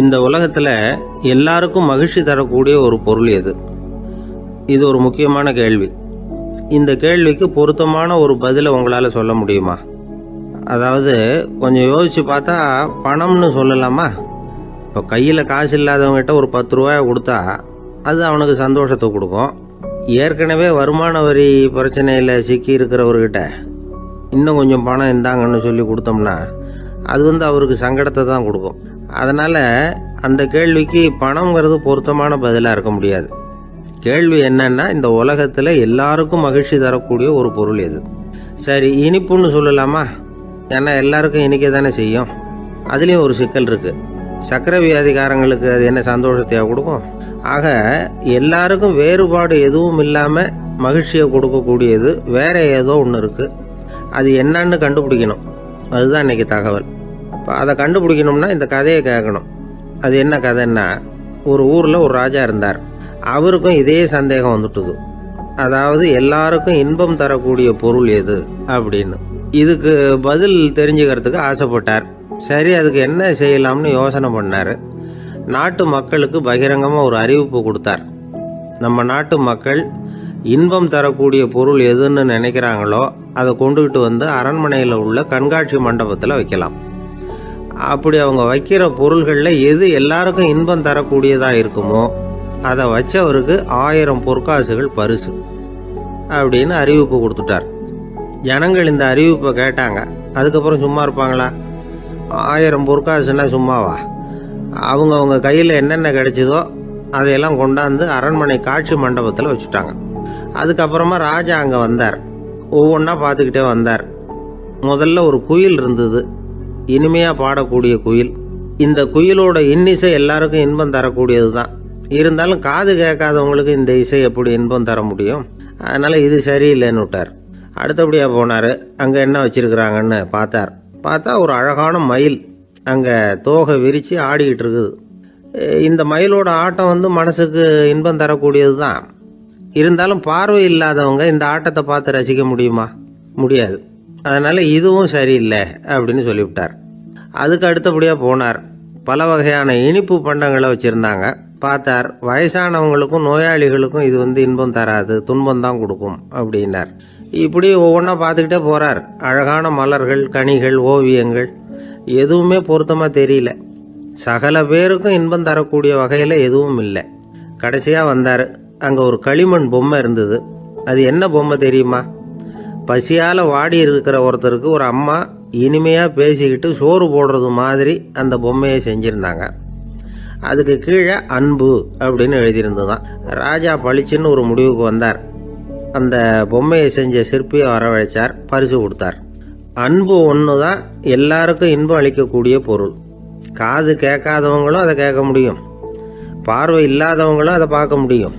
இந்த உலகத்தில் எல்லாருக்கும் மகிழ்ச்சி தரக்கூடிய ஒரு பொருள் எது? இது ஒரு முக்கியமான கேள்வி. இந்த கேள்விக்கு பொருத்தமான ஒரு பதிலை உங்களால் சொல்ல முடியுமா? அதாவது கொஞ்சம் யோசிச்சு பார்த்தா பணம்னு சொல்லலாமா? இப்போ கையில் காசு இல்லாதவங்ககிட்ட ஒரு 10 ரூபாயை கொடுத்தா அது அவனுக்கு சந்தோஷத்தை கொடுக்கும். ஏற்கனவே வருமான வரி பிரச்சனையில் சிக்கி இருக்கிறவர்கிட்ட இன்னும் கொஞ்சம் பணம் இருந்தாங்கன்னு சொல்லி கொடுத்தோம்னா அது அவருக்கு சங்கடத்தை தான் கொடுக்கும். அதனால் அந்த கேள்விக்கு பணம்ங்கிறது பொருத்தமான பதிலாக இருக்க முடியாது. கேள்வி என்னன்னா, இந்த உலகத்தில் எல்லாருக்கும் மகிழ்ச்சி தரக்கூடிய ஒரு பொருள் எது? சரி, இனிப்புன்னு சொல்லலாமா? ஏன்னா எல்லாருக்கும் இனிக்க தானே செய்யும். அதுலேயும் ஒரு சிக்கல் இருக்குது. சர்க்கரை வியாதிக்காரங்களுக்கு அது என்ன சந்தோஷத்தையாக கொடுக்கும்? ஆக எல்லாருக்கும் வேறுபாடு எதுவும் இல்லாமல் மகிழ்ச்சியை கொடுக்கக்கூடியது வேற ஏதோ ஒன்று இருக்குது. அது என்னன்னு கண்டுபிடிக்கணும். அதுதான் இன்னைக்கு தகவல். இப்போ அதை கண்டுபிடிக்கணும்னா இந்த கதையை கேட்கணும். அது என்ன கதைன்னா, ஒரு ஊரில் ஒரு ராஜா இருந்தார். அவருக்கும் இதே சந்தேகம் வந்துட்டுது. அதாவது எல்லாருக்கும் இன்பம் தரக்கூடிய பொருள் எது அப்படின்னு. இதுக்கு பதில் தெரிஞ்சுக்கிறதுக்கு ஆசைப்பட்டார். சரி, அதுக்கு என்ன செய்யலாம்னு யோசனை பண்ணார். நாட்டு மக்களுக்கு பகிரங்கமாக ஒரு அறிவிப்பு கொடுத்தார். நம்ம நாட்டு மக்கள் இன்பம் தரக்கூடிய பொருள் எதுன்னு நினைக்கிறாங்களோ அதை கொண்டுகிட்டு வந்து அரண்மனையில் உள்ள கண்காட்சி மண்டபத்தில் வைக்கலாம். அப்படி அவங்க வைக்கிற பொருள்களில் எது எல்லாருக்கும் இன்பம் தரக்கூடியதாக இருக்குமோ அதை வச்சவருக்கு 1000 பொற்காசுகள் பரிசு அப்படின்னு அறிவிப்பு கொடுத்துட்டார். ஜனங்கள் இந்த அறிவிப்பை கேட்டாங்க. அதுக்கப்புறம் சும்மா இருப்பாங்களா? 1000 பொற்காசுன்னா சும்மாவா? அவங்க கையில் என்னென்ன கிடைச்சதோ அதையெல்லாம் கொண்டாந்து அரண்மனை காட்சி மண்டபத்தில் வச்சுட்டாங்க. அதுக்கப்புறமா ராஜா அங்கே வந்தார். ஒவ்வொன்றா பார்த்துக்கிட்டே வந்தார். முதல்ல ஒரு குயில் இருந்தது, இனிமையாக பாடக்கூடிய குயில். இந்த குயிலோட இன்னிசை எல்லாருக்கும் இன்பம் தரக்கூடியது தான். இருந்தாலும் காது கேட்காதவங்களுக்கு இந்த இசை எப்படி இன்பம் தர முடியும்? அதனால் இது சரியில்லைன்னு விட்டார். அடுத்தபடியாக போனார். அங்கே என்ன வச்சுருக்கிறாங்கன்னு பார்த்தா ஒரு அழகான மயில் அங்கே தோகை விரித்து ஆடிக்கிட்டு இருக்குது. இந்த மயிலோட ஆட்டம் மனசுக்கு இன்பம் தரக்கூடியது தான். இருந்தாலும் பார்வை இல்லாதவங்க இந்த ஆட்டத்தை பார்த்து ரசிக்க முடியுமா? முடியாது. அதனால் இதுவும் சரியில்லை அப்படின்னு சொல்லிவிட்டார். அதுக்கு அடுத்தபடியாக போனார். பல வகையான இனிப்பு பண்டங்களை வச்சுருந்தாங்க. பார்த்தார், வயசானவங்களுக்கும் நோயாளிகளுக்கும் இது இன்பம் தராது, துன்பம் தான் கொடுக்கும் அப்படின்னார். இப்படி ஒவ்வொன்றா பார்த்துக்கிட்டே போகிறார். அழகான மலர்கள், கனிகள், ஓவியங்கள் எதுவுமே பொருத்தமாக தெரியல. சகல பேருக்கும் இன்பம் தரக்கூடிய வகையில் எதுவும் இல்லை. கடைசியாக வந்தார். அங்கே ஒரு களிமண் பொம்மை இருந்தது. அது என்ன பொம்மை தெரியுமா? பசியால் வாடி இருக்கிற ஒருத்தருக்கு ஒரு அம்மா இனிமையாக பேசிக்கிட்டு சோறு போடுறது மாதிரி அந்த பொம்மையை செஞ்சுருந்தாங்க. அதுக்கு கீழே அன்பு அப்படின்னு எழுதியிருந்ததுதான். ராஜா பளிச்சுன்னு ஒரு முடிவுக்கு வந்தார். அந்த பொம்மையை செஞ்ச சிற்பியை வரவழைச்சார், பரிசு கொடுத்தார். அன்பு ஒன்று தான் எல்லாருக்கும் இன்பம் அளிக்கக்கூடிய பொருள். காது கேட்காதவங்களும் அதை கேட்க முடியும், பார்வை இல்லாதவங்களும் அதை பார்க்க முடியும்,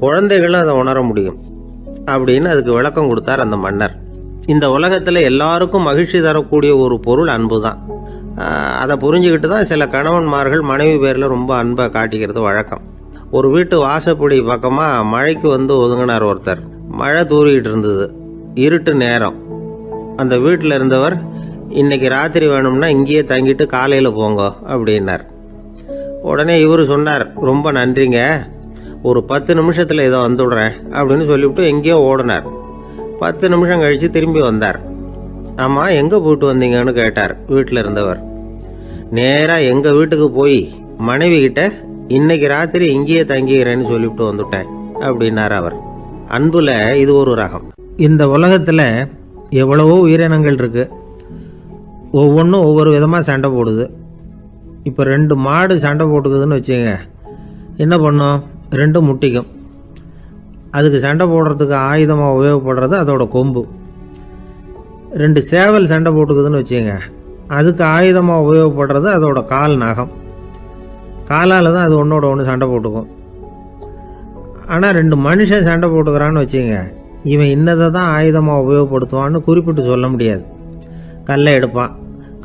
குழந்தைகளும் அதை உணர முடியும் அப்படின்னு அதுக்கு விளக்கம் கொடுத்தார் அந்த மன்னர். இந்த உலகத்தில் எல்லாருக்கும் மகிழ்ச்சி தரக்கூடிய ஒரு பொருள் அன்பு தான். அதை புரிஞ்சுக்கிட்டு தான் சில கணவன்மார்கள் மனைவி பேரில் ரொம்ப அன்பை காட்டிக்கிறது வழக்கம். ஒரு வீட்டு வாசப்படி பக்கமாக மழைக்கு ஒதுங்கினார் ஒருத்தர். மழை தூரிக்கிட்டு இருந்தது, இருட்டு நேரம். அந்த வீட்டில் இருந்தவர், இன்னைக்கு ராத்திரி வேணும்னா இங்கேயே தங்கிட்டு காலையில் போங்க அப்படின்னார். உடனே இவர் சொன்னார், ரொம்ப நன்றிங்க, ஒரு 10 நிமிஷத்தில் இதை வந்துவிடுறேன் அப்படின்னு சொல்லிவிட்டு எங்கேயோ ஓடினார். 10 நிமிஷம் கழித்து திரும்பி வந்தார். ஆமாம், எங்கே போயிட்டு வந்தீங்கன்னு கேட்டார் வீட்டில் இருந்தவர். நேராக எங்கள் வீட்டுக்கு போய் மனைவி கிட்ட இன்னைக்கு ராத்திரி இங்கேயே தங்கிக்கிறேன்னு சொல்லிவிட்டு வந்துட்டேன் அப்படின்னார் அவர். அன்புல இது ஒரு ரகம். இந்த உலகத்தில் எவ்வளவோ உயிரினங்கள் இருக்கு. ஒவ்வொன்றும் ஒவ்வொரு விதமாக சண்டை போடுது. இப்போ 2 மாடு சண்டை போட்டுக்குதுன்னு வச்சுங்க, என்ன பண்ணும்? 2 முட்டிக்கும். அதுக்கு சண்டை போடுறதுக்கு ஆயுதமாக உபயோகப்படுறது அதோட கொம்பு. 2 சேவல் சண்டை போட்டுக்குதுன்னு வச்சுங்க, அதுக்கு ஆயுதமாக உபயோகப்படுறது அதோட கால் நகம். காலால் தான் அது ஒன்றோட ஒன்று சண்டை போட்டுக்கும். ஆனால் 2 மனுஷன் சண்டை போட்டுக்கிறான்னு வச்சுங்க, இவன் இன்னதை தான் ஆயுதமாக உபயோகப்படுத்துவான்னு குறிப்பிட்டு சொல்ல முடியாது. கல்லை எடுப்பான்,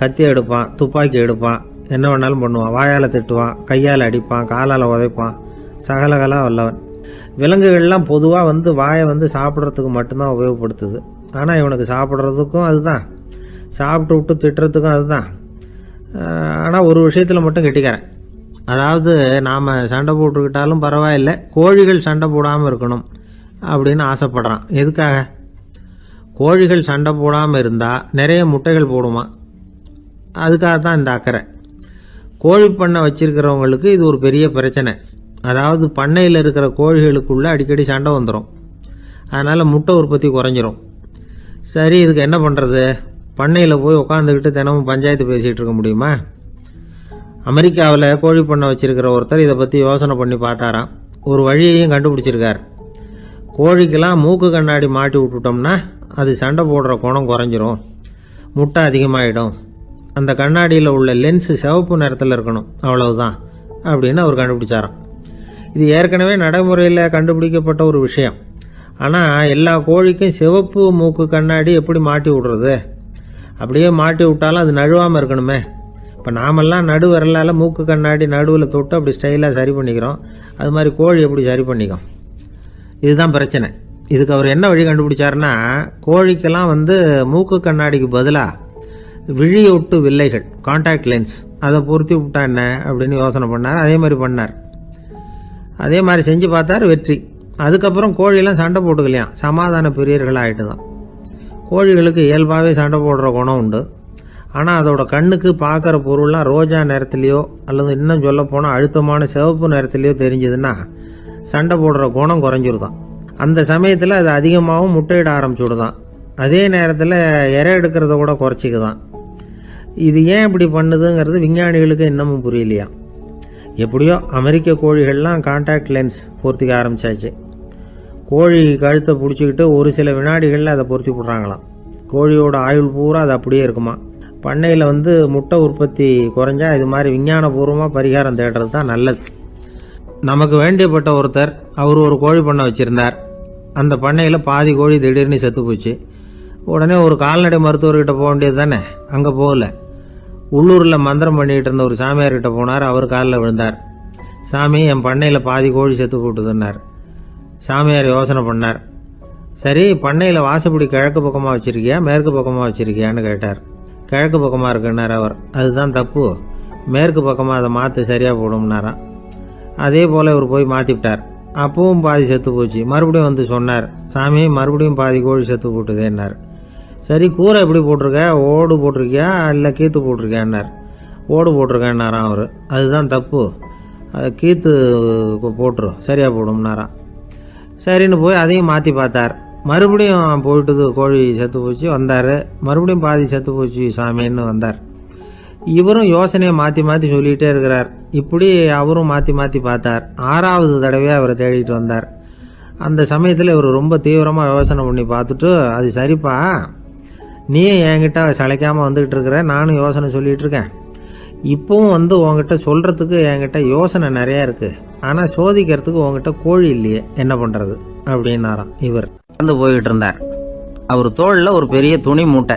கத்தி எடுப்பான், துப்பாக்கி எடுப்பான், என்ன வேணாலும் பண்ணுவான். வாயால் திட்டுவான், கையால் அடிப்பான், காலால் உதைப்பான், சகலகலா வல்லவன். விலங்குகள்லாம் பொதுவாக வாயை சாப்பிட்றதுக்கு மட்டும்தான் உபயோகப்படுத்துது. ஆனால் இவனுக்கு சாப்பிட்றதுக்கும் அதுதான், சாப்பிட்டு விட்டு திட்டுறதுக்கும் அதுதான். ஆனால் ஒரு விஷயத்தில் மட்டும் கெட்டிக்கிறேன். அதாவது நாம் சண்டை போட்டுக்கிட்டாலும் பரவாயில்ல, கோழிகள் சண்டை போடாமல் இருக்கணும் அப்படின்னு ஆசைப்படுறான். எதுக்காக? கோழிகள் சண்டை போடாமல் இருந்தால் நிறைய முட்டைகள் போடுமா, அதுக்காக தான் இந்த அக்கறை. கோழி பண்ணை வச்சிருக்கிறவங்களுக்கு இது ஒரு பெரிய பிரச்சனை. அதாவது பண்ணையில் இருக்கிற கோழிகளுக்குள்ளே அடிக்கடி சண்டை வந்துடும், அதனால் முட்டை உற்பத்தி குறைஞ்சிரும். சரி, இதுக்கு என்ன பண்ணுறது? பண்ணையில் போய் உட்காந்துக்கிட்டு தினமும் பஞ்சாயத்து பேசிகிட்டு இருக்க முடியுமா? அமெரிக்காவில் கோழி பண்ணை வச்சிருக்கிற ஒருத்தர் இதை பற்றி யோசனை பண்ணி பார்த்தாராம். ஒரு வழியையும் கண்டுபிடிச்சிருக்கார். கோழிக்கெல்லாம் மூக்கு கண்ணாடி மாட்டி விட்டுட்டோம்னா அது சண்டை போடுற குணம் குறைஞ்சிரும், முட்டை அதிகமாகிடும். அந்த கண்ணாடியில் உள்ள லென்ஸு சிவப்பு நிறத்தில் இருக்கணும், அவ்வளவுதான் அப்படின்னு அவர் கண்டுபிடிச்சாராம். இது ஏற்கனவே நடைமுறையில் கண்டுபிடிக்கப்பட்ட ஒரு விஷயம். ஆனால் எல்லா கோழிக்கும் சிவப்பு மூக்கு கண்ணாடி எப்படி மாட்டி விடுறது? அப்படியே மாட்டி விட்டாலும் அது நழுவாமல் இருக்கணுமே. இப்போ நாமெல்லாம் நடு விரலால் மூக்கு கண்ணாடி நடுவில் தொட்டு அப்படி ஸ்டைலாக சரி பண்ணிக்கிறோம், அது மாதிரி கோழி எப்படி சரி பண்ணிக்கும்? இதுதான் பிரச்சனை. இதுக்கு அவர் என்ன வழி கண்டுபிடிச்சாருன்னா, கோழிக்கெல்லாம் மூக்கு கண்ணாடிக்கு பதிலாக விழியொட்டு வில்லைகள், கான்டாக்ட் லென்ஸ், அதை பொருத்தி விட்டா என்ன அப்படின்னு யோசனை பண்ணார். அதே மாதிரி பண்ணார். அதே மாதிரி செஞ்சு பார்த்தார், வெற்றி. அதுக்கப்புறம் கோழியெல்லாம் சண்டை போட்டுக்கலையாம், சமாதான பிரியர்கள் ஆகிட்டு தான். கோழிகளுக்கு இயல்பாகவே சண்டை போடுற குணம் உண்டு. ஆனால் அதோட கண்ணுக்கு பார்க்குற பொருள்லாம் ரோஜா நிறத்துலையோ அல்லது இன்னும் சொல்ல போனால் அழுத்தமான சிவப்பு நிறத்துலையோ தெரிஞ்சதுன்னா சண்டை போடுற குணம் குறைஞ்சிருதான். அந்த சமயத்தில் அது அதிகமாகவும் முட்டையிட ஆரம்பிச்சுடுதான். அதே நேரத்தில் இறை எடுக்கிறத கூட குறைச்சிக்குதான். இது ஏன் இப்படி பண்ணுதுங்கிறது விஞ்ஞானிகளுக்கு இன்னமும் புரியலையா. எப்படியோ அமெரிக்க கோழிகள்லாம் கான்டாக்ட் லென்ஸ் பொருத்திக்க ஆரம்பிச்சாச்சு. கோழி கழுத்தை பிடிச்சிக்கிட்டு ஒரு சில வினாடிகளில் அதை பொருத்தி விட்றாங்களாம். கோழியோட ஆயுள் பூரா அது அப்படியே இருக்குமா. பண்ணையில் முட்டை உற்பத்தி குறைஞ்சா இது மாதிரி விஞ்ஞானபூர்வமாக பரிகாரம் தேடுறது தான் நல்லது. நமக்கு வேண்டியப்பட்ட ஒருத்தர், அவர் ஒரு கோழி பண்ணை வச்சுருந்தார். அந்த பண்ணையில் பாதி கோழி திடீர்னு செத்து போச்சு. உடனே ஒரு கால்நடை மருத்துவர்கிட்ட போக வேண்டியது தானே, அங்கே போகல. உள்ளூரில் மந்திரம் பண்ணிகிட்டு இருந்த ஒரு சாமியார்கிட்ட போனார். அவர் காலில் விழுந்தார். சாமி, என் பண்ணையில் பாதி கோழி செத்து போட்டுதுன்னார். சாமியார் யோசனை பண்ணார். சரி, பண்ணையில் வாசப்படி கிழக்கு பக்கமாக வச்சுருக்கியா மேற்கு பக்கமாக வச்சுருக்கியான்னு கேட்டார். கிழக்கு பக்கமாக இருக்குன்னார் அவர். அதுதான் தப்பு, மேற்கு பக்கமாக அதை மாற்று, சரியாக போடும்னாராம். அதே போல் இவர் போய் மாற்றிவிட்டார். அப்பவும் பாதி செத்து போச்சு. மறுபடியும் சொன்னார், சாமி மறுபடியும் பாதி கோழி செத்து போட்டுதேன்னார். சரி, கூரை எப்படி போட்டிருக்க, ஓடு போட்டிருக்கியா இல்லை கீத்து போட்டிருக்கியான்னார். ஓடு போட்டிருக்கேன்னாராம் அவர். அதுதான் தப்பு, கீத்து போட்டுரு, சரியாக போடும்னாராம். சரின்னு போய் அதையும் மாற்றி பார்த்தார். மறுபடியும் போயிட்டுது, கோழி செத்து போச்சு. வந்தார், மறுபடியும் பாதி செத்து போச்சு சாமின்னு வந்தார். இவரும் யோசனையை மாற்றி மாற்றி சொல்லிகிட்டே இருக்கிறார். இப்படி அவரும் மாற்றி மாற்றி பார்த்தார். 6வது தடவையாக அவரை தேடிட்டு வந்தார். அந்த சமயத்தில் இவர் ரொம்ப தீவிரமாக யோசனை பண்ணி பார்த்துட்டு, அது சரிப்பா, நீயும் என்கிட்ட சளைக்காமல் வந்துக்கிட்டு இருக்கிற, நானும் யோசனை சொல்லிகிட்டு இருக்கேன். இப்போவும் உங்ககிட்ட சொல்கிறதுக்கு என்கிட்ட யோசனை நிறையா இருக்குது, ஆனால் சோதிக்கிறதுக்கு உங்ககிட்ட கோழி இல்லையே, என்ன பண்ணுறது அப்படின்னாராம். இவர் போய்கிட்டு இருந்தார். அவர் தோளில் ஒரு பெரிய துணி மூட்டை,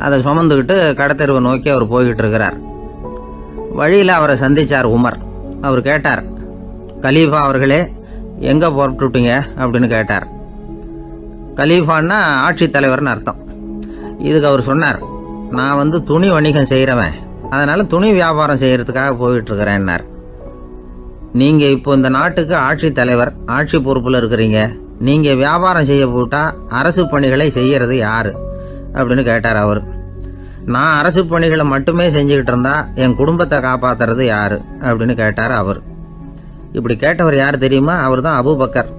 அதை சுமந்துக்கிட்டு கடத்தெருவை நோக்கி அவர் போய்கிட்டு இருக்கிறார். வழியில் அவரை சந்திச்சார் உமர். அவர் கேட்டார், கலீஃபா அவர்களே, எங்கே புறப்பட்டுட்டீங்க அப்படின்னு கேட்டார். கலீஃபான்னா ஆட்சித்தலைவர்னு அர்த்தம். இதுக்கு அவர் சொன்னார், நான் துணி வணிகம் செய்கிறவன், அதனால துணி வியாபாரம் செய்கிறதுக்காக போயிட்டு இருக்கிறேன்னார். நீங்கள் இப்போ இந்த நாட்டுக்கு ஆட்சித்தலைவர், ஆட்சி பொறுப்பில் இருக்கிறீங்க, நீங்கள் வியாபாரம் செய்ய போட்டா அரசு பணிகளை செய்யறது யாரு அப்படின்னு கேட்டார் அவர். நான் அரசு பணிகளை மட்டுமே செஞ்சுக்கிட்டு இருந்தா என் குடும்பத்தை காப்பாத்துறது யாரு அப்படின்னு கேட்டார் அவர். இப்படி கேட்டவர் யார் தெரியுமா? அவர் தான் அபூபக்கர்,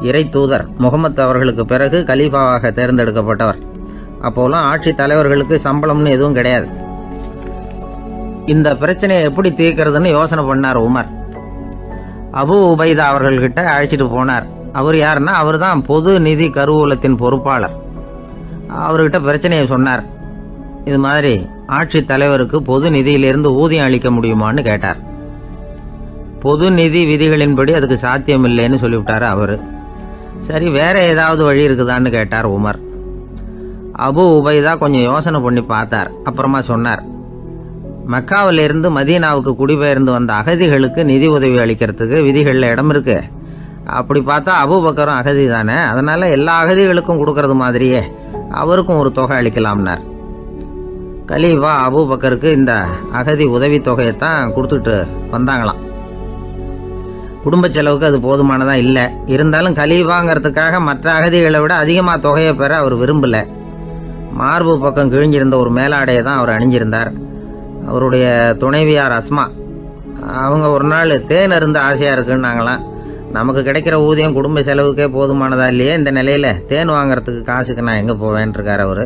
இறை தூதர் முகமது அவர்களுக்கு பிறகு கலீஃபாவாக தேர்ந்தெடுக்கப்பட்டவர். அப்போலாம் ஆட்சி தலைவர்களுக்கு சம்பளம்னு எதுவும் கிடையாது. இந்த பிரச்சனையை எப்படி தீர்க்கிறதுன்னு யோசனை பண்ணார் உமர். அபு உபைதா அவர்கள்கிட்ட அழைச்சிட்டு போனார். அவர் யாருன்னா, அவர் தான் பொது நிதி கருவூலத்தின் பொறுப்பாளர். அவர்கிட்ட பிரச்சனையை சொன்னார். இது மாதிரி ஆட்சி தலைவருக்கு பொது நிதியிலிருந்து ஊதியம் அளிக்க முடியுமான்னு கேட்டார். பொது நிதி விதிகளின்படி அதுக்கு சாத்தியம் இல்லைன்னு சொல்லிவிட்டாரு அவரு. சரி, வேற ஏதாவது வழி இருக்குதான்னு கேட்டார் உமர். அபு உபைதா கொஞ்சம் யோசனை பண்ணி பார்த்தார். அப்புறமா சொன்னார், மக்காவிலிருந்து மதீனாவுக்கு குடிபெயர்ந்து வந்த அகதிகளுக்கு நிதி உதவி அளிக்கிறதுக்கு விதிகளில் இடம் இருக்கு. அப்படி பார்த்தா அபூபக்கரும் அகதி தானே, அதனால எல்லா அகதிகளுக்கும் கொடுக்கறது மாதிரியே அவருக்கும் ஒரு தொகை அளிக்கலாம்னார். கலீஃபா அபூபக்கருக்கு இந்த அகதி உதவி தொகையைத்தான் கொடுத்துட்டு வந்தாங்களாம். குடும்ப செலவுக்கு அது போதுமானதா இல்லை. இருந்தாலும் கலீஃபாங்கிறதுக்காக மற்ற அகதிகளை விட அதிகமாக தொகையை பெற அவர் விரும்பலை. மார்பு பக்கம் கிழிஞ்சிருந்த ஒரு மேலாடையை தான் அவர் அணிஞ்சிருந்தார். அவருடைய துணைவியார் அஸ்மா அவங்க ஒரு நாள் தேன் அருந்து ஆசையாக இருக்குன்னாங்களாம். நமக்கு கிடைக்கிற ஊதியம் குடும்ப செலவுக்கே போதுமானதா இல்லையே, இந்த நிலையில் தேன் வாங்குறதுக்கு காசுக்கு நான் எங்கே போவேன்ருக்கார் அவர்.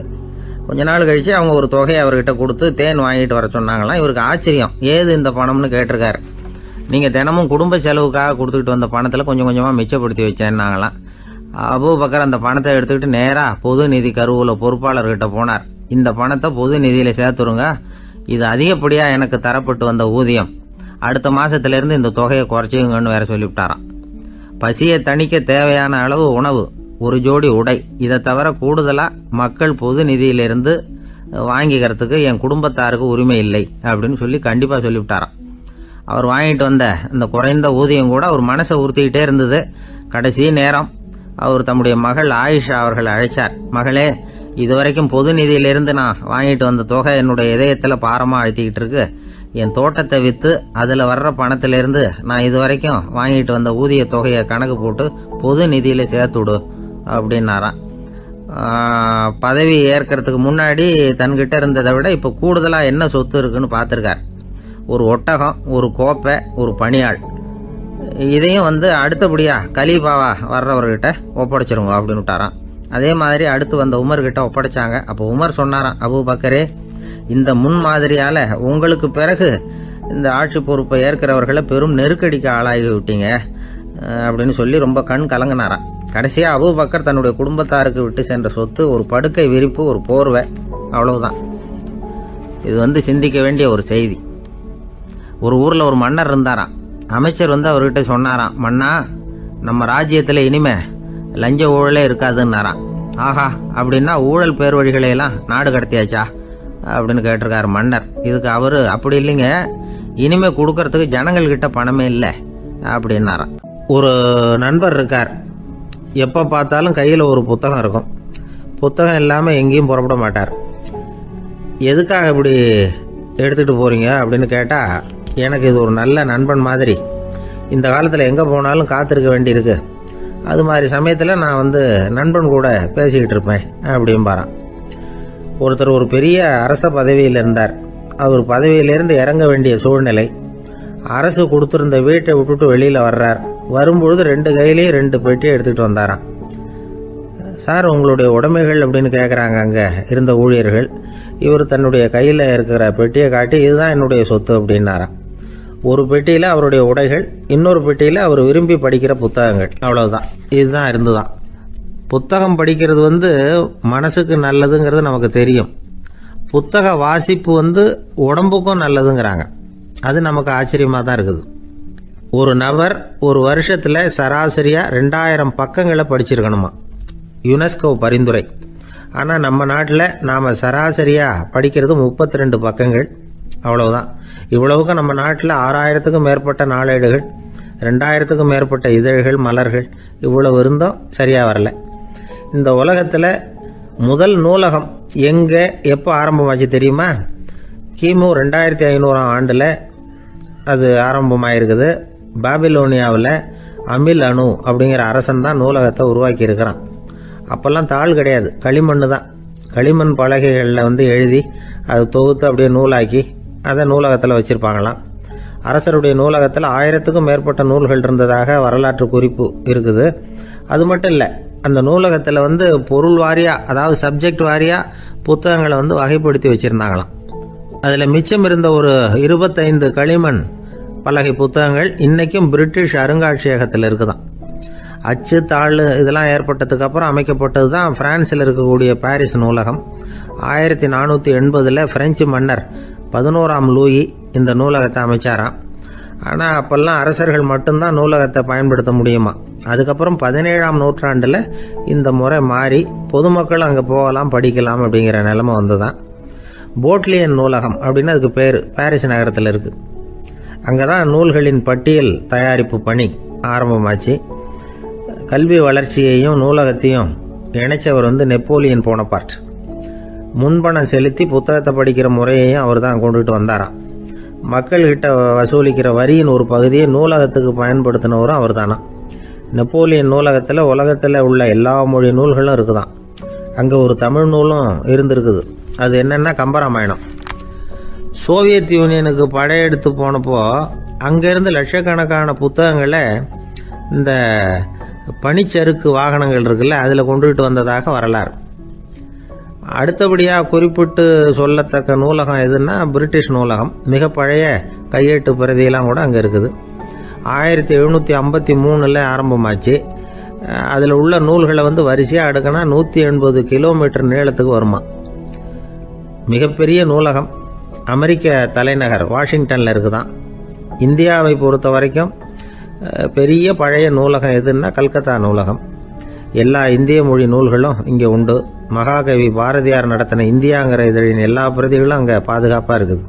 கொஞ்ச நாள் கழித்து அவங்க ஒரு தொகையை அவர்கிட்ட கொடுத்து தேன் வாங்கிட்டு வர சொன்னாங்களாம். இவருக்கு ஆச்சரியம், ஏது இந்த பணம்னு கேட்டிருக்காரு. நீங்கள் தினமும் குடும்ப செலவுக்காக கொடுத்துக்கிட்டு வந்த பணத்தில் கொஞ்சம் கொஞ்சமாக மிச்சப்படுத்தி வச்சேன்னாங்களாம். அபூபக்கர் அந்த பணத்தை எடுத்துக்கிட்டு நேராக பொது நிதி கருவூல பொறுப்பாளர்கிட்ட போனார். இந்த பணத்தை பொது நிதியில் சேர்த்துருங்க, இது அதிகப்படியாக எனக்கு தரப்பட்டு வந்த ஊதியம், அடுத்த மாதத்துலேருந்து இந்த தொகையை குறைச்சிங்கன்னு வேற சொல்லிவிட்டாராம். பசியை தணிக்க தேவையான அளவு உணவு, ஒரு ஜோடி உடை, இதை தவிர கூடுதலாக மக்கள் பொது நிதியிலிருந்து வாங்கிக்கிறதுக்கு என் குடும்பத்தாருக்கு உரிமை இல்லை அப்படின்னு சொல்லி கண்டிப்பாக சொல்லிவிட்டாராம். அவர் வாங்கிட்டு வந்த இந்த குறைந்த ஊதியம் கூட அவர் மனசை உறுத்திக்கிட்டே இருந்தது. கடைசி நேரம் அவர் தம்முடைய மகள் ஆயிஷா அவர்களை அழைச்சார். மகளே, இதுவரைக்கும் பொது நிதியிலிருந்து நான் வாங்கிட்டு வந்த தொகை என்னுடைய இதயத்தில் பாரமாக அழுத்திக்கிட்டு இருக்கு. என் தோட்டத்தை விற்று அதில் வர்ற பணத்திலிருந்து நான் இதுவரைக்கும் வாங்கிட்டு வந்த ஊதிய தொகையை கணக்கு போட்டு பொது நிதியில் சேர்த்துடு அப்படின்னாராம். பதவி ஏற்கிறதுக்கு முன்னாடி தன்கிட்ட இருந்ததை விட இப்போ கூடுதலாக என்ன சொத்து இருக்குன்னு பார்த்துருக்கார். ஒரு ஒட்டகம், ஒரு கோப்பை, ஒரு பணியாள். இதையும் அடுத்தபடியா கலீஃபாவா வர்றவர்கிட்ட ஒப்படைச்சிருங்க அப்படின்னு விட்டாராம். அதே மாதிரி அடுத்து வந்த உமர்கிட்ட ஒப்படைச்சாங்க. அப்போ உமர் சொன்னாராம், அபூபக்கரே, இந்த முன்மாதிரியால உங்களுக்கு பிறகு இந்த ஆட்சி பொறுப்பை ஏற்கிறவர்களை பெரும் நெருக்கடிக்கு ஆளாகி விட்டீங்க அப்படின்னு சொல்லி ரொம்ப கண் கலங்கினாராம். கடைசியா அபூபக்கர் தன்னுடைய குடும்பத்தாருக்கு விட்டு சென்ற சொத்து ஒரு படுக்கை விரிப்பு, ஒரு போர்வை, அவ்வளவுதான். இது சிந்திக்க வேண்டிய ஒரு செய்தி. ஒரு ஊர்ல ஒரு மன்னர் இருந்தாராம். அமைச்சர் அவர்கிட்ட சொன்னாராம், மன்னா, நம்ம ராஜ்யத்தில் இனிமே லஞ்ச ஊழலே இருக்காதுன்னாராம். ஆஹா, அப்படின்னா ஊழல் பேர் வழிகளையெல்லாம் நாடு கடத்தியாச்சா அப்படின்னு கேட்டிருக்காரு மன்னர். இதுக்கு அவரு, அப்படி இல்லைங்க, இனிமே கொடுக்கறதுக்கு ஜனங்கள்கிட்ட பணமே இல்லை அப்படின்னாராம். ஒரு நண்பர் இருக்கார். எப்போ பார்த்தாலும் கையில் ஒரு புத்தகம் இருக்கும். புத்தகம் இல்லாமல் எங்கேயும் புறப்பட மாட்டார். எதுக்காக இப்படி எடுத்துகிட்டு போகிறீங்க அப்படின்னு கேட்டால், எனக்கு இது ஒரு நல்ல நண்பன் மாதிரி, இந்த காலத்தில் எங்கே போனாலும் காத்திருக்க வேண்டியிருக்கு, அது மாதிரி சமயத்தில் நான் நண்பன் கூட பேசிக்கிட்டு இருப்பேன் அப்படிம்பாரான். ஒருத்தர் ஒரு பெரிய அரச பதவியில் இருந்தார். அவர் பதவியிலிருந்து இறங்க வேண்டிய சூழ்நிலை. அரசு கொடுத்துருந்த வீட்டை விட்டுட்டு வெளியில் வர்றார். வரும்பொழுது 2 கையிலையும் 2 பெட்டியை எடுத்துகிட்டு வந்தாராம். சார், உங்களுடைய உடைமைகள் அப்படின்னு கேட்குறாங்க அங்கே இருந்த ஊழியர்கள். இவர் தன்னுடைய கையில் இருக்கிற பெட்டியை காட்டி, இதுதான் என்னுடைய சொத்து அப்படின்னாராம். ஒரு பெட்டியில் அவருடைய உடைகள், இன்னொரு பெட்டியில் அவர் விரும்பி படிக்கிற புத்தகங்கள், அவ்வளவுதான். இதுதான் இருந்துதான். புத்தகம் படிக்கிறது மனசுக்கு நல்லதுங்கிறது நமக்கு தெரியும். புத்தக வாசிப்பு உடம்புக்கும் நல்லதுங்கிறாங்க. அது நமக்கு ஆச்சரியமாக தான் இருக்குது. ஒரு நபர் ஒரு வருஷத்தில் சராசரியாக 2000 பக்கங்களை படிச்சிருக்கணுமா, யுனெஸ்கோ பரிந்துரை. ஆனால் நம்ம நாட்டில் நாம் சராசரியாக படிக்கிறது 32 பக்கங்கள், அவ்வளவுதான். இவ்வளவுக்கு நம்ம நாட்டில் 6000த்துக்கும் மேற்பட்ட நாளேடுகள், 2000த்துக்கும் மேற்பட்ட இதழ்கள், மலர்கள், இவ்வளவு இருந்தும் சரியாக வரல. இந்த உலகத்தில் முதல் நூலகம் எங்கே எப்போ ஆரம்பமாச்சு தெரியுமா? கிமு 2500ஆம் ஆண்டில் அது ஆரம்பமாயிருக்குது. பாபிலோனியாவில் அமில் அணு அப்படிங்கிற அரசன் தான் நூலகத்தை உருவாக்கி இருக்கிறான். அப்போல்லாம் தாள் கிடையாது, களிமண் தான். களிமண் பலகைகளில் எழுதி அது தொகுத்து அப்படியே நூலாக்கி அதை நூலகத்தில் வச்சுருப்பாங்களாம். அரசருடைய நூலகத்தில் 1000த்துக்கும் மேற்பட்ட நூல்கள் இருந்ததாக வரலாற்று குறிப்பு இருக்குது. அது மட்டும் இல்லை, அந்த நூலகத்தில் பொருள் வாரியாக, அதாவது சப்ஜெக்ட் வாரியாக புத்தகங்களை வகைப்படுத்தி வச்சுருந்தாங்களாம். அதில் மிச்சம் இருந்த ஒரு 25 களிமண் பலகை புத்தகங்கள் இன்றைக்கும் பிரிட்டிஷ் அருங்காட்சியகத்தில் இருக்குதான். அச்சு, தாள் இதெல்லாம் ஏற்பட்டதுக்கு அப்புறம் அமைக்கப்பட்டது தான் பிரான்சில் இருக்கக்கூடிய பாரிஸ் நூலகம். 1480 பிரெஞ்சு மன்னர் 11ஆம் லூயி இந்த நூலகத்தை அமைச்சாராம். ஆனால் அப்போல்லாம் அரசர்கள் மட்டும்தான் நூலகத்தை பயன்படுத்த முடியுமா. அதுக்கப்புறம் 17ஆம் நூற்றாண்டில் இந்த முறை மாறி பொதுமக்கள் அங்கே போகலாம், படிக்கலாம் அப்படிங்கிற நிலைமை வந்துதான். போட்லியன் நூலகம் அப்படின்னு அதுக்கு பேர், பாரிஸ் நகரத்தில் இருக்குது. அங்கே தான் நூல்களின் பட்டியல் தயாரிப்பு பணி ஆரம்பமாச்சு. கல்வி வளர்ச்சியையும் நூலகத்தையும் இணைச்சவர் நெப்போலியன் போனபார்ட். முன்பணம் செலுத்தி புத்தகத்தை படிக்கிற முறையையும் அவர் தான் கொண்டுட்டு வந்தாராம். மக்கள்கிட்ட வசூலிக்கிற வரியின் ஒரு பகுதியை நூலகத்துக்கு பயன்படுத்தினவரும் அவர் தானா. நெப்போலியன் நூலகத்தில் உலகத்தில் உள்ள எல்லா மொழி நூல்களும் இருக்குதான். அங்கே ஒரு தமிழ் நூலும் இருந்திருக்குது. அது என்னென்னா கம்பராமாயணம். சோவியத் யூனியனுக்கு படையெடுத்து போனப்போ அங்கேருந்து லட்சக்கணக்கான புத்தகங்களை இந்த பனிச்சறுக்கு வாகனங்கள் இருக்குல்ல அதில் கொண்டுகிட்டு வந்ததாக வரலாறு. அடுத்தபடியாக குறிப்பிட்டு சொல்லத்தக்க நூலகம் எதுன்னா பிரிட்டிஷ் நூலகம். மிக பழைய கையெட்டு பிரதியெல்லாம் கூட அங்கே இருக்குது. 1753 ஆரம்பமாச்சு. அதில் உள்ள நூல்களை வரிசையாக அடுக்கினா 180 கிலோமீட்டர் நீளத்துக்கு வருமா. மிகப்பெரிய நூலகம் அமெரிக்க தலைநகர் வாஷிங்டனில் இருக்குதான். இந்தியாவை பொறுத்த வரைக்கும் பெரிய பழைய நூலகம் எதுன்னா கல்கத்தா நூலகம். எல்லா இந்திய மொழி நூல்களும் இங்கே உண்டு. மகாகவி பாரதியார் நடத்தின இந்தியாங்கிற இதழின் எல்லா பிரதிகளும் அங்கே பாதுகாப்பாக இருக்குது.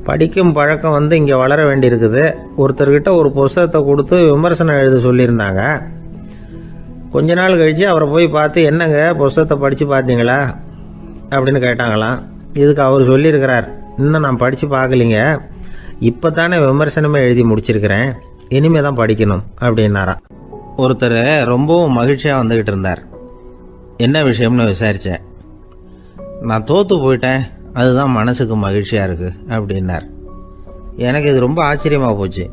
படிக்கும் பழக்கம் இங்கே வளர வேண்டியிருக்குது. ஒருத்தர்கிட்ட ஒரு புஸ்தகத்தை கொடுத்து விமர்சனம் எழுத சொல்லியிருந்தாங்க. கொஞ்ச நாள் கழித்து அவரை போய் பார்த்து, என்னங்க புஸ்தகத்தை படித்து பார்த்தீங்களா அப்படின்னு கேட்டாங்களாம். இதுக்கு அவர் சொல்லியிருக்கிறார், இன்னும் நான் படித்து பார்க்கலிங்க, இப்போ தானே விமர்சனமே எழுதி முடிச்சிருக்கிறேன், இனிமே தான் படிக்கணும் அப்படின்னாராம். ஒருத்தர் ரொம்பவும் மகிழ்ச்சியாக வந்துக்கிட்டு இருந்தார். என்ன விஷயம்னு விசாரித்தேன். நான் தோற்று போயிட்டேன், அதுதான் மனசுக்கு மகிழ்ச்சியாக இருக்குது அப்படின்னார். எனக்கு இது ரொம்ப ஆச்சரியமாக போச்சு.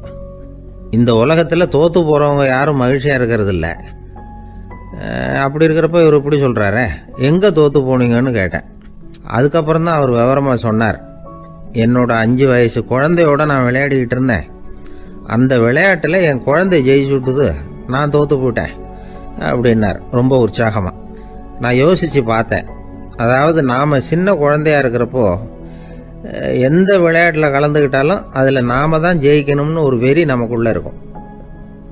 இந்த உலகத்தில் தோற்று போகிறவங்க யாரும் மகிழ்ச்சியாக இருக்கிறதில்ல. அப்படி இருக்கிறப்ப இவர் இப்படி சொல்கிறாரே, எங்கே தோற்று போனீங்கன்னு கேட்டேன். அதுக்கப்புறம் தான் அவர் விவரமாக சொன்னார். என்னோட 5 வயசு குழந்தையோடு நான் விளையாடிக்கிட்டு இருந்தேன். அந்த விளையாட்டில் என் குழந்தை ஜெயிச்சுட்டுது, நான் தோற்று போயிட்டேன் அப்படின்னார் ரொம்ப உற்சாகமாக. நான் யோசித்து பார்த்தேன். அதாவது நாம் சின்ன குழந்தையாக இருக்கிறப்போ எந்த விளையாட்டில் கலந்துக்கிட்டாலும் அதில் நாம் தான் ஜெயிக்கணும்னு ஒரு வெறி நமக்குள்ளே இருக்கும்.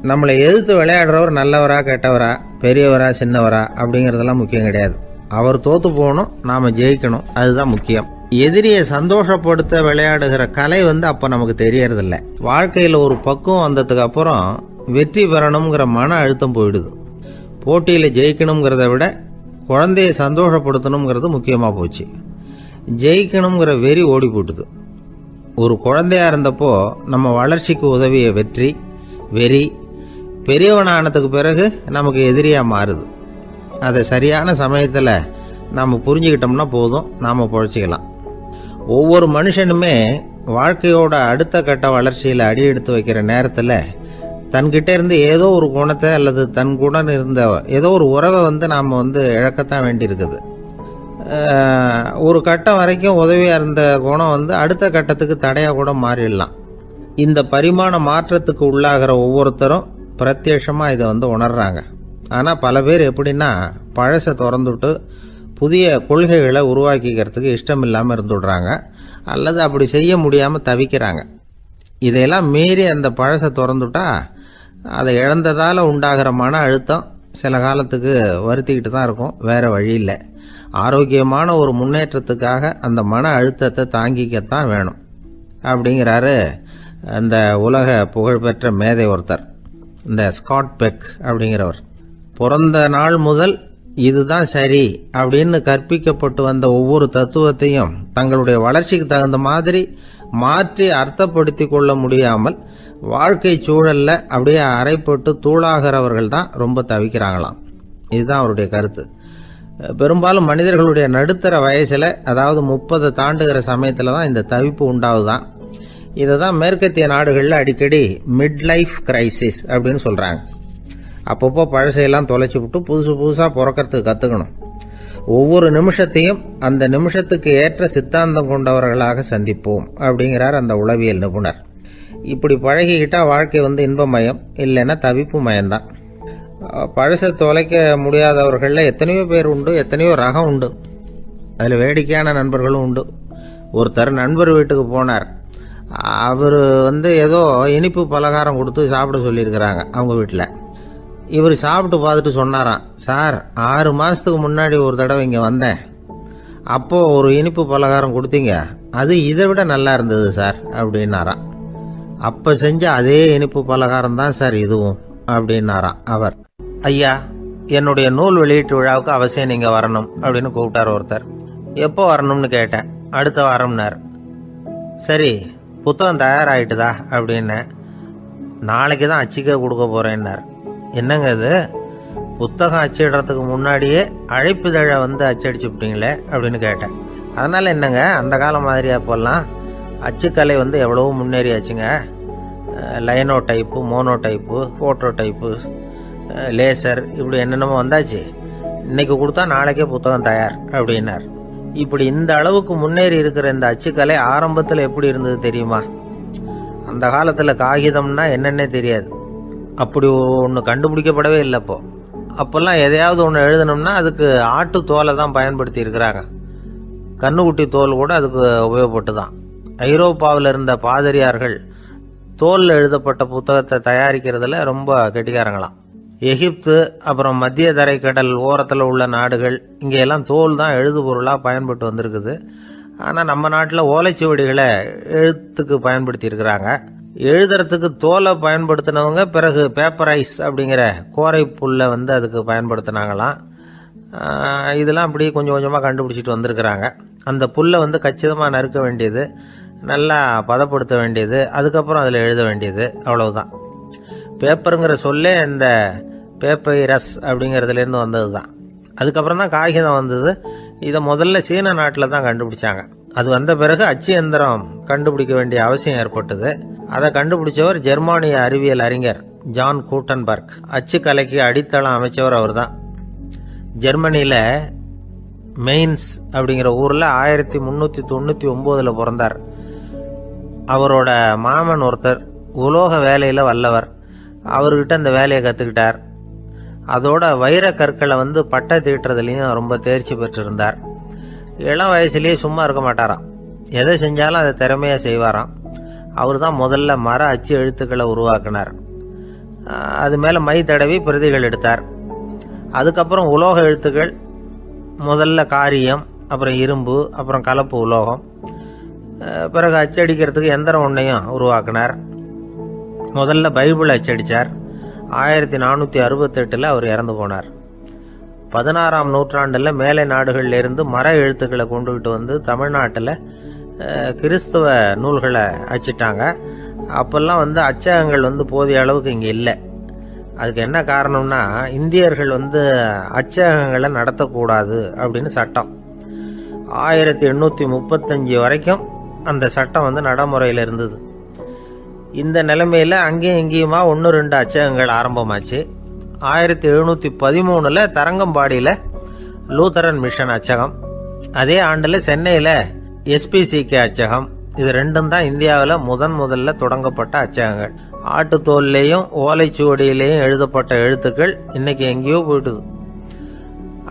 நம்மளை எதிர்த்து விளையாடுறவர் நல்லவரா கெட்டவரா, பெரியவரா சின்னவரா அப்படிங்கிறதெல்லாம் முக்கியம் கிடையாது. அவர் தோற்று போகணும், நாம் ஜெயிக்கணும், அதுதான் முக்கியம். எதிரியை சந்தோஷப்படுத்த விளையாடுகிற கலை அப்போ நமக்கு தெரியறதில்ல. வாழ்க்கையில் ஒரு பக்குவம் வந்ததுக்கு அப்புறம் வெற்றி பெறணுங்கிற மன அழுத்தம் போயிடுது. போட்டியில் ஜெயிக்கணுங்கிறத விட குழந்தையை சந்தோஷப்படுத்தணுங்கிறது முக்கியமாக போச்சு. ஜெயிக்கணுங்கிற வெறி ஓடி போட்டுது. ஒரு குழந்தையா இருந்தப்போ நம்ம வளர்ச்சிக்கு உதவிய வெறி பெரியவனானதுக்கு பிறகு நமக்கு எதிரியாக மாறுது. அதை சரியான சமயத்தில் நாம் புரிஞ்சுக்கிட்டோம்னா போதும், நாம் பொழைச்சிக்கலாம். ஒவ்வொரு மனுஷனுமே வாழ்க்கையோட அடுத்த கட்ட வளர்ச்சியில் அடி எடுத்து வைக்கிற நேரத்தில் தன்கிட்ட இருந்து ஏதோ ஒரு குணத்தை அல்லது தன் குணம் இருந்த ஏதோ ஒரு உறவை நாம் இழக்கத்தான் வேண்டியிருக்குது. ஒரு கட்டம் வரைக்கும் உதவியாக இருந்த குணம் அடுத்த கட்டத்துக்கு தடையாக கூட மாறிடலாம். இந்த பரிமாண மாற்றத்துக்கு உள்ளாகிற ஒவ்வொருத்தரும் பிரத்யட்சமாக இதை உணர்றாங்க. ஆனால் பல பேர் எப்படின்னா பழசை திறந்துட்டு புதிய கொள்கைகளை உருவாக்கிக்கிறதுக்கு இஷ்டம் இல்லாமல் இருந்துடுறாங்க, அல்லது அப்படி செய்ய முடியாமல் தவிக்கிறாங்க. இதையெல்லாம் மீறி அந்த பழசை திறந்துட்டா அதை இழந்ததால் உண்டாகிற மன அழுத்தம் சில காலத்துக்கு வருத்திக்கிட்டு தான் இருக்கும், வேறு வழி இல்லை. ஆரோக்கியமான ஒரு முன்னேற்றத்துக்காக அந்த மன அழுத்தத்தை தாங்கிக்கத்தான் வேணும் அப்படிங்கிறாரு அந்த உலக புகழ்பெற்ற மேதை ஒருத்தர், இந்த ஸ்காட் பெக் அப்படிங்கிறவர். பிறந்த நாள் முதல் இதுதான் சரி அப்படின்னு கற்பிக்கப்பட்டு வந்த ஒவ்வொரு தத்துவத்தையும் தங்களுடைய வளர்ச்சிக்கு தகுந்த மாதிரி மாற்றி அர்த்தப்படுத்தி கொள்ள முடியாமல் வாழ்க்கை சூழல்ல அப்படியே அரைப்பட்டு தூளாகிறவர்கள் தான் ரொம்ப தவிக்கிறாங்களாம். இதுதான் அவருடைய கருத்து. பெரும்பாலும் மனிதர்களுடைய நடுத்தர வயசுல, அதாவது 30 தாண்டுகிற சமயத்துல தான் இந்த தவிப்பு உண்டாகுதான். இதை தான் மேற்கத்திய நாடுகளில் அடிக்கடி மிட் லைஃப் கிரைசிஸ் அப்படின்னு சொல்றாங்க. அப்பப்போ பழசையெல்லாம் தொலைச்சி விட்டு புதுசாக பிறக்கிறதுக்கு கற்றுக்கணும். ஒவ்வொரு நிமிஷத்தையும் அந்த நிமிஷத்துக்கு ஏற்ற சித்தாந்தம் கொண்டவர்களாக சந்திப்போம் அப்படிங்கிறார் அந்த உளவியல் நிபுணர். இப்படி பழகிக்கிட்டால் வாழ்க்கை இன்பமயம், இல்லைன்னா தவிப்பு மயம்தான். பழசை தொலைக்க முடியாதவர்களில் எத்தனையோ பேர் உண்டு, எத்தனையோ ரகம் உண்டு. அதில் வேடிக்கையான நண்பர்களும் உண்டு. ஒருத்தர் நண்பர் வீட்டுக்கு போனார். அவர் ஏதோ இனிப்பு பலகாரம் கொடுத்து சாப்பிட சொல்லியிருக்கிறாங்க அவங்க வீட்டில். இவர் சாப்பிட்டு பார்த்துட்டு சொன்னாராம், சார் 6 மாதத்துக்கு முன்னாடி ஒரு தடவை இங்கே வந்தேன், அப்போது ஒரு இனிப்பு பலகாரம் கொடுத்தீங்க, அது இதை விட நல்லா இருந்தது சார் அப்படின்னாராம். அப்போ செஞ்ச அதே இனிப்பு பலகாரம் தான் சார் இதுவும் அப்படின்னாராம் அவர். ஐயா, என்னுடைய நூல் வெளியீட்டு விழாவுக்கு அவசியம் நீங்கள் வரணும் அப்படின்னு கூப்பிட்டார் ஒருத்தர். எப்போ வரணும்னு கேட்டேன். அடுத்த வாரம்னார். சரி, புத்தகம் தயாராகிட்டுதா அப்படின்னு. நாளைக்கு தான் அச்சிக்க கொடுக்க போகிறேன்னார். என்னங்க இது, புத்தகம் அச்சிடுறதுக்கு முன்னாடியே அழைப்புதழை வந்து அச்சடிச்சுப்பிட்டீங்களே அப்படின்னு கேட்டேன். அதனால் என்னங்க, அந்த காலம் மாதிரியா அப்போல்லாம் அச்சுக்கலை வந்து எவ்வளவோ முன்னேறியாச்சுங்க. Linotype, monotype, phototype, laser, இப்படி என்னென்னமோ வந்தாச்சு. இன்னைக்கு கொடுத்தா நாளைக்கே புத்தகம் தயார் அப்படின்னார். இப்படி இந்த அளவுக்கு முன்னேறி இருக்கிற இந்த அச்சுக்கலை ஆரம்பத்தில் எப்படி இருந்தது தெரியுமா? அந்த காலத்தில் காகிதம்னா என்னன்னே தெரியாது. அப்படி ஒன்று கண்டுபிடிக்கப்படவே இல்லை. அப்போல்லாம் எதையாவது ஒன்று எழுதணும்னா அதுக்கு ஆட்டு தோலை தான் பயன்படுத்தி இருக்கிறாங்க. கண்ணுக்குட்டி தோல் கூட அதுக்கு உபயோகப்பட்டு தான். ஐரோப்பாவில் இருந்த பாதிரியார்கள் தோலில் எழுதப்பட்ட புத்தகத்தை தயாரிக்கிறதுல ரொம்ப கெட்டிக்காரங்களாம். எகிப்து, அப்புறம் மத்திய தரைக்கடல் ஓரத்தில் உள்ள நாடுகள், இங்கெல்லாம் தோல் தான் எழுதுபொருளாக பயன்பட்டு வந்திருக்குது. ஆனால் நம்ம நாட்டில் ஓலைச்சுவடிகளை எழுத்துக்கு பயன்படுத்தி இருக்கிறாங்க. எழுதுறதுக்கு தோலை பயன்படுத்தினவங்க பிறகு பேப்பரைஸ் அப்படிங்கிற கோரை புல்லை வந்து அதுக்கு பயன்படுத்தினாங்களாம். இதெல்லாம் அப்படி கொஞ்சம் கொஞ்சமாக கண்டுபிடிச்சிட்டு வந்திருக்கிறாங்க. அந்த புல்லை வந்து கச்சிதமாக நறுக்க வேண்டியது, நல்லா பதப்படுத்த வேண்டியது, அதுக்கப்புறம் அதில் எழுத வேண்டியது, அவ்வளவுதான். பேப்பருங்கிற சொல்லே இந்த பேப்பைரஸ் அப்படிங்கிறதுலேருந்து வந்தது தான். அதுக்கப்புறம் தான் காகிதம் வந்தது. இதை முதல்ல சீன நாட்டில் தான் கண்டுபிடிச்சாங்க. அது வந்த பிறகு அச்சு எந்திரம் கண்டுபிடிக்க வேண்டிய அவசியம் ஏற்பட்டது. அதை கண்டுபிடிச்சவர் ஜெர்மானிய அறிவியல் அறிஞர் ஜான் கூட்டன்பர்க். அச்சு கலைக்கு அடித்தளம் அமைச்சவர் அவர் தான். ஜெர்மனியில் மெயின்ஸ் அப்படிங்கிற ஊரில் 1399 பிறந்தார். அவரோட மாமன் ஒருத்தர் உலோக வேலையில் வல்லவர். அவர்கிட்ட இந்த வேலையை கற்றுக்கிட்டார். அதோட வைர கற்களை வந்து பட்டை தீட்டுறதுலையும் ரொம்ப தேர்ச்சி பெற்றிருந்தார். இளம் வயசுலேயே சும்மா இருக்க மாட்டாராம். எதை செஞ்சாலும் அதை திறமையாக செய்வாராம். அவர் தான் முதல்ல மர அச்சு எழுத்துக்களை உருவாக்கினார். அது மேலே மை தடவி பிரதிகள் எடுத்தார். அதுக்கப்புறம் உலோக எழுத்துக்கள், முதல்ல காரியம், அப்புறம் இரும்பு, அப்புறம் கலப்பு உலோகம். பிறகு அச்சடிக்கிறதுக்கு எந்திரம் ஒன்றையும் உருவாக்கினார். முதல்ல பைபிள் அச்சடித்தார். 1468 அவர் இறந்து போனார். 16ஆம் நூற்றாண்டில் மேலை நாடுகளிலிருந்து மர எழுத்துக்களை கொண்டுகிட்டு வந்து தமிழ்நாட்டில் கிறிஸ்தவ நூல்களை அச்சிட்டாங்க. அப்போல்லாம் வந்து அச்சகங்கள் வந்து போதிய அளவுக்கு இங்கே இல்லை. அதுக்கு என்ன காரணம்னா, இந்தியர்கள் வந்து அச்சகங்களை நடத்தக்கூடாது அப்படின்னு சட்டம். 1835 வரைக்கும் அந்த சட்டம் வந்து நடைமுறையில் இருந்தது. இந்த நிலைமையில் அங்கேயும் இங்கேயுமா 1-2 அச்சகங்கள் ஆரம்பமாச்சு. 1713 தரங்கம்பாடியில் லூத்தரன் மிஷன் அச்சகம், அதே ஆண்டில் சென்னையில் SPCK அச்சகம். இது ரெண்டும் தான் இந்தியாவில் முதல்ல தொடங்கப்பட்ட அச்சகங்கள். ஆட்டுத்தோல்லையும் ஓலைச்சுவடியிலையும் எழுதப்பட்ட எழுத்துக்கள் இன்னைக்கு எங்கேயோ போயிட்டுது.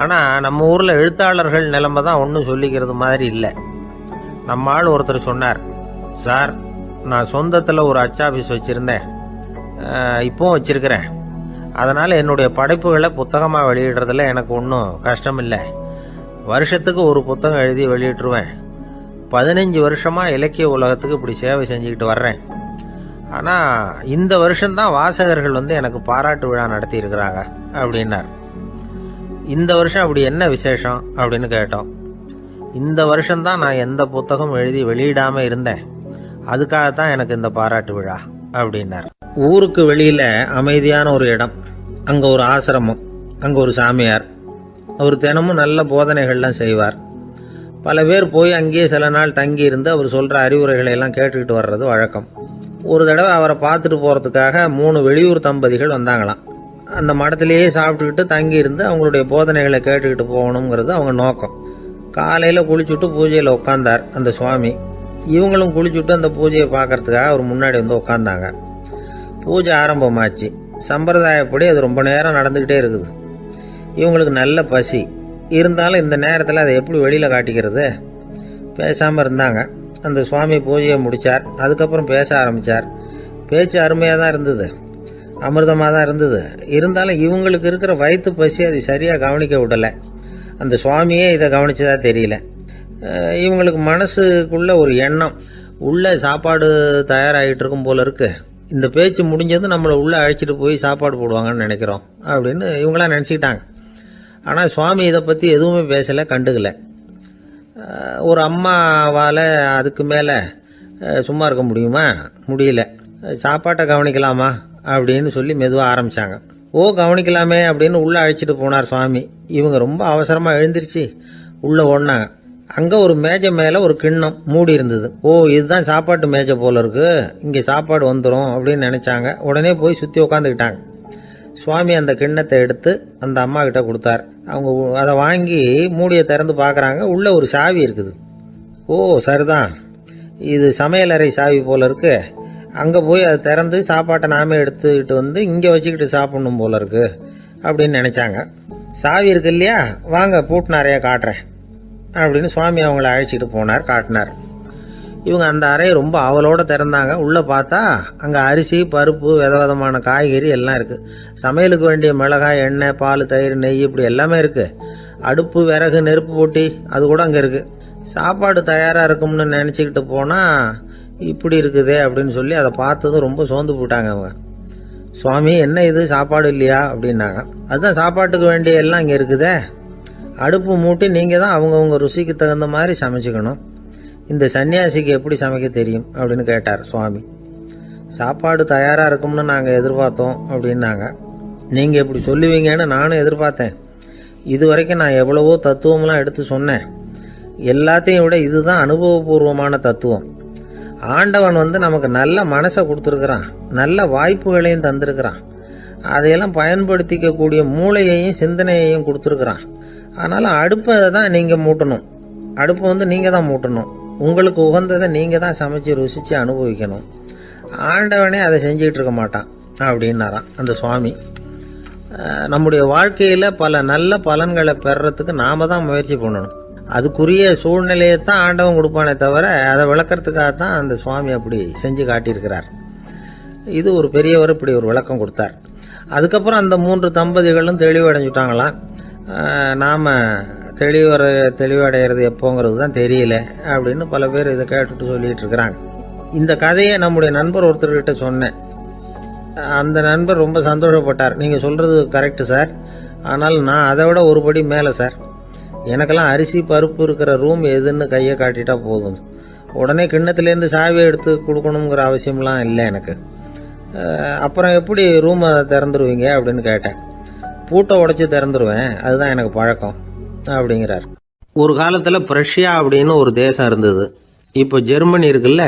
ஆனால் நம்ம ஊரில் எழுத்தாளர்கள் நிலைமை தான் ஒன்றும் சொல்லிக்கிறது மாதிரி இல்லை. நம்ம ஆள் ஒருத்தர் சொன்னார், சார், நான் சொந்தத்தில் ஒரு அச்சாபீஸ் வச்சுருந்தேன், இப்போவும் வச்சிருக்கிறேன். அதனால் என்னுடைய படைப்புகளை புத்தகமாக வெளியிடுறதுல எனக்கு ஒன்றும் கஷ்டம் இல்லை. வருஷத்துக்கு ஒரு புத்தகம் எழுதி வெளியிட்டுருவேன். 15 வருஷமாக இலக்கிய உலகத்துக்கு இப்படி சேவை செஞ்சுக்கிட்டு வர்றேன். ஆனால் இந்த வருஷம்தான் வாசகர்கள் வந்து எனக்கு பாராட்டு விழா நடத்தி இருக்கிறாங்க அப்படின்னார். இந்த வருஷம் அப்படி என்ன விசேஷம் அப்படின்னு கேட்டோம். இந்த வருஷம்தான் நான் எந்த புத்தகம் எழுதி வெளியிடாமல் இருந்தேன், அதுக்காகத்தான் எனக்கு இந்த பாராட்டு விழா அப்படின்னார். ஊருக்கு வெளியில் அமைதியான ஒரு இடம், அங்கே ஒரு ஆசிரமம், அங்கே ஒரு சாமியார். அவர் தினமும் நல்ல போதனைகள்லாம் செய்வார். பல பேர் போய் அங்கேயே சில நாள் தங்கி இருந்து அவர் சொல்கிற அறிவுரைகளை எல்லாம் கேட்டுக்கிட்டு வர்றது வழக்கம். ஒரு தடவை அவரை பார்த்துட்டு போகிறதுக்காக 3 வெளியூர் தம்பதிகள் வந்தாங்களாம். அந்த மடத்திலேயே சாப்பிட்டுக்கிட்டு தங்கி இருந்து அவங்களுடைய போதனைகளை கேட்டுக்கிட்டு போகணுங்கிறது அவங்க நோக்கம். காலையில் குளிச்சுட்டு பூஜையில் உட்காந்தார் அந்த சுவாமி. இவங்களும் குளிச்சுட்டு அந்த பூஜையை பார்க்கறதுக்காக அவர் முன்னாடி வந்து உட்காந்தாங்க. பூஜை ஆரம்பமாச்சு. சம்பிரதாயப்படி அது ரொம்ப நேரம் நடந்துக்கிட்டே இருக்குது. இவங்களுக்கு நல்ல பசி இருந்தாலும் இந்த நேரத்தில் அதை எப்படி வெளியில் காட்டிக்கிறது? பேசாமல் இருந்தாங்க. அந்த சுவாமி பூஜையை முடித்தார். அதுக்கப்புறம் பேச ஆரம்பித்தார். பேச்சு அருமையாக தான் இருந்தது, அமிர்தமாக தான் இருந்தது. இருந்தாலும் இவங்களுக்கு இருக்கிற வயிற்று பசி அது சரியாக கவனிக்க விடலை. அந்த சுவாமியே இதை கவனிச்சதா தெரியல. இவங்களுக்கு மனசுக்குள்ள ஒரு எண்ணம், உள்ள சாப்பாடு தயாராகிட்டு இருக்கும் போல இருக்கு, இந்த பேச்சு முடிஞ்சது நம்மளை உள்ளே அழைச்சிட்டு போய் சாப்பாடு போடுவாங்கன்னு நினைக்கிறோம் அப்படின்னு இவங்களாம் நினச்சிக்கிட்டாங்க. ஆனால் சுவாமி இதை பற்றி எதுவுமே பேசலை, கண்டுக்கலை. ஒரு அம்மாவால் அதுக்கு மேலே சும்மா இருக்க முடியுமா? முடியல. சாப்பாட்டை கவனிக்கலாமா அப்படின்னு சொல்லி மெதுவாக ஆரம்பித்தாங்க. கவனிக்கலாமே அப்படின்னு உள்ளே அழைச்சிட்டு போனார் சுவாமி. இவங்க ரொம்ப அவசரமாக எழுந்திருச்சு உள்ளே ஓடினாங்க. அங்கே ஒரு மேஜை மேலே ஒரு கிண்ணம் மூடி இருந்தது. இதுதான் சாப்பாட்டு மேஜை போல இருக்கு, இங்கே சாப்பாடு வந்துடும் அப்படின்னு நினச்சாங்க. உடனே போய் சுற்றி உட்காந்துக்கிட்டாங்க. சுவாமி அந்த கிண்ணத்தை எடுத்து அந்த அம்மா கிட்ட கொடுத்தார். அவங்க அதை வாங்கி மூடியை திறந்து பார்க்குறாங்க. உள்ளே ஒரு சாவி இருக்குது. சரிதான், இது சமையலறை சாவி போல இருக்கு. அங்கே போய் அதை திறந்து சாப்பாட்டை நாமே எடுத்துக்கிட்டு வந்து இங்கே வச்சுக்கிட்டு சாப்பிடணும் போல இருக்கு அப்படின்னு நினச்சாங்க. சாவி இருக்கு இல்லையா, வாங்க பூட்டு நிறையா காட்டுறேன் அப்படின்னு சுவாமி அவங்கள அழைச்சிட்டு போனார், காட்டினார். இவங்க அந்த அறையை ரொம்ப ஆவலோடு திறந்தாங்க. உள்ளே பார்த்தா அங்கே அரிசி, பருப்பு, விதவிதமான காய்கறி எல்லாம் இருக்குது. சமையலுக்கு வேண்டிய மிளகாய், எண்ணெய், பால், தயிர், நெய் இப்படி எல்லாமே இருக்குது. அடுப்பு, விறகு, நெருப்பு போட்டி அது கூட அங்கே இருக்குது. சாப்பாடு தயாராக இருக்கும்னு நினச்சிக்கிட்டு போனால் இப்படி இருக்குதே அப்படின்னு சொல்லி அதை பார்த்ததும் ரொம்ப சோர்ந்து போட்டாங்க அவங்க. சுவாமி, என்ன இது சாப்பாடு இல்லையா அப்படின்னாங்க. அதுதான் சாப்பாட்டுக்கு வேண்டிய எல்லாம் இங்கே இருக்குதே. அடுப்பு மூட்டி நீங்கள் தான் அவங்கவுங்க ருசிக்கு தகுந்த மாதிரி சமைச்சிக்கணும். இந்த சன்னியாசிக்கு எப்படி சமைக்க தெரியும் அப்படின்னு கேட்டார் சுவாமி. சாப்பாடு தயாராக இருக்கும்னு நாங்கள் எதிர்பார்த்தோம் அப்படின்னாங்க. நீங்கள் இப்படி சொல்லுவீங்கன்னு நானும் எதிர்பார்த்தேன். இது வரைக்கும் நான் எவ்வளவோ தத்துவம்லாம் எடுத்து சொன்னேன். எல்லாத்தையும் விட இதுதான் அனுபவபூர்வமான தத்துவம். ஆண்டவன் நமக்கு நல்ல மனசை கொடுத்துருக்குறான், நல்ல வாய்ப்புகளையும் தந்திருக்கிறான். அதையெல்லாம் பயன்படுத்திக்கக்கூடிய மூளையையும் சிந்தனையையும் கொடுத்துருக்குறான். அதனால் அடுப்பை தான் நீங்கள் மூட்டணும். அடுப்பை நீங்கள் தான் மூட்டணும். உங்களுக்கு உகந்ததை நீங்கள் தான் சமைச்சு ருசித்து அனுபவிக்கணும். ஆண்டவனே அதை செஞ்சுக்கிட்டு இருக்க மாட்டான் அப்படின்னாராம் அந்த சுவாமி. நம்முடைய வாழ்க்கையில் பல நல்ல பலன்களை பெறறதுக்கு நாம் தான் முயற்சி பண்ணணும். அதுக்குரிய சூழ்நிலையை தான் ஆண்டவன் கொடுப்பானே தவிர அதை விளக்கறதுக்காக தான் அந்த சுவாமி அப்படி செஞ்சு காட்டியிருக்கிறார். இது ஒரு பெரியவர் இப்படி ஒரு விளக்கம் கொடுத்தார். அதுக்கப்புறம் அந்த 3 தம்பதிகளும் தெளிவடைஞ்சுட்டாங்களாம். நாம் தெளிவடைகிறது எப்போங்கிறது தான் தெரியல அப்படின்னு பல பேர் இதை கேட்டுட்டு சொல்லிட்டு இருக்கிறாங்க. இந்த கதையை நம்முடைய நண்பர் ஒருத்தர்கிட்ட சொன்னேன். அந்த நண்பர் ரொம்ப சந்தோஷப்பட்டார். நீங்கள் சொல்கிறது கரெக்டு சார், ஆனால் நான் அதை விட ஒரு படி மேலே சார். எனக்கெல்லாம் அரிசி, பருப்பு இருக்கிற ரூம் எதுன்னு கையை காட்டிட்டா போதும். உடனே கிண்ணத்துலேருந்து சாவியை எடுத்து கொடுக்கணுங்கிற அவசியம்லாம் இல்லை எனக்கு. அப்புறம் எப்படி ரூமை திறந்துருவீங்க அப்படின்னு கேட்டேன். பூட்டை உடைச்சி திறந்துருவேன், அதுதான் எனக்கு பழக்கம் அப்படிங்கிறார். ஒரு காலத்தில் பிரஷ்யா அப்படின்னு ஒரு தேசம் இருந்தது. இப்போ ஜெர்மனி இருக்குல்ல,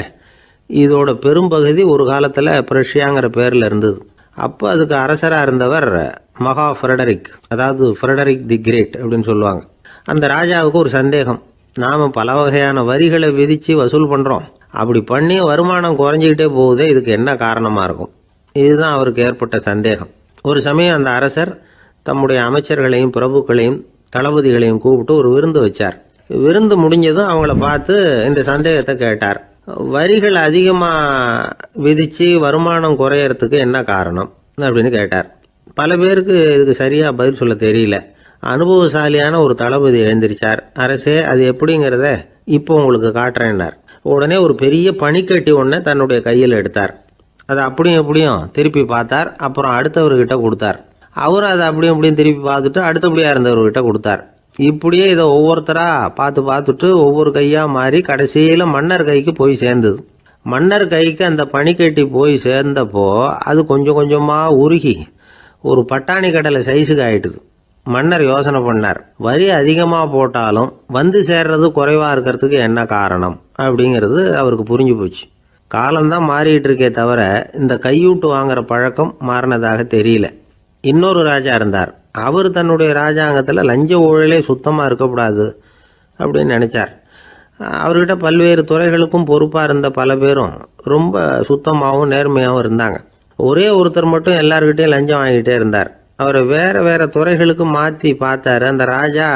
இதோட பெரும்பகுதி ஒரு காலத்தில் பிரஷ்யாங்கிற பேரில் இருந்தது. அப்போ அதுக்கு அரசராக இருந்தவர் மகா ஃப்ரெடரிக், அதாவது ஃப்ரெடரிக் தி கிரேட் அப்படின்னு சொல்லுவாங்க. அந்த ராஜாவுக்கு ஒரு சந்தேகம். நாம் பல வகையான வரிகளை விதித்து வசூல் பண்ணுறோம், அப்படி பண்ணி வருமானம் குறைஞ்சிக்கிட்டே போகுதே, இதுக்கு என்ன காரணமாக இருக்கும்? இதுதான் அவருக்கு ஏற்பட்ட சந்தேகம். ஒரு சமயம் அந்த அரசர் தம்முடைய அமைச்சர்களையும் பிரபுக்களையும் தளபதிகளையும் கூப்பிட்டு ஒரு விருந்து வச்சார். விருந்து முடிஞ்சதும் அவங்கள பார்த்து இந்த சந்தேகத்தை கேட்டார். வரிகள் அதிகமாக விதித்து வருமானம் குறையறதுக்கு என்ன காரணம் அப்படின்னு கேட்டார். பல பேருக்கு இதுக்கு சரியாக பதில் சொல்ல தெரியல. அனுபவசாலியான ஒரு தளபதி எழுந்திருச்சார். அரசே, அது எப்படிங்கிறத இப்போ உங்களுக்கு காட்டுறேன்னார். உடனே ஒரு பெரிய பனிக்கட்டி ஒன்றை தன்னுடைய கையில் எடுத்தார். அதை அப்படியும் எப்படியும் திருப்பி பார்த்தார். அப்புறம் அடுத்தவர்கிட்ட கொடுத்தார். அவர் அதை அப்படியும் எப்படியும் திருப்பி பார்த்துட்டு அடுத்தபடியாக இருந்தவர்கிட்ட கொடுத்தார். இப்படியே இதை ஒவ்வொருத்தராக பார்த்துட்டு ஒவ்வொரு கையாக மாறி கடைசியில் மன்னர் கைக்கு போய் சேர்ந்தது. மன்னர் கைக்கு அந்த பனிக்கட்டி போய் சேர்ந்தப்போ அது கொஞ்சம் கொஞ்சமாக உருகி ஒரு பட்டாணி கடலை சைஸுக்கு ஆயிட்டுது. மன்னர் யோசனை பண்ணார், வரி அதிகமாக போட்டாலும் வந்து சேர்றது குறைவாக இருக்கிறதுக்கு என்ன காரணம் அப்படிங்கிறது அவருக்கு புரிஞ்சு போச்சு. காலம்தான் மாறிட்டு இருக்கே தவிர இந்த கையூட்டு வாங்குற பழக்கம் மாறினதாக தெரியல. இன்னொரு ராஜா இருந்தார். அவர் தன்னுடைய ராஜாங்கத்தில் லஞ்ச ஊழலே சுத்தமாக இருக்கக்கூடாது அப்படின்னு நினச்சார். அவர்கிட்ட பல்வேறு துறைகளுக்கும் பொறுப்பாக இருந்த பல பேரும் ரொம்ப சுத்தமாகவும் நேர்மையாகவும் இருந்தாங்க. ஒரே ஒருத்தர் மட்டும் எல்லார்கிட்டையும் லஞ்சம் வாங்கிட்டே இருந்தார். அவரை வேற வேற துறைகளுக்கு மாற்றி பார்த்தாரு. அந்த ராஜா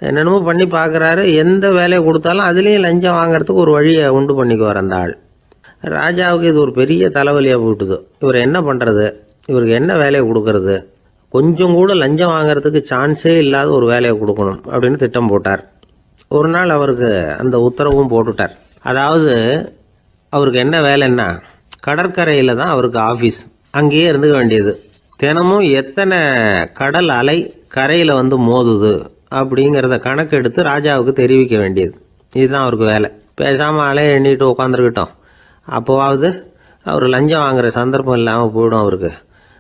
என்னென்னமோ பண்ணி பார்க்குறாரு. எந்த வேலையை கொடுத்தாலும் அதுலேயும் லஞ்சம் வாங்கிறதுக்கு ஒரு வழியை உண்டு பண்ணிக்குவார் அந்த ஆள். ராஜாவுக்கு இது ஒரு பெரிய தலைவலியாக போட்டுது. இவர் என்ன பண்ணுறது, இவருக்கு என்ன வேலையை கொடுக்கறது, கொஞ்சம் கூட லஞ்சம் வாங்கிறதுக்கு சான்ஸே இல்லாத ஒரு வேலையை கொடுக்கணும் அப்படின்னு திட்டம் போட்டார். ஒரு நாள் அவருக்கு அந்த உத்தரவும் போட்டுட்டார். அதாவது அவருக்கு என்ன வேலைன்னா, கடற்கரையில் தான் அவருக்கு ஆஃபீஸ். அங்கேயே இருந்துக்க வேண்டியது. தினமும் எத்தனை கடல் அலை கரையில் வந்து மோதுது அப்படிங்கிறத கணக்கெடுத்து ராஜாவுக்கு தெரிவிக்க வேண்டியது. இதுதான் அவருக்கு வேலை. பேசாமல் அலைய எண்ணிட்டு உட்காந்துருக்கட்டும், அப்போவாவது அவர் லஞ்சம் வாங்குற சந்தர்ப்பம் இல்லாமல் போயிடும் அவருக்கு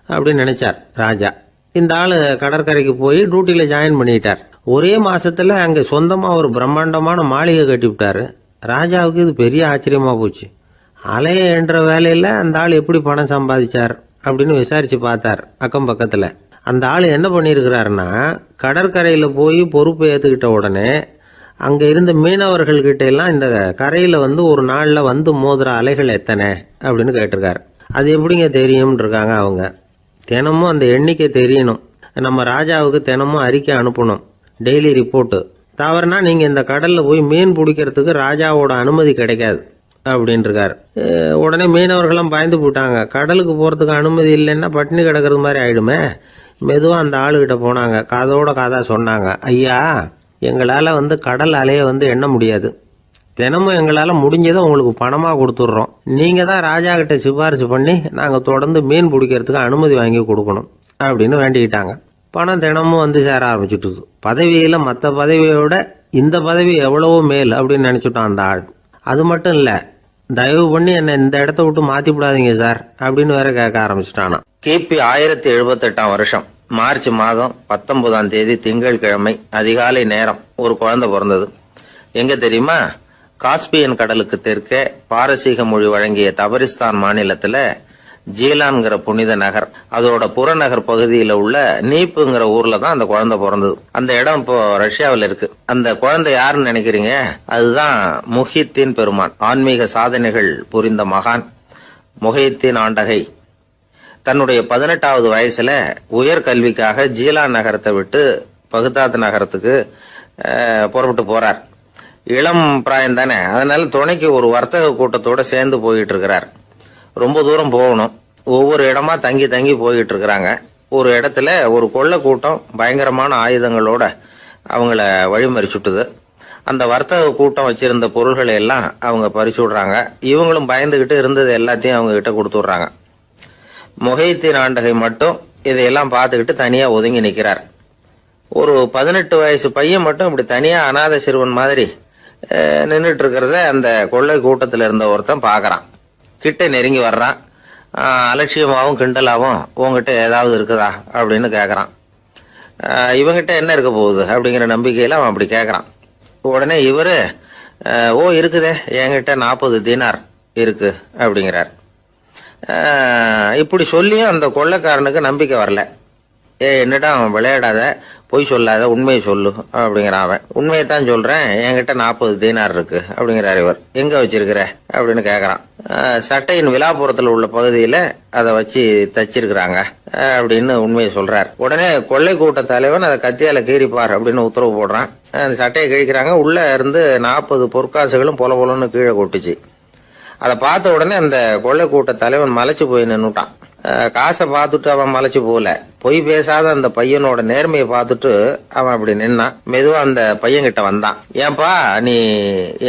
அப்படின்னு நினைச்சார் ராஜா. இந்த ஆள் கடற்கரைக்கு போய் டியூட்டியில் ஜாயின் பண்ணிட்டார். ஒரே மாசத்துல அங்கே சொந்தமாக ஒரு பிரம்மாண்டமான மாளிகை கட்டிவிட்டாரு. ராஜாவுக்கு இது பெரிய ஆச்சரியமா போச்சு. அலைய என்ற வேலையில் அந்த ஆள் எப்படி பணம் சம்பாதிச்சார் அப்படின்னு விசாரிச்சு பார்த்தார் அக்கம் பக்கத்தில். அந்த ஆள் என்ன பண்ணியிருக்கிறாருன்னா, கடற்கரையில் போய் பொறுப்பை ஏற்றுக்கிட்ட உடனே அங்கே இருந்த மீனவர்கள்கிட்ட எல்லாம் இந்த கரையில் ஒரு நாளில் மோதுற அலைகள் எத்தனை அப்படின்னு கேட்டிருக்காரு. அது எப்படிங்க தெரியும்னு இருக்காங்க அவங்க. தினமும் அந்த எண்ணிக்கை தெரியணும். நம்ம ராஜாவுக்கு தினமும் அறிக்கை அனுப்பணும், டெய்லி ரிப்போர்ட்டு. தவறுனா நீங்கள் இந்த கடலில் போய் மீன் பிடிக்கிறதுக்கு ராஜாவோட அனுமதி கிடைக்காது அப்படின்னு இருக்காரு. உடனே மீனவர்கள்லாம் பயந்து போட்டாங்க. கடலுக்கு போகிறதுக்கு அனுமதி இல்லைன்னா பட்டினி கிடக்கிறது மாதிரி ஆயிடுமே. மெதுவாக அந்த ஆளுகிட்ட போனாங்க, காதோட காதா சொன்னாங்க, ஐயா எங்களால் கடல் அலையை எண்ண முடியாது. தினமும் எங்களால் முடிஞ்சதை உங்களுக்கு பணமாக கொடுத்துட்றோம். நீங்கள் தான் ராஜா கிட்ட சிபாரிசு பண்ணி நாங்கள் தொடர்ந்து மீன் பிடிக்கிறதுக்கு அனுமதி வாங்கி கொடுக்கணும் அப்படின்னு வேண்டிக்கிட்டாங்க. பணம் தினமும் சேர ஆரம்பிச்சுட்டுது. பதவியில் மற்ற பதவியோட இந்த பதவி எவ்வளவோ மேல் அப்படின்னு நினச்சிட்டான் அந்த ஆள். அது மட்டும் இல்லை, தயவு பண்ணி என்னை இந்த இடத்த விட்டு மாற்றி விடாதீங்க சார் அப்படின்னு வேற கேட்க ஆரம்பிச்சுட்டானா. கிபி 1078 வருஷம் மார்ச் மாதம் 19ஆம் தேதி திங்கட்கிழமை அதிகாலை நேரம் ஒரு குழந்தை பிறந்தது. எங்க தெரியுமா? காஸ்பியன் கடலுக்கு தெற்கே பாரசீக மொழி வழங்கிய தபரிஸ்தான் மாநிலத்துல ஜீலான்கிற புனித நகர், அதோட புறநகர் பகுதியில உள்ள நீப்புங்கிற ஊர்ல தான் அந்த குழந்தை பிறந்தது. அந்த இடம் இப்போ ரஷ்யாவில் இருக்கு. அந்த குழந்தை யாருன்னு நினைக்கிறீங்க? அதுதான் முஹித்தீன் பெருமான், ஆன்மீக சாதனைகள் புரிந்த மகான் முஹித்தீன் ஆண்டகை. தன்னுடைய 18வது வயசுல உயர்கல்விக்காக ஜீலான் நகரத்தை விட்டு பகுதாத் நகரத்துக்கு புறப்பட்டு போறார். இளம் பிராயம் தானே, அதனால துணைக்கு ஒரு வர்த்தக கூட்டத்தோட சேர்ந்து போயிட்டு இருக்கிறார். ரொம்ப தூரம் போகணும். ஒவ்வொரு இடமா தங்கி தங்கி போயிட்டு இருக்கிறாங்க. ஒரு இடத்துல ஒரு கொள்ளை கூட்டம் பயங்கரமான ஆயுதங்களோட அவங்கள வழிமறிச்சுட்டுது. அந்த வர்த்தக கூட்டம் வச்சிருந்த பொருள்களை எல்லாம் அவங்க பறிச்சு விடுறாங்க. இவங்களும் பயந்துகிட்டு இருந்தது எல்லாத்தையும் அவங்க கிட்ட கொடுத்துடுறாங்க. முஹித்தீன் ஆண்டகை மட்டும் இதையெல்லாம் பார்த்துக்கிட்டு தனியா ஒதுங்கி நிக்கிறார். ஒரு 18 வயசு பையன் மட்டும் இப்படி தனியா அநாத சிறுவன் மாதிரி நின்றுட்டு இருக்கிறத அந்த கொள்ளை கூட்டத்தில் இருந்த ஒருத்தன் பாக்குறான். கிட்ட நெருங்கி வர்றான். அலட்சியமாவும் கிண்டலாவும் உங்ககிட்ட ஏதாவது இருக்குதா அப்படின்னு கேக்குறான். இவங்கிட்ட என்ன இருக்க போகுது அப்படிங்கிற நம்பிக்கையில அவன் அப்படி கேக்குறான். உடனே இவரு இருக்குதே, என்கிட்ட 40 தீனார் இருக்கு அப்படிங்கிறார். இப்படி சொல்லியும் அந்த கொள்ளைக்காரனுக்கு நம்பிக்கை வரல. என்னிடம் விளையாடாத, பொய் சொல்லாத, உண்மையை சொல்லு அப்படிங்கிறான் அவன். உண்மையைத்தான் சொல்றேன், என்கிட்ட 40 தீனார் இருக்கு அப்படிங்கிறார் இவர். எங்க வச்சிருக்கிற அப்படின்னு கேக்குறான். சட்டையின் விழாப்புறத்துல உள்ள பகுதியில அதை வச்சு தச்சிருக்கிறாங்க அப்படின்னு உண்மையை சொல்றார். உடனே கொள்ளை கூட்ட தலைவன் அதை கத்தியால கீறிப்பார் அப்படின்னு உத்தரவு போடுறான். அந்த சட்டையை கிழிக்கிறாங்க. உள்ள இருந்து 40 பொற்காசுகளும் பொல பொலன்னு கீழே கொட்டுச்சு. அதை பார்த்த உடனே அந்த கொள்ளை கூட்ட தலைவன் மலைச்சு போய் நின்னுட்டான். காசை பார்த்துட்டு அவன் மலைச்சு போல, பொய் பேசாத அந்த பையனோட நேர்மையை பார்த்துட்டு அவன் அப்படி நின்னான். மெதுவா அந்த பையன் கிட்ட வந்தான். ஏன்பா நீ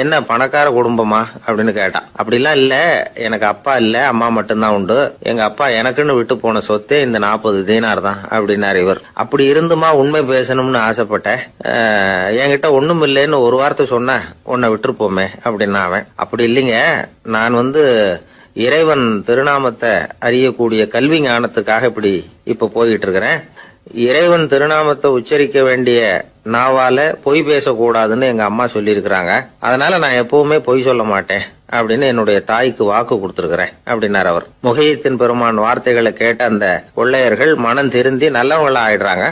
என்ன பணக்கார குடும்பமா அப்படின்னு கேட்டான். அப்படிலாம் இல்ல, எனக்கு அப்பா இல்ல, அம்மா மட்டும்தான் உண்டு. எங்க அப்பா எனக்குன்னு விட்டு போன சொத்தே இந்த 40 தீனார் தான் அப்படின்னாரு இவர். அப்படி இருந்துமா உண்மை பேசணும்னு ஆசைப்பட்டேன். என்கிட்ட ஒண்ணும் இல்லைன்னு ஒரு வார்த்தை சொன்ன உன்னை விட்டுருப்போமே அப்படின்னா அவன். அப்படி இல்லைங்க, நான் இறைவன் திருநாமத்தை அறியக்கூடிய கல்வி ஞானத்துக்காக இப்ப போயிட்டு இருக்கிறேன். இறைவன் திருநாமத்தை உச்சரிக்க வேண்டிய நாவால பொய் பேசக்கூடாதுன்னு எங்க அம்மா சொல்லி இருக்கிறாங்க. அதனால நான் எப்பவுமே பொய் சொல்ல மாட்டேன் அப்படின்னு என்னுடைய தாய்க்கு வாக்கு கொடுத்திருக்கிறேன் அப்படின்னார் அவர். முஹித்தீன் பெருமான் வார்த்தைகளை கேட்ட அந்த கொள்ளையர்கள் மனம் திருந்தி நல்லவங்களா ஆயிடுறாங்க.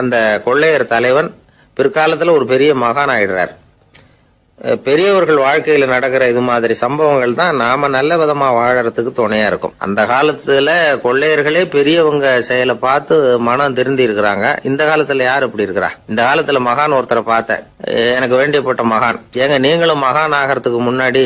அந்த கொள்ளையர் தலைவன் பிற்காலத்துல ஒரு பெரிய மகான் ஆயிடுறார். பெரியவர்கள் வாழ்க்கையில நடக்கிற இது மாதிரி சம்பவங்கள் தான் நாம நல்ல விதமா வாழறதுக்கு துணையா இருக்கும். அந்த காலத்துல கொள்ளையர்களே பெரியவங்க செயலை பார்த்து மனம் திருந்தி இருக்கிறாங்க. இந்த காலத்துல யார் இப்படி இருக்கிறா? இந்த காலத்துல மகான் ஒருத்தரை பார்த்தேன், எனக்கு வேண்டியப்பட்ட மகான். ஏங்க நீங்களும் மகான் ஆகிறதுக்கு முன்னாடி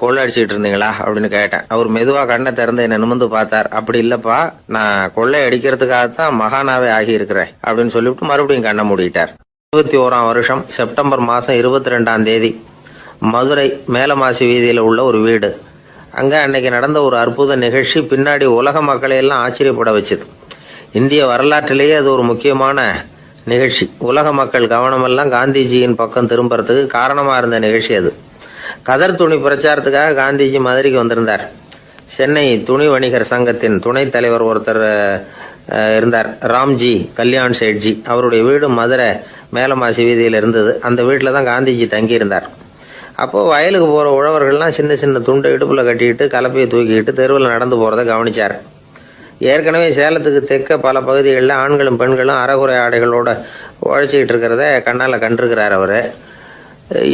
கொள்ளை அடிச்சுட்டு இருந்தீங்களா அப்படின்னு கேட்டேன். அவர் மெதுவா கண்ணை திறந்து என்ன நிமிர்ந்து பார்த்தார். அப்படி இல்லப்பா, நான் கொள்ளை அடிக்கிறதுக்காகத்தான் மகானாவே ஆகி இருக்கிறேன் அப்படின்னு சொல்லிவிட்டு மறுபடியும் கண்ணை மூடிட்டார். 21ஆம் வருஷம் செப்டம்பர் மாசம் 22ஆம் தேதி மதுரை மேலமாசி வீதியில உள்ள ஒரு வீடு. அங்க அன்னைக்கு நடந்த ஒரு அற்புத நிகழ்ச்சி பின்னாடி உலக மக்களை எல்லாம் ஆச்சரியப்பட வச்சது. இந்திய வரலாற்றிலேயே அது ஒரு முக்கியமான நிகழ்ச்சி. உலக மக்கள் கவனமெல்லாம் காந்திஜியின் பக்கம் திரும்புறதுக்கு காரணமா இருந்த நிகழ்ச்சி அது. கதர் துணி பிரச்சாரத்துக்காக காந்திஜி மதுரைக்கு வந்திருந்தார். சென்னை துணி வணிகர் சங்கத்தின் துணைத் தலைவர் ஒருத்தர் இருந்தார், ராம்ஜி கல்யாண் சேட்ஜி. அவருடைய வீடு மதுரை மேலமாசி வீதியில் இருந்தது. அந்த வீட்டில் தான் காந்திஜி தங்கியிருந்தார். அப்போது வயலுக்கு போகிற உழவர்கள்லாம் சின்ன சின்ன துண்டை இடுப்பில் கட்டிக்கிட்டு கலப்பையை தூக்கிக்கிட்டு தெருவில் நடந்து போகிறத கவனிச்சார். ஏற்கனவே சேலத்துக்கு தெற்க பல பகுதிகளில் ஆண்களும் பெண்களும் அரைகுறை ஆடைகளோட உழைச்சிக்கிட்டு இருக்கிறத கண்ணால் கண்டிருக்கிறார் அவர்.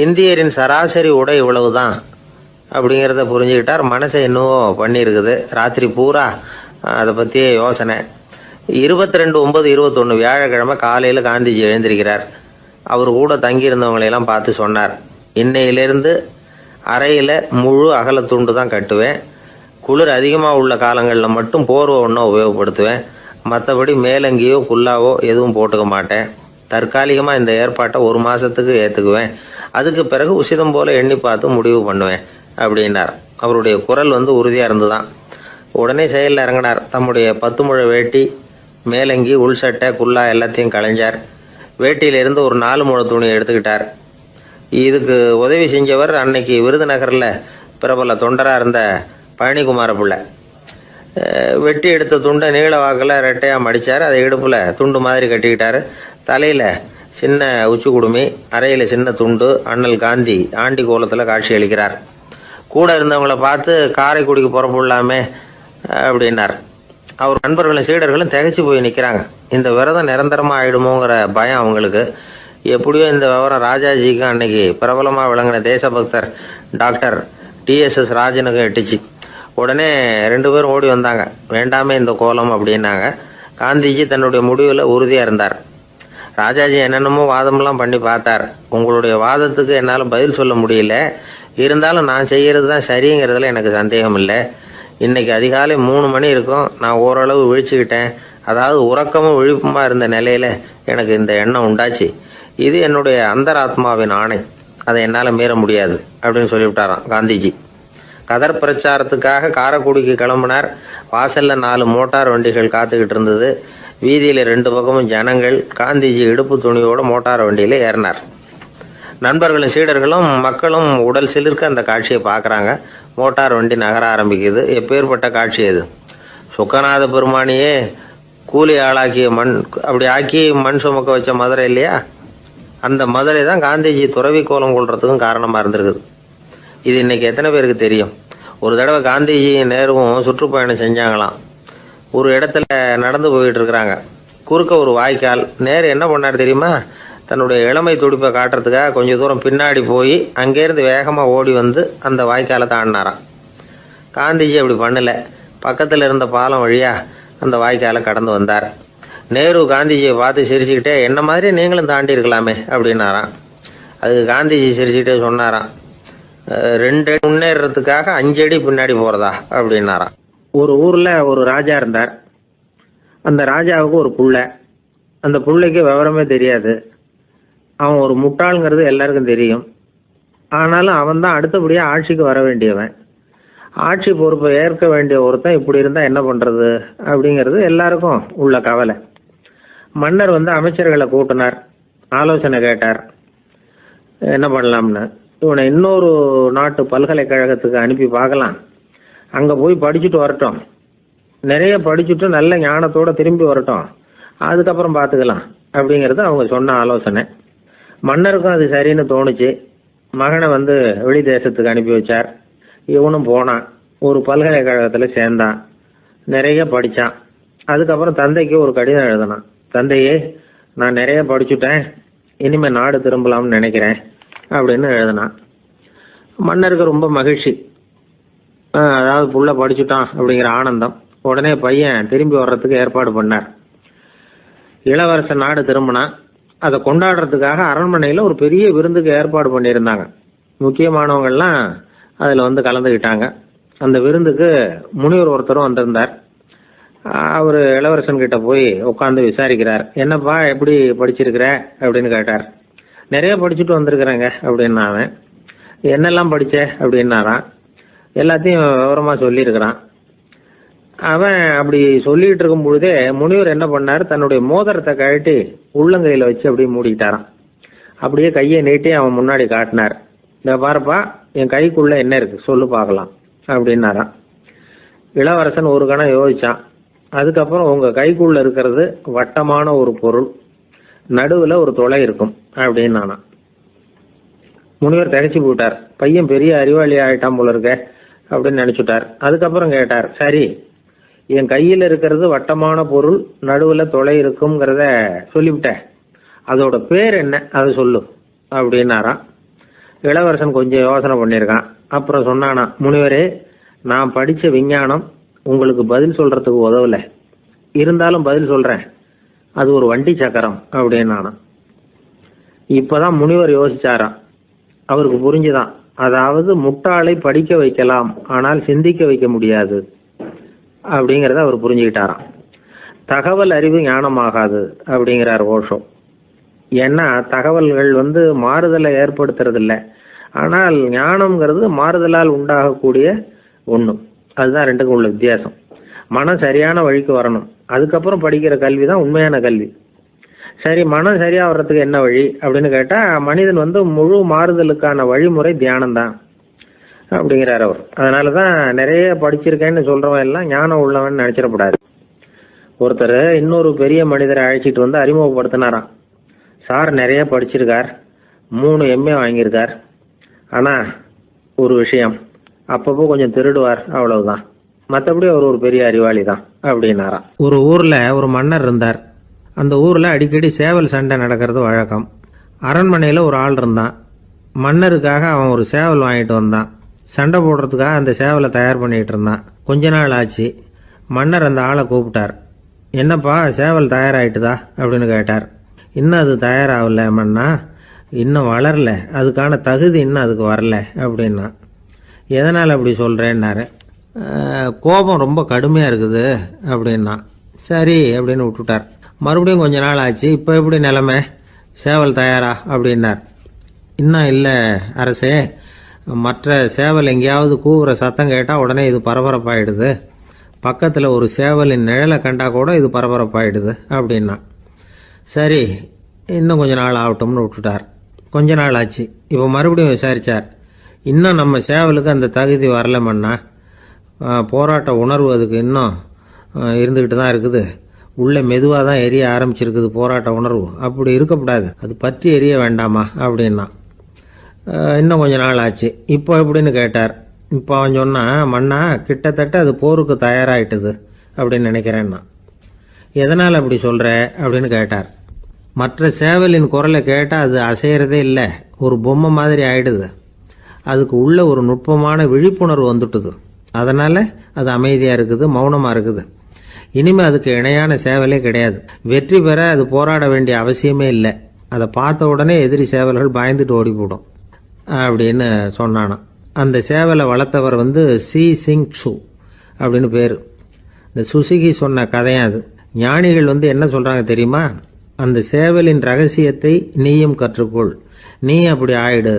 இந்தியரின் சராசரி உடை இவ்வளவு தான் அப்படிங்கிறத புரிஞ்சுக்கிட்டார். மனசை என்னவோ பண்ணியிருக்குது. ராத்திரி பூரா அதை பற்றியே யோசனை. 22/9/21 வியாழக்கிழமை காலையில் காந்திஜி எழுந்திருக்கிறார். அவர் கூட தங்கியிருந்தவங்களையெல்லாம் பார்த்து சொன்னார், இன்னையிலிருந்து அறையில் முழு அகலத்துண்டு தான் கட்டுவேன். குளிர் அதிகமாக உள்ள காலங்களில் மட்டும் போர்வை ஒன்றா உபயோகப்படுத்துவேன். மற்றபடி மேலங்கியோ குல்லாவோ எதுவும் போட்டுக்க மாட்டேன். தற்காலிகமாக இந்த ஏற்பாட்டை 1 மாதத்துக்கு ஏற்றுக்குவேன். அதுக்கு பிறகு உசிதம் போல எண்ணி பார்த்து முடிவு பண்ணுவேன் அப்படின்னார். அவருடைய குரல் உறுதியாக இருந்துதான். உடனே செயலில் இறங்கினார். தம்முடைய 10 முழ வேட்டி, மேலங்கி, உள் சட்டை, குல்லா எல்லாத்தையும் களைஞ்சார். வேட்டியிலிருந்து ஒரு 4 முழ துணியை எடுத்துக்கிட்டார். இதுக்கு உதவி செஞ்சவர் அன்னைக்கு விருதுநகரில் பிரபல தொண்டராக இருந்த பழனிக்குமார பிள்ளை. வெட்டி எடுத்த துண்டை நீள வாக்கில் ரெட்டையாக மடித்தார். அதை இடுப்பில் துண்டு மாதிரி கட்டிக்கிட்டார். தலையில் சின்ன உச்சி குடுமி, அறையில் சின்ன துண்டு. அண்ணல் காந்தி ஆண்டி கோலத்தில் காட்சி அளிக்கிறார். கூட இருந்தவங்களை பார்த்து காரைக்குடிக்கு புறப்படலாமே அப்படின்னார். அவர் நண்பர்களும் சீடர்களும் திகைச்சு போய் நிற்கிறாங்க. இந்த விரதம் நிரந்தரமாக ஆயிடுமோங்கிற பயம் அவங்களுக்கு. எப்படியோ இந்த விவரம் ராஜாஜிக்கும் அன்னைக்கு பிரபலமாக விளங்கின தேசபக்தர் டாக்டர் TSS ராஜனுக்கும் எட்டுச்சு. உடனே 2 பேரும் ஓடி வந்தாங்க. வேண்டாமே இந்த கோலம் அப்படின்னாங்க. காந்திஜி தன்னுடைய முடிவில் உறுதியாக இருந்தார். ராஜாஜி என்னென்னமோ வாதமெல்லாம் பண்ணி பார்த்தார். உங்களுடைய வாதத்துக்கு என்னால் பதில் சொல்ல முடியல, இருந்தாலும் நான் செய்கிறது தான் சரிங்கிறதுல எனக்கு சந்தேகம் இல்லை. இன்னைக்கு அதிகாலை 3 மணி இருக்கும். நான் ஓரளவு விழிச்சுக்கிட்டேன். அதாவது உறக்கமும் விழிப்புமா இருந்த நிலையில எனக்கு இந்த எண்ணம் உண்டாச்சு. இது என்னுடைய அந்தராத்மாவின் ஆணை, அதை என்னால் மீற முடியாது அப்படின்னு சொல்லிவிட்டாராம் காந்திஜி. கதர் பிரச்சாரத்துக்காக காரைக்குடிக்கு கிளம்பினார். வாசல்ல 4 மோட்டார் வண்டிகள் காத்துக்கிட்டு இருந்தது. வீதியில் 2 பக்கமும் ஜனங்கள். காந்திஜி இடுப்பு துணியோட மோட்டார் வண்டியில ஏறினார். நண்பர்களும் சீடர்களும் மக்களும் உடல் சிலிர்க்க அந்த காட்சியை பார்க்குறாங்க. மோட்டார் வண்டி நகர ஆரம்பிக்குது. எப்பேற்பட்ட காட்சி அது! சுக்கநாத பெருமானியே கூலி ஆளாக்கிய அப்படி ஆக்கி மண் சுமக்க வச்ச மதுரை இல்லையா, அந்த மதுரை தான் காந்திஜி துறவி கோலம் கொள்றதுக்கும் காரணமாக இருந்திருக்குது. இது இன்னைக்கு எத்தனை பேருக்கு தெரியும்? ஒரு தடவை காந்திஜி நேருவும் சுற்றுப்பயணம் செஞ்சாங்களாம். ஒரு இடத்துல நடந்து போயிட்டு இருக்கிறாங்க. குறுக்க ஒரு வாய்க்கால். நேரு என்ன பண்ணார் தெரியுமா? தன்னுடைய இளமை துடிப்பை காட்டுறதுக்காக கொஞ்சம் தூரம் பின்னாடி போய் அங்கேருந்து வேகமாக ஓடி வந்து அந்த வாய்க்காலை தாண்டினாராம். காந்திஜி அப்படி பண்ணல. பக்கத்தில் இருந்த பாலம் வழியா அந்த வாய்க்காலை கடந்து வந்தார். நேரு காந்திஜியை பார்த்து சிரிச்சுக்கிட்டே, என்ன மாதிரி நீங்களும் தாண்டி இருக்கலாமே அப்படின்னாராம். அதுக்கு காந்திஜி சிரிச்சுக்கிட்டே சொன்னாராம், 2 அடி முன்னேறதுக்காக 5 அடி பின்னாடி போறதா அப்படின்னாராம். ஒரு ஊர்ல ஒரு ராஜா இருந்தார். அந்த ராஜாவுக்கு ஒரு புள்ள. அந்த புள்ளைக்கு விவரமே தெரியாது. அவன் ஒரு முட்டாளுங்கிறது எல்லாருக்கும் தெரியும். ஆனாலும் அவன் தான் அடுத்தபடியாக ஆட்சிக்கு வர வேண்டியவன். ஆட்சி பொறுப்பை ஏற்க வேண்டிய ஒருத்தன் இப்படி இருந்தால் என்ன பண்ணுறது அப்படிங்கிறது எல்லாருக்கும் உள்ள கவலை. மன்னர் அமைச்சர்களை கூட்டினார். ஆலோசனை கேட்டார், என்ன பண்ணலாம்னு. இவனை இன்னொரு நாட்டு பல்கலைக்கழகத்துக்கு அனுப்பி பார்க்கலாம். அங்கே போய் படிச்சுட்டு வரட்டும். நிறைய படிச்சுட்டு நல்ல ஞானத்தோடு திரும்பி வரட்டும். அதுக்கப்புறம் பார்த்துக்கலாம் அப்படிங்கிறது அவங்க சொன்ன ஆலோசனை. மன்னருக்கும் அது சரின்னு தோணுச்சு. மகனை வெளி தேசத்துக்கு அனுப்பி வச்சார். இவனும் போனான். ஒரு பல்கலைக்கழகத்தில் சேர்ந்தான். நிறைய படித்தான். அதுக்கப்புறம் தந்தைக்கு ஒரு கடிதம் எழுதினான். தந்தையே, நான் நிறைய படிச்சுட்டேன், இனிமேல் நாடு திரும்பலாம்னு நினைக்கிறேன் அப்படின்னு எழுதினான். மன்னருக்கு ரொம்ப மகிழ்ச்சி. அதாவது புள்ள படிச்சுட்டான் அப்படிங்கிற ஆனந்தம். உடனே பையன் திரும்பி வர்றதுக்கு ஏற்பாடு பண்ணார். இளவரசன் நாடு திரும்பினான். அதை கொண்டாடுறதுக்காக அரண்மனையில் ஒரு பெரிய விருந்துக்கு ஏற்பாடு பண்ணியிருந்தாங்க. முக்கியமானவங்கள்லாம் அதில் கலந்துக்கிட்டாங்க. அந்த விருந்துக்கு முனிவர் ஒருத்தரும் வந்திருந்தார். அவர் இளவரசன் கிட்ட போய் உட்காந்து விசாரிக்கிறார். என்னப்பா, எப்படி படிச்சிருக்கிற அப்படின்னு கேட்டார். நிறைய படிச்சுட்டு வந்திருக்கிறேங்க அப்படின்னா அவன். என்னெல்லாம் படித்த அப்படின்னாரான். எல்லாத்தையும் விவரமாக சொல்லியிருக்கிறான். அவன் அப்படி சொல்லிட்டு இருக்கும் பொழுதே முனிவர் என்ன பண்ணார், தன்னுடைய மோதிரத்தை கழட்டி உள்ளங்கையில் வச்சு அப்படியே மூடிக்கிட்டாராம். அப்படியே கையை நீட்டி அவன் முன்னாடி காட்டினார். இந்த பாருப்பா, என் கைக்குள்ள என்ன இருக்கு சொல்லு பார்க்கலாம் அப்படின்னாராம். இளவரசன் ஒரு கணம் யோசிச்சான். அதுக்கப்புறம் உங்க கைக்குள்ள இருக்கிறது வட்டமான ஒரு பொருள், நடுவில் ஒரு துளை இருக்கும் அப்படின்னு நானா. முனிவர் திகைச்சு போட்டார். பையன் பெரிய அறிவாளி ஆயிட்டான் போல இருக்க அப்படின்னு நினைச்சுட்டார். அதுக்கப்புறம் கேட்டார், சரி என் கையில் இருக்கிறது வட்டமான பொருள், நடுவில் துளை இருக்குங்கிறத சொல்லிவிட்டேன், அதோட பேர் என்ன அதை சொல்லு அப்படின்னாராம். இளவரசன் கொஞ்சம் யோசனை பண்ணியிருக்கான். அப்புறம் சொன்னானா, முனிவரே நான் படித்த விஞ்ஞானம் உங்களுக்கு பதில் சொல்றதுக்கு உதவலை, இருந்தாலும் பதில் சொல்றேன், அது ஒரு வண்டி சக்கரம் அப்படின்னானா. இப்பதான் முனிவர் யோசிச்சாராம். அவருக்கு புரிஞ்சுதான், அதாவது முட்டாளை படிக்க வைக்கலாம் ஆனால் சிந்திக்க வைக்க முடியாது அப்படிங்கிறத அவர் புரிஞ்சுக்கிட்டாராம். தகவல் அறிவு ஞானமாகாது அப்படிங்கிறார் ஓஷோ. ஏன்னா தகவல்கள் மாறுதலை ஏற்படுத்துறது இல்லை, ஆனால் ஞானம்ங்கிறது மாறுதலால் உண்டாகக்கூடிய ஒன்று. அதுதான் ரெண்டுக்கும் உள்ள வித்தியாசம். மனம் சரியான வழிக்கு வரணும், அதுக்கப்புறம் படிக்கிற கல்வி தான் உண்மையான கல்வி. சரி, மனம் சரியா வர்றதுக்கு என்ன வழி அப்படின்னு கேட்டா, மனிதன் முழு மாறுதலுக்கான வழிமுறை தியானம் தான் அப்படிங்கிறார் அவர். அதனாலதான் நிறைய படிச்சிருக்கேன்னு சொல்றவன் எல்லாம் ஞானம் உள்ளவன் நினைச்சிடக்கூடாது. ஒருத்தர் இன்னொரு பெரிய மனிதரை அழைச்சிட்டு அறிமுகப்படுத்தினாராம். சார் நிறைய படிச்சிருக்கார், 3 MA வாங்கியிருக்கார், ஆனா ஒரு விஷயம், அப்பப்போ கொஞ்சம் திருடுவார், அவ்வளவுதான், மற்றபடி அவர் ஒரு பெரிய அறிவாளி தான் அப்படின்னாராம். ஒரு ஊர்ல ஒரு மன்னர் இருந்தார். அந்த ஊர்ல அடிக்கடி சேவல் சண்டை நடக்கிறது வழக்கம். அரண்மனையில ஒரு ஆள் இருந்தான். மன்னருக்காக அவன் ஒரு சேவல் வாங்கிட்டு வந்தான். சண்டை போடுறதுக்காக அந்த சேவலை தயார் பண்ணிட்டு இருந்தான். கொஞ்ச நாள் ஆச்சு. மன்னர் அந்த ஆளை கூப்பிட்டார். என்னப்பா சேவல் தயாராயிட்டுதா அப்படின்னு கேட்டார். இன்னும் அது தயாராகல மன்னா, இன்னும் வளரல, அதுக்கான தகுதி இன்னும் அதுக்கு வரல அப்படின்னா. எதனால் அப்படி சொல்கிறேன்னாரு. கோபம் ரொம்ப கடுமையாக இருக்குது அப்படின்னா. சரி அப்படின்னு விட்டுட்டார். மறுபடியும் கொஞ்ச நாள் ஆச்சு. இப்போ எப்படி நிலைமை, சேவல் தயாரா அப்படின்னார். இன்னும் இல்லை அரசே, மற்ற சேவல் எங்கேயாவது கூவுற சத்தம் கேட்டால் உடனே இது பரபரப்பாயிடுது, பக்கத்தில் ஒரு சேவலின் நிழலை கண்டா கூட இது பரபரப்பாயிடுது அப்படின்னா. சரி இன்னும் கொஞ்ச நாள் ஆகட்டும்னு விட்டுட்டார். கொஞ்ச நாள் ஆச்சு. இப்போ மறுபடியும் விசாரித்தார். இன்னும் நம்ம சேவலுக்கு அந்த தகுதி வரலமன்னா, போராட்ட உணர்வு அதுக்கு இன்னும் இருந்துக்கிட்டு தான் இருக்குது, உள்ளே மெதுவாக தான் எரிய ஆரம்பிச்சிருக்குது போராட்ட உணர்வு, அப்படி இருக்கக்கூடாது, அது பற்றி எரிய வேண்டாமா அப்படின்னா. இன்னும் கொஞ்ச நாள் ஆச்சு. இப்போ எப்படின்னு கேட்டார். இப்போ அவன் சொன்னான், மன்னா கிட்டத்தட்ட அது போருக்கு தயாராகிட்டுது அப்படின்னு நினைக்கிறேன்னா. எதனால் அப்படி சொல்கிற அப்படின்னு கேட்டார். மற்ற சேவலின் குரலை கேட்டால் அது அசைகிறதே இல்லை, ஒரு பொம்மை மாதிரி ஆயிடுது, அதுக்கு உள்ள ஒரு நுட்பமான விழிப்புணர்வு வந்துட்டுது, அதனால் அது அமைதியாக இருக்குது, மௌனமாக இருக்குது. இனிமேல் அதுக்கு இணையான சேவலே கிடையாது. வெற்றி பெற அது போராட வேண்டிய அவசியமே இல்லை, அதை பார்த்த உடனே எதிரி சேவல்கள் பயந்துட்டு ஓடி போடும் அப்படின்னு சொன்னானா. அந்த சேவலை வளர்த்தவர் சி சிங் சு அப்படின்னு பேர். இந்த சுசுகி சொன்ன கதையும் அது. ஞானிகள் என்ன சொல்கிறாங்க தெரியுமா, அந்த சேவலின் ரகசியத்தை நீயும் கற்றுக்கொள், நீ அப்படி ஆயிடு,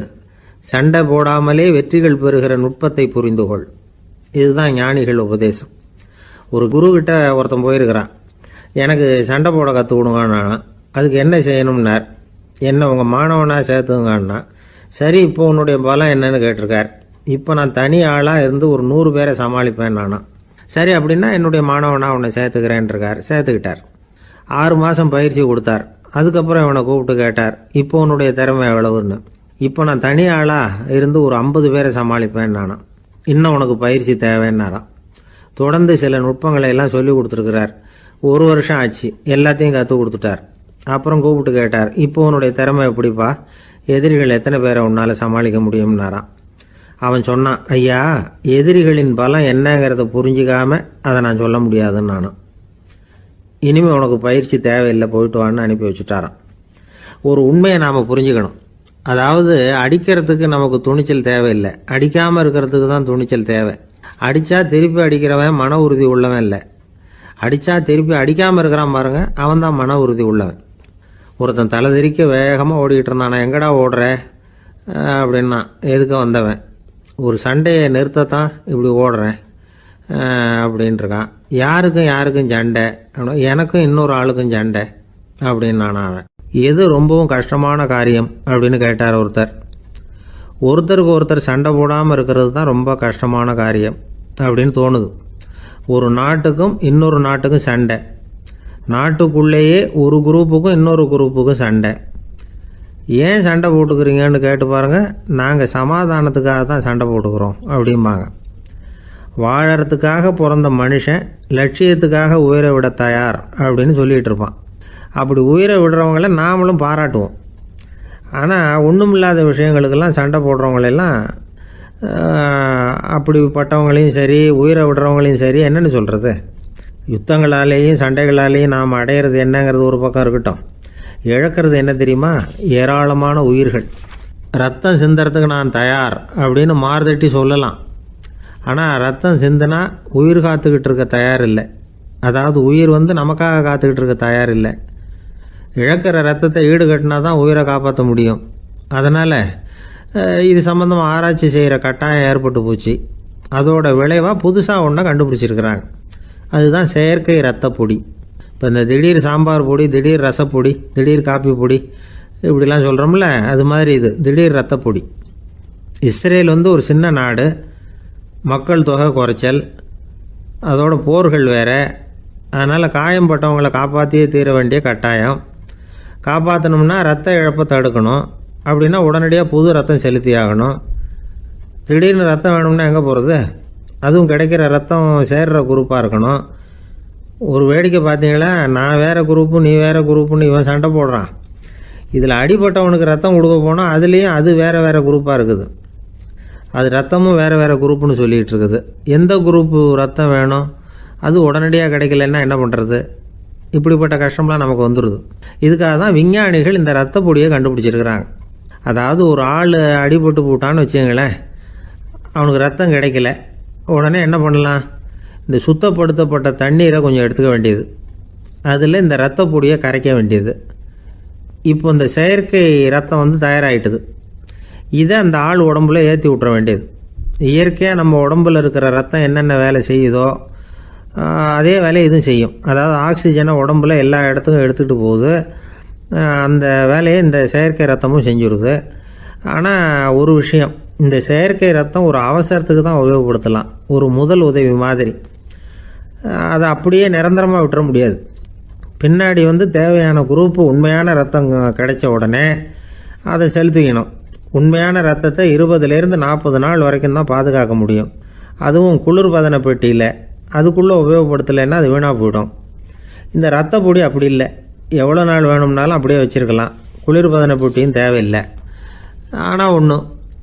சண்டை போடாமலே வெற்றிகள் பெறுகிற நுட்பத்தை புரிந்துகொள். இதுதான் ஞானிகள் உபதேசம். ஒரு குருக்கிட்ட ஒருத்தன் போயிருக்கிறான். எனக்கு சண்டை போட கற்றுக்கணுங்கன்னா, அதுக்கு என்ன செய்யணும்னார். என்ன உங்கள் மாணவனாக சேர்த்துங்கண்ணா. சரி இப்போ உன்னுடைய பலம் என்னன்னு கேட்டிருக்கார். இப்போ நான் தனி ஆளாக இருந்து ஒரு 100 பேரை சமாளிப்பேன் நானா. சரி அப்படின்னா என்னுடைய மாணவனாக உன்னை சேர்த்துக்கிறேன்ருக்கார். சேர்த்துக்கிட்டார். 6 மாதம் பயிற்சி கொடுத்தார். அதுக்கப்புறம் இவனை கூப்பிட்டு கேட்டார், இப்போ உன்னுடைய திறமை எவ்வளவுன்னு. இப்போ நான் தனி ஆளாக இருந்து ஒரு 50 பேரை சமாளிப்பேன் நானா. இன்னும் உனக்கு பயிற்சி தேவைன்னாராம். தொடர்ந்து சில நுட்பங்களை எல்லாம் சொல்லி கொடுத்துருக்கிறார். 1 வருஷம் ஆச்சு. எல்லாத்தையும் கற்றுக் கொடுத்துட்டார். அப்புறம் கூப்பிட்டு கேட்டார், இப்போ உன்னுடைய திறமை எப்படிப்பா, எதிரிகள் எத்தனை பேரை உன்னால் சமாளிக்க முடியும்னாராம். அவன் சொன்னான், ஐயா எதிரிகளின் பலம் என்னங்கிறத புரிஞ்சிக்காம அதை நான் சொல்ல முடியாதுன்னு நானும். இனிமேல் உனக்கு பயிற்சி தேவையில்லை, போயிட்டு வான்னு அனுப்பி வச்சுட்டாரான். ஒரு உண்மையை நாம் புரிஞ்சுக்கணும். அதாவது அடிக்கிறதுக்கு நமக்கு துணிச்சல் தேவையில்லை, அடிக்காமல் இருக்கிறதுக்கு தான் துணிச்சல் தேவை. அடித்தா திருப்பி அடிக்கிறவன் மன உறுதி உள்ளவன் இல்லை, அடித்தா திருப்பி அடிக்காமல் இருக்கிறான் பாருங்க, அவன் தான் மன உறுதி உள்ளவன். ஒருத்தன் தலை திரிக்க வேகமாக ஓடிக்கிட்டு இருந்தான். எங்கடா ஓடுற அப்படின்னா, எதுக்க வந்தவன். ஒரு சண்டையை நிறுத்தத்தான் இப்படி ஓடுறேன் அப்படின்ட்டுருக்கான். யாருக்கும் யாருக்கும் சண்டை, எனக்கும் இன்னொரு ஆளுக்கும் சண்டை அப்படின்னு நானா அவன். எது ரொம்பவும் கஷ்டமான காரியம் அப்படின்னு கேட்டார் ஒருத்தர். ஒருத்தருக்கு ஒருத்தர் சண்டை போடாமல் இருக்கிறது தான் ரொம்ப கஷ்டமான காரியம் அப்படின்னு தோணுது. ஒரு நாட்டுக்கும் இன்னொரு நாட்டுக்கும் சண்டை, நாட்டுக்குள்ளேயே ஒரு குரூப்புக்கும் இன்னொரு குரூப்புக்கும் சண்டை. ஏன் சண்டை போட்டுக்கிறீங்கன்னு கேட்டு பாருங்கள். நாங்கள் சமாதானத்துக்காக தான் சண்டை போட்டுக்கிறோம் அப்படிம்பாங்க. வாழறதுக்காக பிறந்த மனுஷன் லட்சியத்துக்காக உயிரை விட தயார் அப்படின்னு சொல்லிகிட்டு இருப்பான். அப்படி உயிரை விடுறவங்கள நாமளும் பாராட்டுவோம். ஆனால் ஒன்றுமில்லாத விஷயங்களுக்கெல்லாம் சண்டை போடுறவங்களெல்லாம், அப்படிப்பட்டவங்களையும் சரி உயிரை விடுறவங்களையும் சரி என்னென்னு சொல்கிறது, யுத்தங்களாலேயும் சண்டைகளாலேயும் நாம் அடையிறது என்னங்கிறது ஒரு பக்கம் இருக்கட்டும், இழக்கிறது என்ன தெரியுமா? ஏராளமான உயிர்கள். ரத்தம் சிந்துறதுக்கு நான் தயார் அப்படின்னு மார்தட்டி சொல்லலாம். ஆனால் ரத்தம் சிந்தினா உயிர் காத்துக்கிட்டு இருக்க தயார் இல்லை. அதாவது உயிர் நமக்காக காத்துக்கிட்டு இருக்க தயார் இல்லை. இழக்கிற ரத்தத்தை ஈடுகட்டினா தான் உயிரை காப்பாற்ற முடியும். அதனால் இது சம்மந்தமாக ஆராய்ச்சி செய்கிற கட்டாயம் ஏற்பட்டு போச்சு. அதோட விளைவாக புதுசாக ஒன்றை கண்டுபிடிச்சிருக்கிறாங்க. அதுதான் செயற்கை ரத்த பொடி. இப்போ இந்த திடீர் சாம்பார் பொடி, திடீர் ரசப்பொடி, திடீர் காப்பி பொடி இப்படிலாம் சொல்கிறோம்ல, அது மாதிரி இது திடீர் ரத்த பொடி. இஸ்ரேல் ஒரு சின்ன நாடு, மக்கள் தொகை குறைச்சல், அதோட போர்கள் வேறு. அதனால் காயம்பட்டவங்களை காப்பாற்றியே தீர வேண்டிய கட்டாயம். காப்பாற்றணும்னா ரத்த இழப்பை தடுக்கணும். அப்படின்னா உடனடியாக புது ரத்தம் செலுத்தி ஆகணும். திடீர்னு ரத்தம் வேணும்னா எங்கே போகிறது? அதுவும் கிடைக்கிற ரத்தம் சேர்கிற குரூப்பாக இருக்கணும். ஒரு வேடிக்கை பார்த்தீங்களா, நான் வேறு குரூப்பு நீ வேறு குரூப்புன்னு இவன் சண்டை போடுறான். இதில் அடிபட்டவனுக்கு ரத்தம் கொடுக்க போனால் அதுலேயும் அது வேறு வேறு குரூப்பாக இருக்குது. அது ரத்தமும் வேறு வேறு குரூப்புன்னு சொல்லிகிட்டு இருக்குது. எந்த குரூப்பு ரத்தம் வேணும், அது உடனடியாக கிடைக்கலன்னா என்ன பண்ணுறது? இப்படிப்பட்ட கஷ்டம்லாம் நமக்கு வந்துடுது. இதுக்காக தான் விஞ்ஞானிகள் இந்த ரத்த பொடியை கண்டுபிடிச்சிருக்கிறாங்க. அதாவது ஒரு ஆள் அடிபட்டு போட்டான்னு வச்சுங்களேன், அவனுக்கு ரத்தம் கிடைக்கல, உடனே என்ன பண்ணலாம்? இந்த சுத்தப்படுத்தப்பட்ட தண்ணீரை கொஞ்சம் எடுத்துக்க வேண்டியது, அதில் இந்த ரத்த பொடியை கரைக்க வேண்டியது. இப்போ இந்த செயற்கை ரத்தம் தயாராகிட்டுது. இதை அந்த ஆள் உடம்புல ஏற்றி விட்டுற வேண்டியது. இயற்கையாக நம்ம உடம்புல இருக்கிற ரத்தம் என்னென்ன வேலை செய்யுதோ அதே வேலையை இதுவும் செய்யும். அதாவது ஆக்சிஜனை உடம்புல எல்லா இடத்துக்கும் எடுத்துகிட்டு போகுது. அந்த வேலையை இந்த செயற்கை ரத்தமும் செஞ்சுருது. ஆனால் ஒரு விஷயம், இந்த செயற்கை ரத்தம் ஒரு அவசரத்துக்கு தான் உபயோகப்படுத்தலாம், ஒரு முதல் உதவி மாதிரி. அதை அப்படியே நிரந்தரமாக விட்டுற முடியாது. பின்னாடி தேவையான குரூப்பு உண்மையான ரத்தம் கிடைச்ச உடனே அதை செலுத்திக்கணும். உண்மையான ரத்தத்தை 20லேருந்து 40 நாள் வரைக்கும் தான் பாதுகாக்க முடியும். அதுவும் குளிர்பதன பெட்டியில். அதுக்குள்ளே உபயோகப்படுத்தலைன்னா அது வீணாக போயிடும். இந்த ரத்த பொடி அப்படி இல்லை, எவ்வளோ நாள் வேணும்னாலும் அப்படியே வச்சுருக்கலாம். குளிர்பதன பெட்டியும் தேவையில்லை. ஆனால் ஒன்று,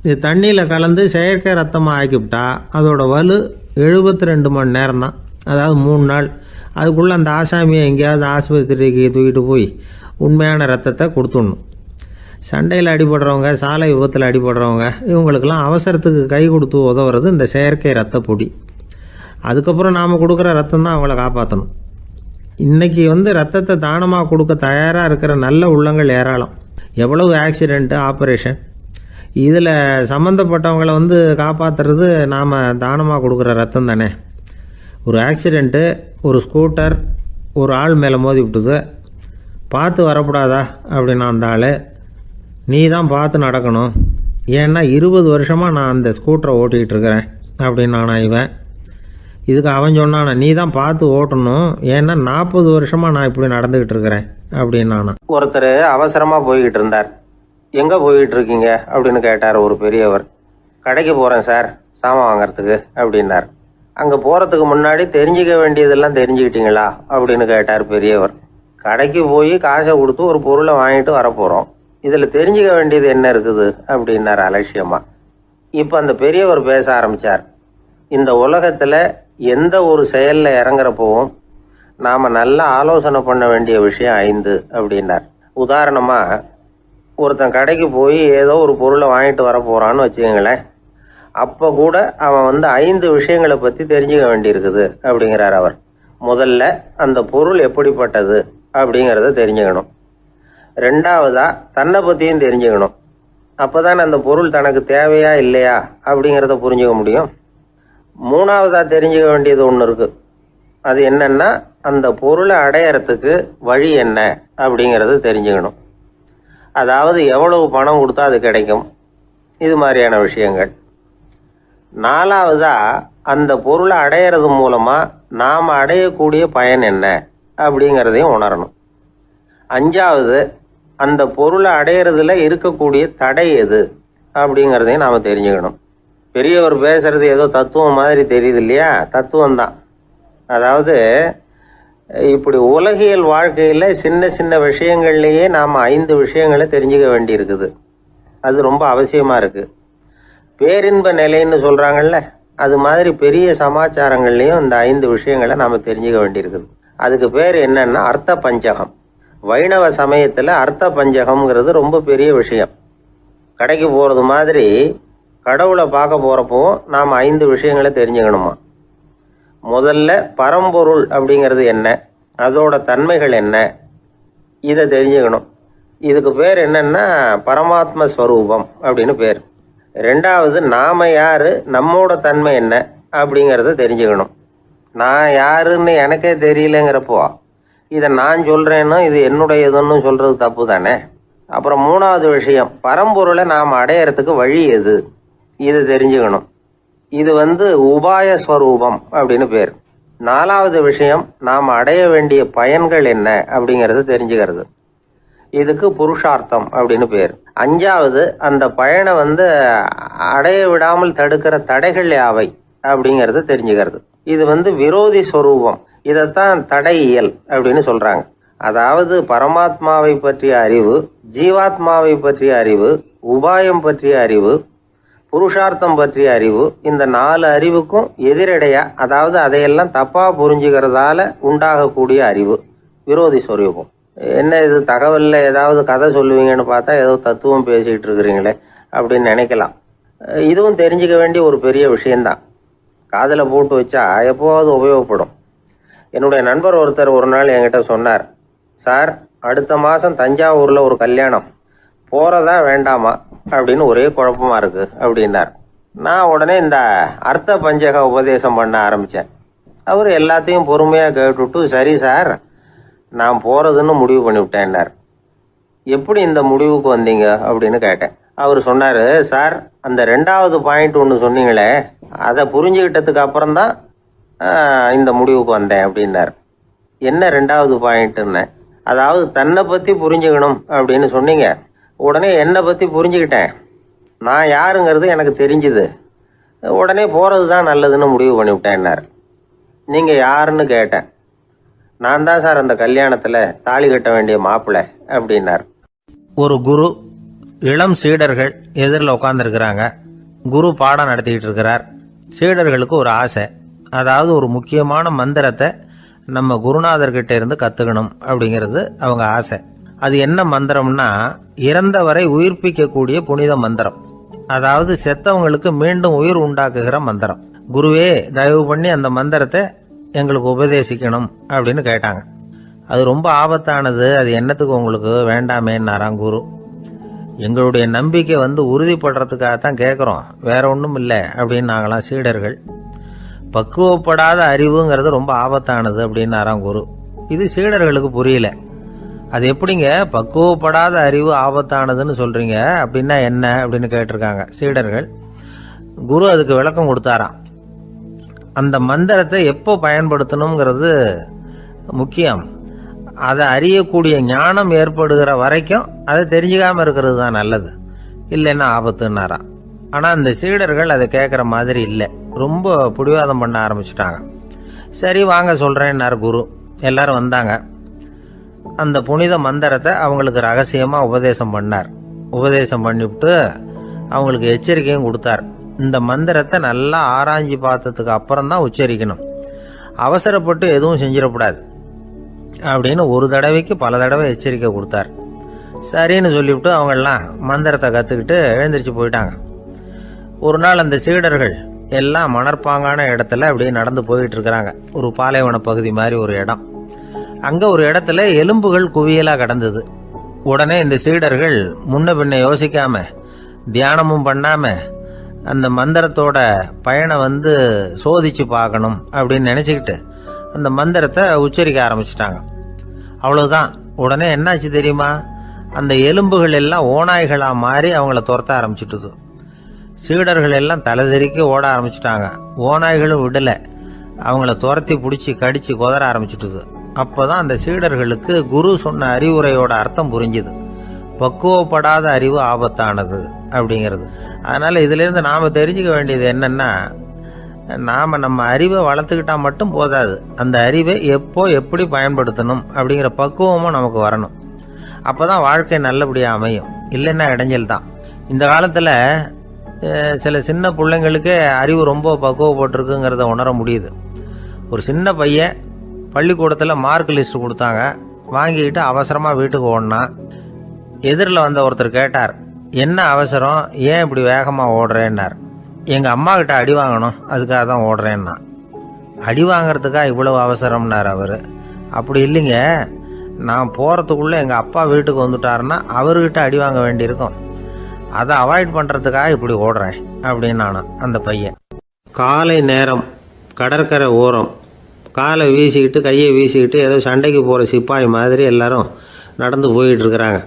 இது தண்ணியில் கலந்து செயற்கை ரத்தமாக ஆக்கிவிட்டா அதோட வலு 72 மணி நேரம் தான். அதாவது 3 நாள். அதுக்குள்ளே அந்த ஆசாமியை எங்கேயாவது ஆஸ்பத்திரிக்கு தூக்கிட்டு போய் உண்மையான ரத்தத்தை கொடுத்துடணும். சண்டையில் அடிபடுறவங்க, சாலை விபத்தில் அடிபடுறவங்க, இவங்களுக்கெல்லாம் அவசரத்துக்கு கை கொடுத்து உதவுறது இந்த செயற்கை ரத்த பொடி. அதுக்கப்புறம் நாம் கொடுக்குற ரத்தம் தான் அவங்கள காப்பாற்றணும். இன்றைக்கி ரத்தத்தை தானமாக கொடுக்க தயாராக இருக்கிற நல்ல உள்ளங்கள் ஏராளம். எவ்வளவு ஆக்சிடெண்ட்டு, ஆப்ரேஷன், இதில் சம்மந்தப்பட்டவங்களை காப்பாற்றுறது நாம் தானமாக கொடுக்குற ரத்தம் தானே. ஒரு ஆக்சிடெண்ட்டு, ஒரு ஸ்கூட்டர் ஒரு ஆள் மேலே மோதி விட்டுது, பார்த்து வரக்கூடாதா அப்படின்னா அந்த ஆள், நீ தான் பார்த்து நடக்கணும், ஏன்னா 20 வருஷமாக நான் அந்த ஸ்கூட்டரை ஓட்டிகிட்டு இருக்கிறேன் அப்படின்னு நானா இவன். இதுக்கு அவன் சொன்னானா, நீ தான் பார்த்து ஓட்டணும், ஏன்னா 40 வருஷமாக நான் இப்படி நடந்துக்கிட்டு இருக்கிறேன் அப்படின்னு நானா. ஒருத்தர் அவசரமாக போய்கிட்டு இருந்தார். எங்கே போய்கிட்டு இருக்கீங்க அப்படின்னு கேட்டார் ஒரு பெரியவர். கடைக்கு போகிறேன் சார், சாமான் வாங்கிறதுக்கு அப்படின்னார். அங்கே போகிறதுக்கு முன்னாடி தெரிஞ்சிக்க வேண்டியதெல்லாம் தெரிஞ்சுக்கிட்டீங்களா அப்படின்னு கேட்டார் பெரியவர். கடைக்கு போய் காசை கொடுத்து ஒரு பொருளை வாங்கிட்டு வரப்போகிறோம், இதில் தெரிஞ்சுக்க வேண்டியது என்ன இருக்குது அப்படின்னார் அலட்சியமாக. இப்போ அந்த பெரியவர் பேச ஆரம்பித்தார். இந்த உலகத்தில் எந்த ஒரு செயலில் இறங்குறப்பவும் நாம் நல்லா ஆலோசனை பண்ண வேண்டிய விஷயம் 5 அப்படின்னார். உதாரணமாக, ஒருத்தன் கடைக்கு போய் ஏதோ ஒரு பொருளை வாங்கிட்டு வர போகிறான்னு வச்சுக்கோங்களேன். அப்போ கூட அவன் 5 விஷயங்களை பற்றி தெரிஞ்சுக்க வேண்டியிருக்குது அப்படிங்கிறார் அவர். முதல்ல அந்த பொருள் எப்படிப்பட்டது அப்படிங்கிறத தெரிஞ்சுக்கணும். 2வதா தன்னை பற்றியும் தெரிஞ்சுக்கணும். அப்போ தான் அந்த பொருள் தனக்கு தேவையா இல்லையா அப்படிங்கிறத புரிஞ்சுக்க முடியும். 3வதா தெரிஞ்சுக்க வேண்டியது ஒன்று இருக்குது. அது என்னன்னா அந்த பொருளை அடையறதுக்கு வழி என்ன அப்படிங்கிறது தெரிஞ்சுக்கணும். அதாவது எவ்வளவு பணம் கொடுத்தா அது கிடைக்கும், இது மாதிரியான விஷயங்கள். 4வதா அந்த பொருளை அடையிறது மூலமா நாம் அடையக்கூடிய பயன் என்ன அப்படிங்கிறதையும் உணரணும். 5வது அந்த பொருளை அடையிறதுல இருக்கக்கூடிய தடை எது அப்படிங்கிறதையும் நாம் தெரிஞ்சுக்கணும். பெரியவர் பேசுறது ஏதோ தத்துவம் மாதிரி தெரியுது இல்லையா, தத்துவம் தான். அதாவது இப்படி உலகியல் வாழ்க்கையில் சின்ன சின்ன விஷயங்கள்லேயே நாம் 5 விஷயங்களை தெரிஞ்சுக்க வேண்டி இருக்குது. அது ரொம்ப அவசியமாக இருக்குது. பேரின்ப நிலைன்னு சொல்கிறாங்கல்ல, அது மாதிரி பெரிய சமாச்சாரங்கள்லேயும் இந்த 5 விஷயங்களை நாம் தெரிஞ்சுக்க வேண்டியிருக்குது. அதுக்கு பேர் என்னன்னா அர்த்த பஞ்சகம். வைணவ சமயத்தில் அர்த்த பஞ்சகம்ங்கிறது ரொம்ப பெரிய விஷயம். கடைக்கு போகிறது மாதிரி கடவுளை பார்க்க போகிறப்போ நாம் 5 விஷயங்களை தெரிஞ்சுக்கணுமா. முதல்ல பரம்பொருள் அப்படிங்கிறது என்ன, அதோட தன்மைகள் என்ன, இதை தெரிஞ்சுக்கணும். இதுக்கு பேர் என்னன்னா பரமாத்ம ஸ்வரூபம் அப்படின்னு பேர். 2வது நாம யாரு, நம்மோட தன்மை என்ன அப்படிங்கிறத தெரிஞ்சுக்கணும். நான் யாருன்னு எனக்கே தெரியலங்கிறப்போ இதை நான் சொல்றேன்னு இது என்னுடையதுன்னு சொல்றது தப்பு தானே. அப்புறம் 3வது விஷயம், பரம்பொருளை நாம் அடையறதுக்கு வழி எது, இதை தெரிஞ்சுக்கணும். இது உபாய ஸ்வரூபம் அப்படின்னு பேர். 4வது விஷயம், நாம் அடைய வேண்டிய பயன்கள் என்ன அப்படிங்கிறது தெரிஞ்சுக்கிறது. இதுக்கு புருஷார்த்தம் அப்படின்னு பேர். 5வது அந்த பயனை அடைய விடாமல் தடுக்கிற தடைகள் யாவை அப்படிங்கிறது தெரிஞ்சுக்கிறது. இது விரோதி ஸ்வரூபம். இதைத்தான் தடையியல் அப்படின்னு சொல்றாங்க. அதாவது பரமாத்மாவை பற்றிய அறிவு, ஜீவாத்மாவை பற்றிய அறிவு, உபாயம் பற்றிய அறிவு, புருஷார்த்தம் பற்றிய அறிவு, இந்த 4 அறிவுக்கும் எதிரடையா, அதாவது அதையெல்லாம் தப்பா புரிஞ்சுக்கிறதால உண்டாகக்கூடிய அறிவு விரோதி ஸ்வரூபம். என்ன இது தகவல்ல ஏதாவது கதை சொல்லுவீங்கன்னு பார்த்தா ஏதோ தத்துவம் பேசிக்கிட்டு இருக்கிறீங்களே அப்படின்னு நினைக்கலாம். இதுவும் தெரிஞ்சுக்க வேண்டிய ஒரு பெரிய விஷயம்தான். காதில் போட்டு வச்சா எப்போவாவது உபயோகப்படும். என்னுடைய நண்பர் ஒருத்தர் ஒரு நாள் என்கிட்ட சொன்னார், சார் அடுத்த மாதம் தஞ்சாவூரில் ஒரு கல்யாணம், போகிறதா வேண்டாமா அப்படின்னு ஒரே குழப்பமா இருக்கு அப்படின்னார். நான் உடனே இந்த அர்த்த பஞ்சக உபதேசம் பண்ண ஆரம்பித்தேன். அவர் எல்லாத்தையும் பொறுமையாக கேட்டுவிட்டு, சரி சார் நான் போகிறதுன்னு முடிவு பண்ணிவிட்டேன்னார். எப்படி இந்த முடிவுக்கு வந்தீங்க அப்படின்னு கேட்டேன். அவர் சொன்னார், சார் அந்த 2வது பாயிண்ட் ஒன்று சொன்னீங்களே, அதை புரிஞ்சுக்கிட்டதுக்கு அப்புறம்தான் இந்த முடிவுக்கு வந்தேன் அப்படின்னார். என்ன 2வது பாயிண்ட்டுன்னு? அதாவது தன்னை பற்றி புரிஞ்சுக்கணும் அப்படின்னு சொன்னீங்க. உடனே என்னை பற்றி புரிஞ்சுக்கிட்டேன், நான் யாருங்கிறது எனக்கு தெரிஞ்சுது, உடனே போகிறது தான் நல்லதுன்னு முடிவு பண்ணிவிட்டேன்னார். நீங்கள் யாருன்னு கேட்டேன். நான் தான் சார் அந்த கல்யாணத்தில் தாலி கட்ட வேண்டிய மாப்பிள்ளை அப்படின்னார். ஒரு குரு, இளம் சீடர்கள் எதிரில் உட்காந்துருக்கிறாங்க. குரு பாடம் நடத்திக்கிட்டு இருக்கிறார். சீடர்களுக்கு ஒரு ஆசை, அதாவது ஒரு முக்கியமான மந்திரத்தை நம்ம குருநாதர்கிட்ட இருந்து கற்றுக்கணும் அப்படிங்கிறது அவங்க ஆசை. அது என்ன மந்திரம்னா, இறந்தவரை உயிர்ப்பிக்கக்கூடிய புனித மந்திரம். அதாவது செத்தவங்களுக்கு மீண்டும் உயிர் உண்டாக்குகிற மந்திரம். குருவே தயவு பண்ணி அந்த மந்திரத்தை எங்களுக்கு உபதேசிக்கணும் அப்படின்னு கேட்டாங்க. அது ரொம்ப ஆபத்தானது, அது என்னத்துக்கு உங்களுக்கு வேண்டாமேன்னாராம் குரு. எங்களுடைய நம்பிக்கை உறுதிப்படுறதுக்காகத்தான் கேட்குறோம், வேற ஒன்றும் இல்லை அப்படின்னு நாங்களாம் சீடர்கள். பக்குவப்படாத அறிவுங்கிறது ரொம்ப ஆபத்தானது அப்படின்னாராம் குரு. இது சீடர்களுக்கு புரியல. அது எப்படிங்க பக்குவப்படாத அறிவு ஆபத்தானதுன்னு சொல்றீங்க, அப்படின்னா என்ன அப்படின்னு கேட்டிருக்காங்க சீடர்கள். குரு அதுக்கு விளக்கம் கொடுத்தாராம். அந்த மந்திரத்தை எப்போ பயன்படுத்தணுங்கிறது முக்கியம். அதை அறியக்கூடிய ஞானம் ஏற்படுகிற வரைக்கும் அதை தெரிஞ்சுக்காம இருக்கிறது தான் நல்லது, இல்லைன்னா ஆபத்துன்னாராம். ஆனால் அந்த சீடர்கள் அதை கேட்குற மாதிரி இல்லை, ரொம்ப பிடிவாதம் பண்ண ஆரம்பிச்சுட்டாங்க. சரி வாங்க சொல்கிறேன்னார் குரு. எல்லாரும் வந்தாங்க. அந்த புனித மந்திரத்தை அவங்களுக்கு ரகசியமாக உபதேசம் பண்ணார். உபதேசம் பண்ணிவிட்டு அவங்களுக்கு எச்சரிக்கையும் கொடுத்தார். இந்த மந்திரத்தை நல்லா ஆராய்ச்சி பார்த்ததுக்கு அப்புறம் தான் உச்சரிக்கணும், அவசரப்பட்டு எதுவும் செஞ்சிடக்கூடாது அப்படின்னு ஒரு தடவைக்கு பல தடவை எச்சரிக்கை கொடுத்தார். சரின்னு சொல்லிவிட்டு அவங்கெல்லாம் மந்திரத்தை கற்றுக்கிட்டு எழுந்திரிச்சு போயிட்டாங்க. ஒரு நாள் அந்த சீடர்கள் எல்லாம் மணற்பாங்கான இடத்துல அப்படியே நடந்து போயிட்டு இருக்கிறாங்க. ஒரு பாலைவன பகுதி மாதிரி ஒரு இடம். அங்கே ஒரு இடத்துல எலும்புகள் குவியலாக கிடந்தது. உடனே இந்த சீடர்கள் முன்ன பின்ன யோசிக்காம, தியானமும் பண்ணாம அந்த மந்திரத்தோட பயனை சோதிச்சு பார்க்கணும் அப்படின்னு நினச்சிக்கிட்டு அந்த மந்திரத்தை உச்சரிக்க ஆரம்பிச்சிட்டாங்க. அவ்வளவுதான். உடனே என்னாச்சு தெரியுமா? அந்த எலும்புகள் எல்லாம் ஓநாய்களாக மாறி அவங்கள துரத்த ஆரம்பிச்சுட்டுது. சீடர்கள் எல்லாம் தலைதெறிக்க ஓட ஆரம்பிச்சிட்டாங்க. ஓநாய்களும் விடலை, அவங்கள துரத்தி பிடிச்சி கடிச்சு குதற ஆரம்பிச்சுட்டுது. அப்போதான் அந்த சீடர்களுக்கு குரு சொன்ன அறிவுரையோட அர்த்தம் புரிஞ்சுது. பக்குவப்படாத அறிவு ஆபத்தானது அப்படிங்கிறது. அதனால இதிலிருந்து நாம தெரிஞ்சுக்க வேண்டியது என்னன்னா, நாம நம்ம அறிவை வளர்த்துக்கிட்டா மட்டும் போதாது, அந்த அறிவை எப்போ எப்படி பயன்படுத்தணும் அப்படிங்கிற பக்குவமும் நமக்கு வரணும். அப்போதான் வாழ்க்கை நல்லபடியாக அமையும். இல்லைன்னா இடைஞ்சல் தான். இந்த காலத்தில் சில சின்ன பிள்ளைங்களுக்கே அறிவு ரொம்ப பக்குவப்பட்டிருக்குங்கிறத உணர முடியுது. ஒரு சின்ன பையன் பள்ளிக்கூடத்தில் மார்க் லிஸ்ட் கொடுத்தாங்க, வாங்கிக்கிட்டு அவசரமாக வீட்டுக்கு ஓடினான். எதிரில் வந்த ஒருத்தர் கேட்டார், என்ன அவசரம், ஏன் இப்படி வேகமாக ஓடுறேன்னார். எங்கள் அம்மா கிட்ட அடி வாங்கணும், அதுக்காக தான் ஓடுறேன்னா. அடி வாங்கிறதுக்கா இவ்வளவு அவசரம்னார் அவர். அப்படி இல்லைங்க, நான் போகிறதுக்குள்ளே எங்கள் அப்பா வீட்டுக்கு வந்துட்டாருன்னா அவர்கிட்ட அடி வாங்க வேண்டியிருக்கும், அதை அவாய்ட் பண்ணுறதுக்காக இப்படி ஓடுறேன் அப்படின்னு நானும். அந்த பையன் காலை நேரம், கடற்கரை ஓரம், காலை வீசிக்கிட்டு கையை வீசிக்கிட்டு ஏதோ சண்டைக்கு போகிற சிப்பாய் மாதிரி எல்லாரும் நடந்து போயிட்டு இருக்கிறாங்க.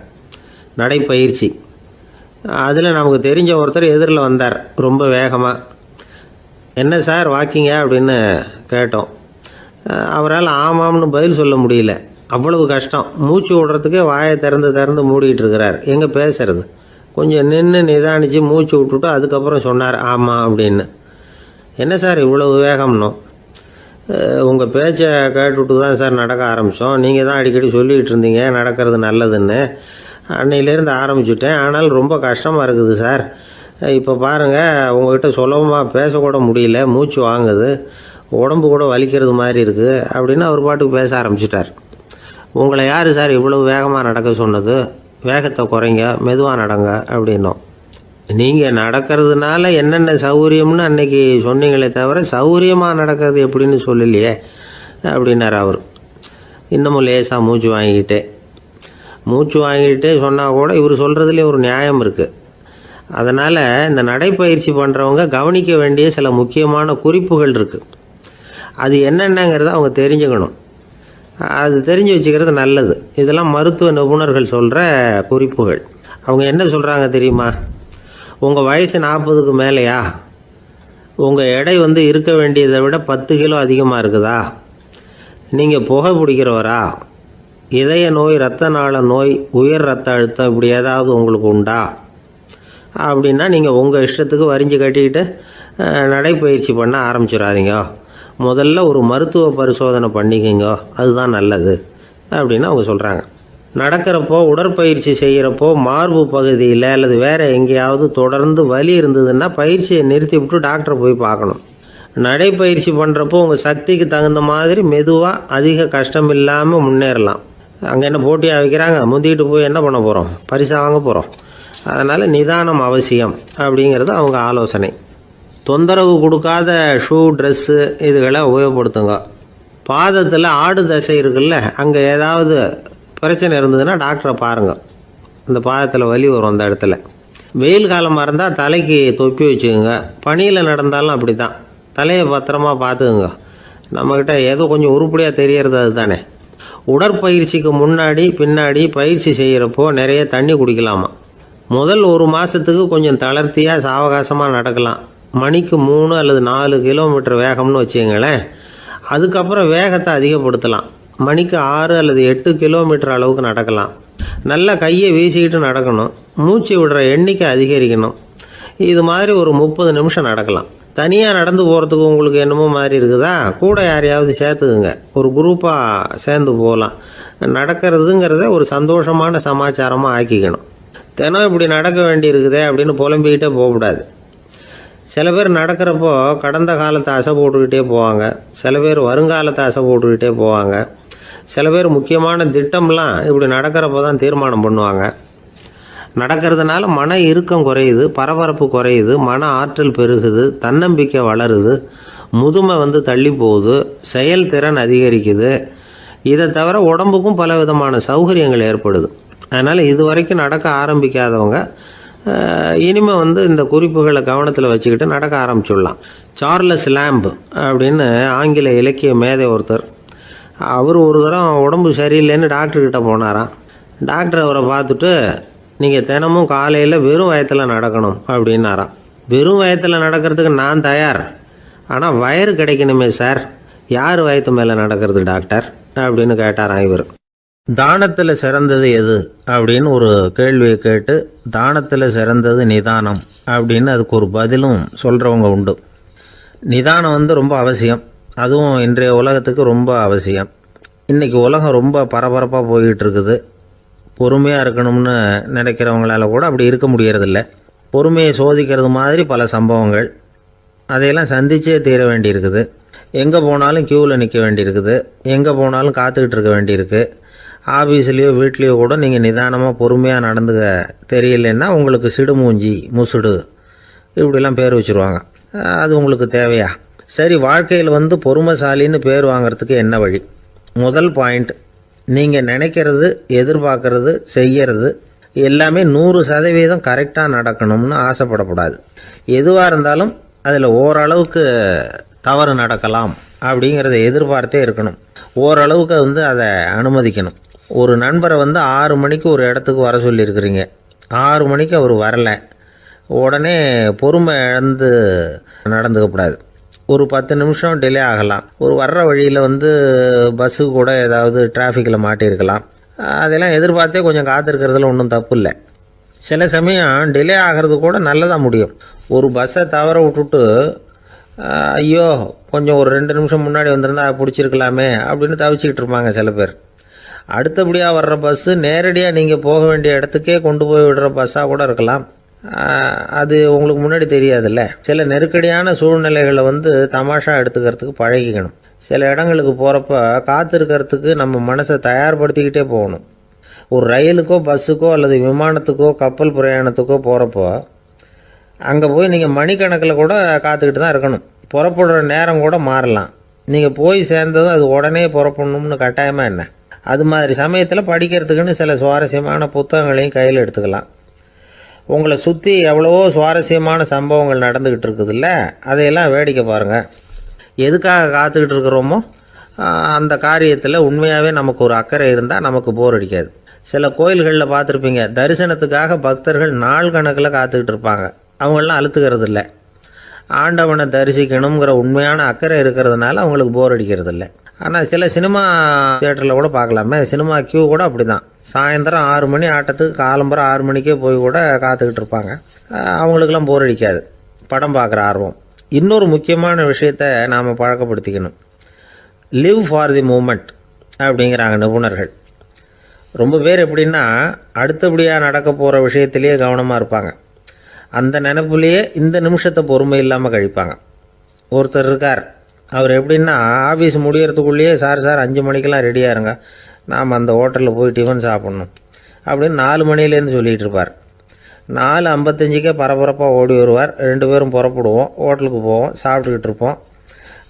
நடைப்பயிற்சி. அதில் நமக்கு தெரிஞ்ச ஒருத்தர் எதிரில் வந்தார் ரொம்ப வேகமாக. என்ன சார் வாக்கிங்க அப்படின்னு கேட்டோம். அவரால் ஆமாம்னு பதில் சொல்ல முடியல, அவ்வளவு கஷ்டம். மூச்சு விடுறதுக்கே வாயை திறந்து மூடிட்டு இருக்கிறார். எங்கே பேசுறது? கொஞ்சம் நின்று நிதானித்து மூச்சு விட்டுட்டு அதுக்கப்புறம் சொன்னார் ஆமாம் அப்படின்னு. என்ன சார் இவ்வளவு வேகம்னோ? உங்கள் பேச்சை கேட்டுவிட்டு தான் சார் நடக்க ஆரம்பித்தோம். நீங்கள் தான் அடிக்கடி சொல்லிகிட்டு இருந்தீங்க நடக்கிறது நல்லதுன்னு. அன்னையிலேருந்து ஆரம்பிச்சுட்டேன், ஆனால் ரொம்ப கஷ்டமாக இருக்குது சார். இப்போ பாருங்கள், உங்கள்கிட்ட சுலபமாக பேசக்கூட முடியல, மூச்சு வாங்குது, உடம்பு கூட வலிக்கிறது மாதிரி இருக்குது அப்படின்னு அவர் பாட்டுக்கு பேச ஆரம்பிச்சிட்டார். உங்களை யார் சார் இவ்வளவு வேகமாக நடக்க சொன்னது? வேகத்தை குறைங்க, மெதுவாக நடங்க அப்படின்னோம். நீங்கள் நடக்கிறதுனால என்னென்ன சௌகரியம்னு அன்னைக்கு சொன்னீங்களே தவிர சௌகரியமாக நடக்கிறது எப்படின்னு சொல்லலையே அப்படின்னார் அவர். இன்னமும் லேசாக மூச்சு வாங்கிக்கிட்டே சொன்னால் கூட இவர் சொல்கிறதுலேயே ஒரு நியாயம் இருக்குது. அதனால் இந்த நடைப்பயிற்சி பண்ணுறவங்க கவனிக்க வேண்டிய சில முக்கியமான குறிப்புகள் இருக்குது. அது என்னென்னங்கிறத அவங்க தெரிஞ்சுக்கணும். அது தெரிஞ்சு வச்சுக்கிறது நல்லது. இதெல்லாம் மருத்துவ நிபுணர்கள் சொல்கிற குறிப்புகள். அவங்க என்ன சொல்கிறாங்க தெரியுமா? உங்கள் வயசு 40க்கு மேலேயா? உங்கள் எடை இருக்க வேண்டியதை விட 10 கிலோ அதிகமாக இருக்குதா? நீங்கள் புகை பிடிக்கிறவரா? இதய நோய், இரத்த நாள நோய், உயர் ரத்த அழுத்தம் இப்படி ஏதாவது உங்களுக்கு உண்டா? அப்படின்னா நீங்கள் உங்கள் இஷ்டத்துக்கு வரிஞ்சு கட்டிக்கிட்டு நடைப்பயிற்சி பண்ண ஆரம்பிச்சிடாதீங்க. முதல்ல ஒரு மருத்துவ பரிசோதனை பண்ணிக்கோங்க, அதுதான் நல்லது அப்படின்னு அவங்க சொல்கிறாங்க. நடக்கிறப்போ, உடற்பயிற்சி செய்கிறப்போ மார்பு பகுதியில் அல்லது வேறு எங்கேயாவது தொடர்ந்து வலி இருந்ததுன்னா பயிற்சியை நிறுத்தி விட்டு டாக்டரை போய் பார்க்கணும். நடைப்பயிற்சி பண்ணுறப்போ உங்கள் சக்திக்கு தகுந்த மாதிரி மெதுவாக அதிக கஷ்டம் இல்லாமல் முன்னேறலாம். அங்கே என்ன போட்டியாக வைக்கிறாங்க, முந்திக்கிட்டு போய் என்ன பண்ண போகிறோம், பரிசா வாங்க போகிறோம். அதனால் நிதானம் அவசியம் அப்படிங்கிறது அவங்க ஆலோசனை. தொந்தரவு கொடுக்காத ஷூ, ட்ரெஸ்ஸு இதுகளை உபயோகப்படுத்துங்க. பாதத்தில் ஆடு தசை இருக்குல்ல, அங்கே ஏதாவது பிரச்சனை இருந்ததுன்னா டாக்டரை பாருங்கள். அந்த பாதத்தில் வலி வரும் அந்த இடத்துல. வெயில் காலமாக இருந்தால் தலைக்கு தொப்பி வச்சுக்கோங்க. பனியில் நடந்தாலும் அப்படி தான், தலையை பத்திரமா பார்த்துக்குங்க. நம்மக்கிட்ட ஏதோ கொஞ்சம் உருப்படியாக தெரியறது அது தானே. உடற்பயிற்சிக்கு முன்னாடி பின்னாடி பயிற்சி செய்கிறப்போ நிறைய தண்ணி குடிக்கலாமா. முதல் 1 மாதத்துக்கு கொஞ்சம் தளர்த்தியாக சாவகாசமாக நடக்கலாம். மணிக்கு 3 அல்லது 4 கிலோமீட்டர் வேகம்னு வச்சுங்களேன். அதுக்கப்புறம் வேகத்தை அதிகப்படுத்தலாம். மணிக்கு 6 அல்லது 8 கிலோமீட்டர் அளவுக்கு நடக்கலாம். நல்லா கையை வீசிக்கிட்டு நடக்கணும். மூச்சு விடுற எண்ணிக்கை அதிகரிக்கணும். இது மாதிரி ஒரு 30 நிமிஷம் நடக்கலாம். தனியாக நடந்து போகிறதுக்கு உங்களுக்கு என்னமோ மாதிரி இருக்குதா, கூட யாரையாவது சேர்த்துக்குங்க. ஒரு குரூப்பாக சேர்ந்து போகலாம். நடக்கிறதுங்கிறத ஒரு சந்தோஷமான சமாச்சாரமாக ஆக்கிக்கணும். தினம் இப்படி நடக்க வேண்டி இருக்குதே அப்படின்னு புலம்பிக்கிட்டே போகக்கூடாது. சில பேர் நடக்கிறப்போ கடந்த காலத்தை அசை போட்டுக்கிட்டே போவாங்க. சில பேர் வருங்காலத்தை அசை போட்டுக்கிட்டே போவாங்க. சில பேர் முக்கியமான திட்டம்லாம் இப்படி நடக்கிறப்போ தான் தீர்மானம் பண்ணுவாங்க. நடக்கிறதுனால மன இறுக்கம் குறையுது, பரபரப்பு குறையுது, மன ஆற்றல் பெருகுது, தன்னம்பிக்கை வளருது, முதுமை தள்ளி போகுது, செயல்திறன் அதிகரிக்குது. இதை தவிர உடம்புக்கும் பல விதமான சௌகரியங்கள் ஏற்படுது. அதனால் இது வரைக்கும் நடக்க ஆரம்பிக்காதவங்க இனிமேல் இந்த குறிப்புகளை கவனத்தில் வச்சுக்கிட்டு நடக்க ஆரம்பிச்சுடலாம். சார்லஸ் லாம்ப் அப்படின்னு ஆங்கில இலக்கிய மேதை ஒருத்தர் அவர் ஒரு தரம் உடம்பு சரியில்லைன்னு டாக்டர்கிட்ட போனாராம். டாக்டர் அவரை பார்த்துட்டு, நீங்கள் தினமும் காலையில் வெறும் வயத்தில் நடக்கணும் அப்படின்னாராம். வெறும் வயத்தில் நடக்கிறதுக்கு நான் தயார், ஆனால் வயிறு கிடைக்கணுமே சார், யார் வயத்து மேலே நடக்கிறது டாக்டர் அப்படின்னு கேட்டாராம் இவர். தானத்தில் சிறந்தது எது அப்படின்னு ஒரு கேள்வியை கேட்டு, தானத்தில் சிறந்தது நிதானம் அப்படின்னு அதுக்கு ஒரு பதிலும் சொல்கிறவங்க உண்டு. நிதானம் ரொம்ப அவசியம், அதுவும் இன்றைய உலகத்துக்கு ரொம்ப அவசியம். இன்றைக்கி உலகம் ரொம்ப பரபரப்பாக போய்கிட்டு இருக்குது. பொறுமையாக இருக்கணும்னு நினைக்கிறவங்களால கூட அப்படி இருக்க முடியறதில்ல. பொறுமையை சோதிக்கிறது மாதிரி பல சம்பவங்கள், அதையெல்லாம் சந்திச்சே தீர வேண்டியிருக்குது. எங்கே போனாலும் க்யூவில் நிற்க வேண்டியிருக்குது, எங்கே போனாலும் காத்துக்கிட்டு இருக்க வேண்டியிருக்கு. ஆஃபீஸ்லேயோ வீட்லேயோ கூட நீங்கள் நிதானமாக பொறுமையாக நடந்துக்க தெரியலன்னா உங்களுக்கு சிடுமூஞ்சி, முசுடு இப்படிலாம் பேர் வச்சுருவாங்க. அது உங்களுக்கு தேவையா? சரி, வாழ்க்கையில் பொறுமைசாலின்னு பேர் வாங்கிறதுக்கு என்ன வழி? முதல் பாயிண்ட், நீங்கள் நினைக்கிறது, எதிர்பார்க்கறது, செய்கிறது எல்லாமே 100% கரெக்டாக நடக்கணும்னு ஆசைப்படக்கூடாது. எதுவாக இருந்தாலும் அதில் ஓரளவுக்கு தவறு நடக்கலாம் அப்படிங்கிறத எதிர்பார்த்தே இருக்கணும். ஓரளவுக்கு அதை அனுமதிக்கணும். ஒரு நண்பரை 6 மணிக்கு ஒரு இடத்துக்கு வர சொல்லியிருக்கிறீங்க, 6 மணிக்கு அவர் வரலை, உடனே பொறுமை இழந்து நடந்துக்கக்கூடாது. ஒரு 10 நிமிஷம் டிலே ஆகலாம். ஒரு வர்ற வழியில் பஸ்ஸு கூட ஏதாவது டிராஃபிக்கில் மாட்டியிருக்கலாம். அதெல்லாம் எதிர்பார்த்தே கொஞ்சம் காத்திருக்கிறதுல ஒன்றும் தப்பு இல்லை. சில சமயம் டிலே ஆகிறது கூட நல்லதாக முடியும். ஒரு பஸ்ஸை தவற விட்டுட்டு, ஐயோ கொஞ்சம் ஒரு 2 நிமிஷம் முன்னாடி வந்திருந்தா பிடிச்சிருக்கலாமே அப்படின்னு தவிச்சிக்கிட்டு இருப்பாங்க சில பேர். அடுத்தபடியாக வர்ற பஸ்ஸு நேரடியாக நீங்கள் போக வேண்டிய இடத்துக்கே கொண்டு போய் விடுற பஸ்ஸாக கூட இருக்கலாம். அது உங்களுக்கு முன்னாடி தெரியாதுல்ல. சில நெருக்கடியான சூழ்நிலைகளை தமாஷா எடுத்துக்கிறதுக்கு பழகிக்கணும். சில இடங்களுக்கு போகிறப்ப காத்திருக்கிறதுக்கு நம்ம மனசை தயார்படுத்திக்கிட்டே போகணும். ஒரு ரயிலுக்கோ பஸ்ஸுக்கோ அல்லது விமானத்துக்கோ கப்பல் பிரயாணத்துக்கோ போகிறப்போ அங்கே போய் நீங்கள் மணிக்கணக்கில் கூட காத்துக்கிட்டு தான் இருக்கணும். புறப்படுற நேரம் கூட மாறலாம். நீங்கள் போய் சேர்ந்ததும் அது உடனே புறப்படணும்னு கட்டாயமாக என்ன? அது மாதிரி சமயத்தில் படிக்கிறதுக்குன்னு சில சுவாரஸ்யமான புத்தகங்களையும் கையில் எடுத்துக்கலாம். உங்களை சுற்றி எவ்வளவோ சுவாரஸ்யமான சம்பவங்கள் நடந்துக்கிட்டு இருக்குதுல்ல, அதையெல்லாம் வேடிக்கை பாருங்கள். எதுக்காக காத்துக்கிட்டு இருக்கிறோமோ அந்த காரியத்தில் உண்மையாகவே நமக்கு ஒரு அக்கறை இருந்தால் நமக்கு போர் அடிக்காது. சில கோயில்களில் பார்த்துருப்பீங்க, தரிசனத்துக்காக பக்தர்கள் நாள் கணக்கில் காத்துக்கிட்டு இருப்பாங்க. அவங்களெலாம் அழுத்துக்கிறது இல்லை. ஆண்டவனை தரிசிக்கணுங்கிற உண்மையான அக்கறை இருக்கிறதுனால அவங்களுக்கு போர் அடிக்கிறது இல்லை. ஆனால் சில சினிமா தியேட்டரில் கூட பார்க்கலாமே, சினிமா கியூ கூட அப்படி தான். சாயந்தரம் 6 மணி ஆட்டத்துக்கு காலம்பரம் 6 மணிக்கே போய் கூட காத்துக்கிட்டு இருப்பாங்க. அவங்களுக்கெல்லாம் போர் அடிக்காது, படம் பார்க்குற ஆர்வம். இன்னொரு முக்கியமான விஷயத்தை நாம் பழக்கப்படுத்திக்கணும். லிவ் ஃபார் தி மூமெண்ட் அப்படிங்கிறாங்க நிபுணர்கள். ரொம்ப பேர் எப்படின்னா அடுத்தபடியாக நடக்க போகிற விஷயத்திலேயே கவனமாக இருப்பாங்க. அந்த நினைப்புலேயே இந்த நிமிஷத்தை பொறுமை இல்லாமல் கழிப்பாங்க. ஒருத்தர் இருக்கார், அவர் எப்படின்னா ஆஃபீஸ் முடியறதுக்குள்ளேயே சார் 5 மணிக்கெல்லாம் ரெடியாக இருங்க, நாம் அந்த ஹோட்டலில் போய் டிஃபன் சாப்பிட்ணும் அப்படின்னு 4 மணிலேருந்து சொல்லிகிட்டு இருப்பார். 4:55 பரபரப்பாக ஓடி வருவார். 2 பேரும் புறப்படுவோம், ஹோட்டலுக்கு போவோம், சாப்பிட்டுக்கிட்டு இருப்போம்.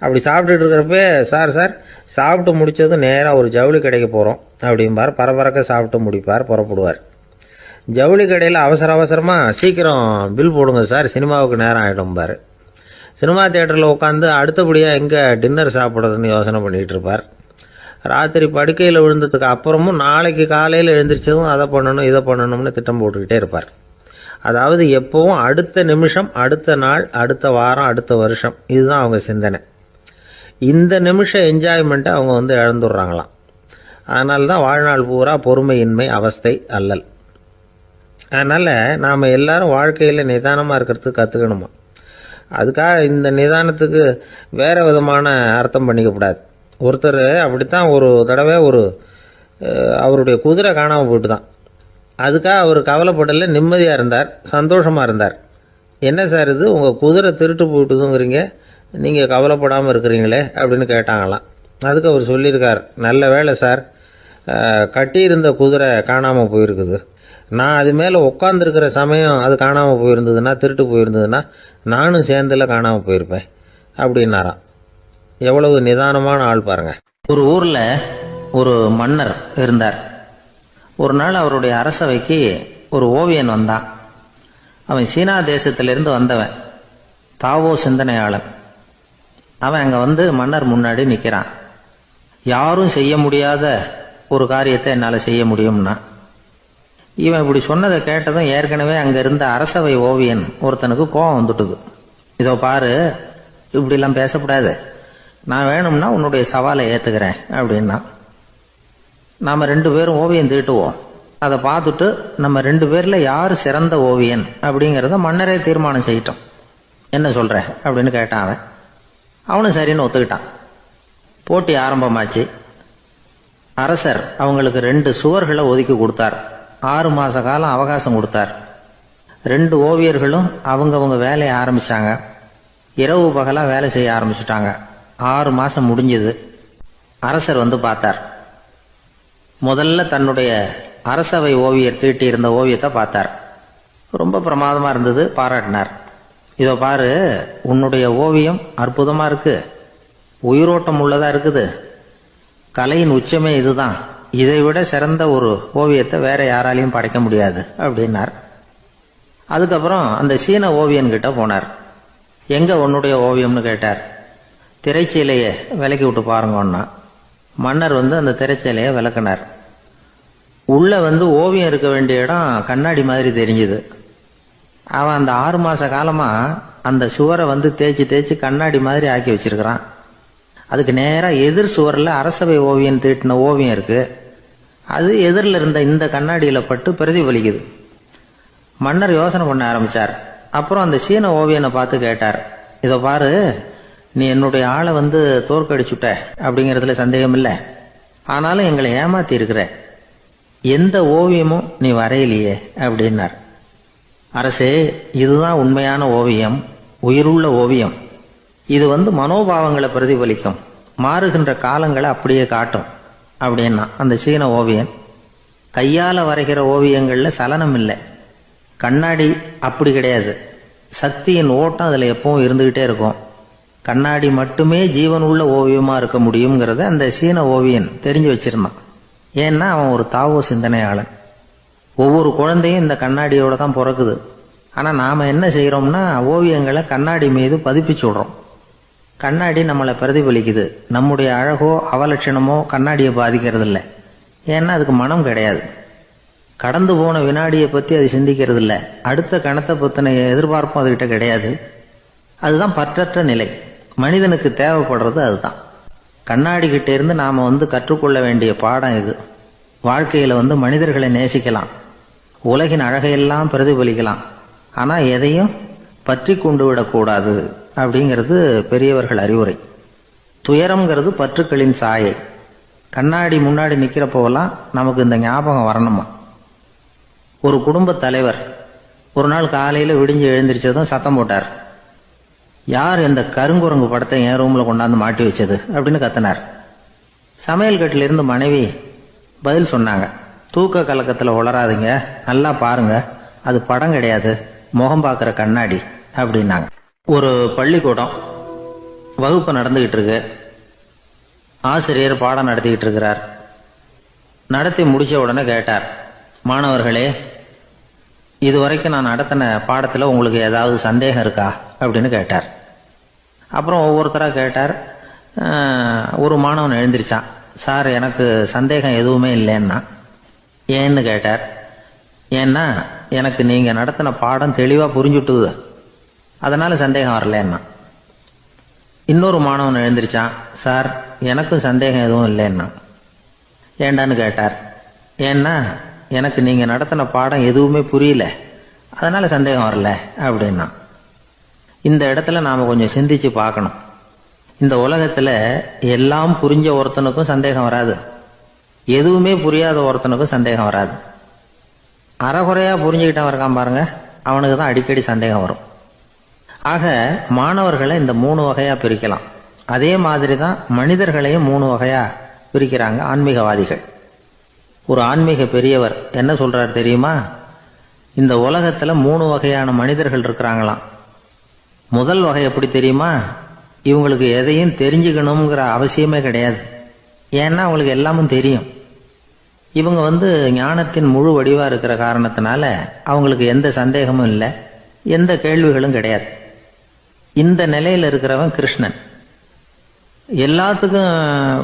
அப்படி சாப்பிட்டுட்டு இருக்கிறப்ப சார் சாப்பிட்டு முடித்ததும் நேராக ஒரு ஜவுளி கடைக்கு போகிறோம் அப்படிம்பார். பரபரக்க சாப்பிட்டு முடிப்பார், புறப்படுவார். ஜவுளி கடையில் அவசரமாக சீக்கிரம் பில் போடுங்க சார், சினிமாவுக்கு நேரம் ஆகிடும்பார். சினிமா தியேட்டரில் உட்காந்து அடுத்தபடியாக எங்கே டின்னர் சாப்பிட்றதுன்னு யோசனை பண்ணிகிட்டு இருப்பார். ராத்திரி படுக்கையில் விழுந்ததுக்கு அப்புறமும் நாளைக்கு காலையில் எழுந்திரிச்சதும் அதை பண்ணணும் இதை பண்ணணும்னு திட்டம் போட்டுக்கிட்டே இருப்பார். அதாவது எப்போவும் அடுத்த நிமிஷம், அடுத்த நாள், அடுத்த வாரம், அடுத்த வருஷம், இதுதான் அவங்க சிந்தனை. இந்த நிமிஷம் என்ஜாய்மெண்ட்டை அவங்க இழந்துடுறாங்களாம். அதனால தான் வாழ்நாள் பூரா பொறுமையின்மை, அவஸ்தை, அல்லல். அதனால் நாம் எல்லாரும் வாழ்க்கையில் நிதானமாக இருக்கிறதுக்கு கற்றுக்கணுமா. அதுக்காக இந்த நிதானத்துக்கு வேறு விதமான அர்த்தம் பண்ணிக்கக்கூடாது. ஒருத்தர் அப்படித்தான் ஒரு தடவை அவருடைய குதிரை காணாமல் போயிட்டு தான். அதுக்காக அவர் கவலைப்படலை, நிம்மதியாக இருந்தார், சந்தோஷமாக இருந்தார். என்ன சார் இது, உங்கள் குதிரை திருட்டு போயிட்டுதுங்கிறீங்க, நீங்கள் கவலைப்படாமல் இருக்கிறீங்களே அப்படின்னு கேட்டாங்களாம். அதுக்கு அவர் சொல்லியிருக்கார், நல்ல வேலை சார், கட்டியிருந்த குதிரை காணாமல் போயிருக்குது. நான் அது மேலே உட்காந்துருக்கிற சமயம் அது காணாமல் போயிருந்ததுன்னா, திருட்டு போயிருந்ததுன்னா நானும் சேர்ந்தில் காணாமல் போயிருப்பேன் அப்படின்னாராம். எவ்வளவு நிதானமான ஆள் பாருங்கள். ஒரு ஊரில் ஒரு மன்னர் இருந்தார். ஒரு நாள் அவருடைய அரசவைக்கு ஒரு ஓவியன் வந்தான். அவன் சீனா தேசத்திலிருந்து வந்தவன், தாவோ சிந்தனையாளன். அவன் அங்கே மன்னர் முன்னாடி நிற்கிறான். யாரும் செய்ய முடியாத ஒரு காரியத்தை என்னால் செய்ய முடியும்னா. இவன் இப்படி சொன்னதை கேட்டதும் ஏற்கனவே அங்கே இருந்த அரசவை ஓவியன் ஒருத்தனுக்கு கோபம் வந்துட்டுது. இதோ பாரு, இப்படிலாம் பேசக்கூடாது, நான் வேணும்னா உன்னுடைய சவாலை ஏற்றுக்கிறேன் அப்படின்னா. நாம் 2 பேரும் ஓவியம் தீட்டுவோம், அதை பார்த்துட்டு நம்ம 2 பேரில் யார் சிறந்த ஓவியன் அப்படிங்கிறத மன்னரே தீர்மானம் செய்யட்டும், என்ன சொல்கிற அப்படின்னு கேட்டான் அவன். அவனும் சரின்னு ஒத்துக்கிட்டான். போட்டி ஆரம்பமாச்சு. அரசர் அவங்களுக்கு 2 சுவர்களை ஒதுக்கி கொடுத்தார். 6 மாத காலம் அவகாசம் கொடுத்தார். 2 ஓவியர்களும் அவங்கவங்க வேலையை ஆரம்பிச்சாங்க. இரவு பகலாக வேலை செய்ய ஆரம்பிச்சுட்டாங்க. 6 மாதம் முடிஞ்சது. அரசர் வந்து பார்த்தார். முதல்ல தன்னுடைய அரசவை ஓவியர் தீட்டி இருந்த ஓவியத்தை பார்த்தார். ரொம்ப பிரமாதமாக இருந்தது, பாராட்டினார். இதோ பாரு, உன்னுடைய ஓவியம் அற்புதமாக இருக்கு, உயிரோட்டம் உள்ளதா இருக்குது, கலையின் உச்சமே இதுதான், இதை விட சிறந்த ஒரு ஓவியத்தை வேற யாராலையும் படைக்க முடியாது அப்படின்னார். அதுக்கப்புறம் அந்த சீன ஓவியன்கிட்ட போனார். எங்க உன்னுடைய ஓவியம்னு கேட்டார். திரைச்சீலையை விலக்கி விட்டு பாருங்கன்னா. மன்னர் வந்து அந்த திரைச்சீலையை விளக்குனார். உள்ள வந்து ஓவியம் இருக்க வேண்டிய இடம் கண்ணாடி மாதிரி தெரிஞ்சுது. அவன் அந்த 6 மாச காலமா அந்த சுவரை வந்து தேய்ச்சி தேய்ச்சி கண்ணாடி மாதிரி ஆக்கி வச்சிருக்கிறான். அதுக்கு நேராக எதிர் சுவரில் அரசவை ஓவியம் தீட்டின ஓவியம் இருக்கு. அது எதிரில் இருந்த இந்த கண்ணாடியில் பட்டு பிரதிபலிக்குது. மன்னர் யோசனை பண்ண ஆரம்பிச்சார். அப்புறம் அந்த சீன ஓவியனை பார்த்து கேட்டார். இதை பாரு, நீ என்னுடைய ஆளை வந்து தோற்கடிச்சுட்ட அப்படிங்கிறதுல சந்தேகம் இல்லை, ஆனாலும் எங்களை ஏமாத்தி இருக்கிற, எந்த ஓவியமும் நீ வரையிலையே அப்படின்னார். அரசே, இதுதான் உண்மையான ஓவியம், உயிருள்ள ஓவியம். இது வந்து மனோபாவங்களை பிரதிபலிக்கும், மாறுகின்ற காலங்களை அப்படியே காட்டும் அப்படின்னா அந்த சீன ஓவியன். கையால் வரைகிற ஓவியங்கள்ல சலனம் இல்லை, கண்ணாடி அப்படி கிடையாது, சக்தியின் ஓட்டம் அதில் எப்பவும் இருந்துகிட்டே இருக்கும். கண்ணாடி மட்டுமே ஜீவன் உள்ள ஓவியமா இருக்க முடியுங்கிறத அந்த சீன ஓவியன் தெரிஞ்சு வச்சிருந்தான். ஏன்னா அவன் ஒரு தாவோ சிந்தனையாளன். ஒவ்வொரு குழந்தையும் இந்த கண்ணாடியோட தான் பிறக்குது. ஆனால் நாம் என்ன செய்கிறோம்னா ஓவியங்களை கண்ணாடி மீது பதிப்பிச்சு விடுறோம். கண்ணாடி நம்மளை பிரதிபலிக்குது. நம்முடைய அழகோ அவலட்சணமோ கண்ணாடியை பாதிக்கிறது இல்லை. ஏன்னா அதுக்கு மனம் கிடையாது. கடந்து போன வினாடியை பற்றி அது சிந்திக்கிறது இல்லை. அடுத்த கணத்தை பற்றின எதிர்பார்ப்பும் அதுகிட்ட கிடையாது. அதுதான் பற்றற்ற நிலை. மனிதனுக்கு தேவைப்படுறது அதுதான். கண்ணாடி கிட்ட இருந்து நாம் வந்து கற்றுக்கொள்ள வேண்டிய பாடம் இது. வாழ்க்கையில் வந்து மனிதர்களை நேசிக்கலாம், உலகின் அழகையெல்லாம் பிரதிபலிக்கலாம், ஆனால் எதையும் பற்றி கொண்டு விடக்கூடாது அப்படிங்கிறது பெரியவர்கள் அறிவுரை. துயரம்ங்கிறது பற்றுக்களின் சாயை. கண்ணாடி முன்னாடி நிற்கிறப்போவெல்லாம் நமக்கு இந்த ஞாபகம் வரணுமா. ஒரு குடும்ப தலைவர் ஒரு நாள் காலையில் விடிஞ்சு எழுந்திரிச்சதும் சத்தம் போட்டார். யார் இந்த கருங்குரங்கு படத்தை என் ரூமில் கொண்டாந்து மாட்டி வச்சது அப்படின்னு கத்தினார். சமையல் கட்டிலிருந்து மனைவி பதில் சொன்னாங்க. தூக்க கலக்கத்தில் உளராதிங்க, நல்லா பாருங்க, அது படம் கிடையாது, முகம் பார்க்குற கண்ணாடி அப்படின்னாங்க. ஒரு பள்ளிக்கூடம் வகுப்பு நடந்துகிட்டு இருக்கு. ஆசிரியர் பாடம் நடத்திக்கிட்டு இருக்கிறார். நடத்தி முடிச்ச உடனே கேட்டார், மாணவர்களே, இதுவரைக்கும் நான் நடத்தின பாடத்தில் உங்களுக்கு ஏதாவது சந்தேகம் இருக்கா அப்படின்னு கேட்டார். அப்புறம் ஒவ்வொருத்தராக கேட்டார். ஒரு மாணவன் எழுந்திரிச்சான். சார், எனக்கு சந்தேகம் எதுவுமே இல்லைன்னா. ஏன்னு கேட்டார். ஏன்னா எனக்கு நீங்கள் நடத்தின பாடம் தெளிவாக புரிஞ்சுட்டுது, அதனால் சந்தேகம் வரலன்னா. இன்னொரு மாணவன் எழுந்திரிச்சான். சார், எனக்கும் சந்தேகம் எதுவும் இல்லைன்னா. ஏண்டான்னு கேட்டார். ஏன்னா எனக்கு நீங்கள் நடத்தின பாடம் எதுவுமே புரியல, அதனால் சந்தேகம் வரல அப்படின்னா. இந்த இடத்துல நாம் கொஞ்சம் சிந்திச்சு பார்க்கணும். இந்த உலகத்தில் எல்லாம் புரிஞ்ச ஒருத்தனுக்கும் சந்தேகம் வராது, எதுவுமே புரியாத ஒருத்தனுக்கும் சந்தேகம் வராது. அறகுறையாக புரிஞ்சுக்கிட்டவன் இருக்கான் பாருங்க, அவனுக்கு தான் அடிக்கடி சந்தேகம் வரும். ஆக மாணவர்களை இந்த 3 வகையாக பிரிக்கலாம். அதே மாதிரி தான் மனிதர்களையும் 3 வகையாக பிரிக்கிறாங்க ஆன்மீகவாதிகள். ஒரு ஆன்மீக பெரியவர் என்ன சொல்றார் தெரியுமா? இந்த உலகத்தில் 3 வகையான மனிதர்கள் இருக்கிறாங்களாம். முதல் வகை எப்படி தெரியுமா? இவங்களுக்கு எதையும் தெரிஞ்சுக்கணுங்கிற அவசியமே கிடையாது. ஏன்னா அவங்களுக்கு எல்லாமும் தெரியும். இவங்க வந்து ஞானத்தின் முழு வடிவாக இருக்கிற காரணத்தினால அவங்களுக்கு எந்த சந்தேகமும் இல்லை, எந்த கேள்விகளும் கிடையாது. இந்த நிலையில் இருக்கிறவன் கிருஷ்ணன். எல்லாத்துக்கும்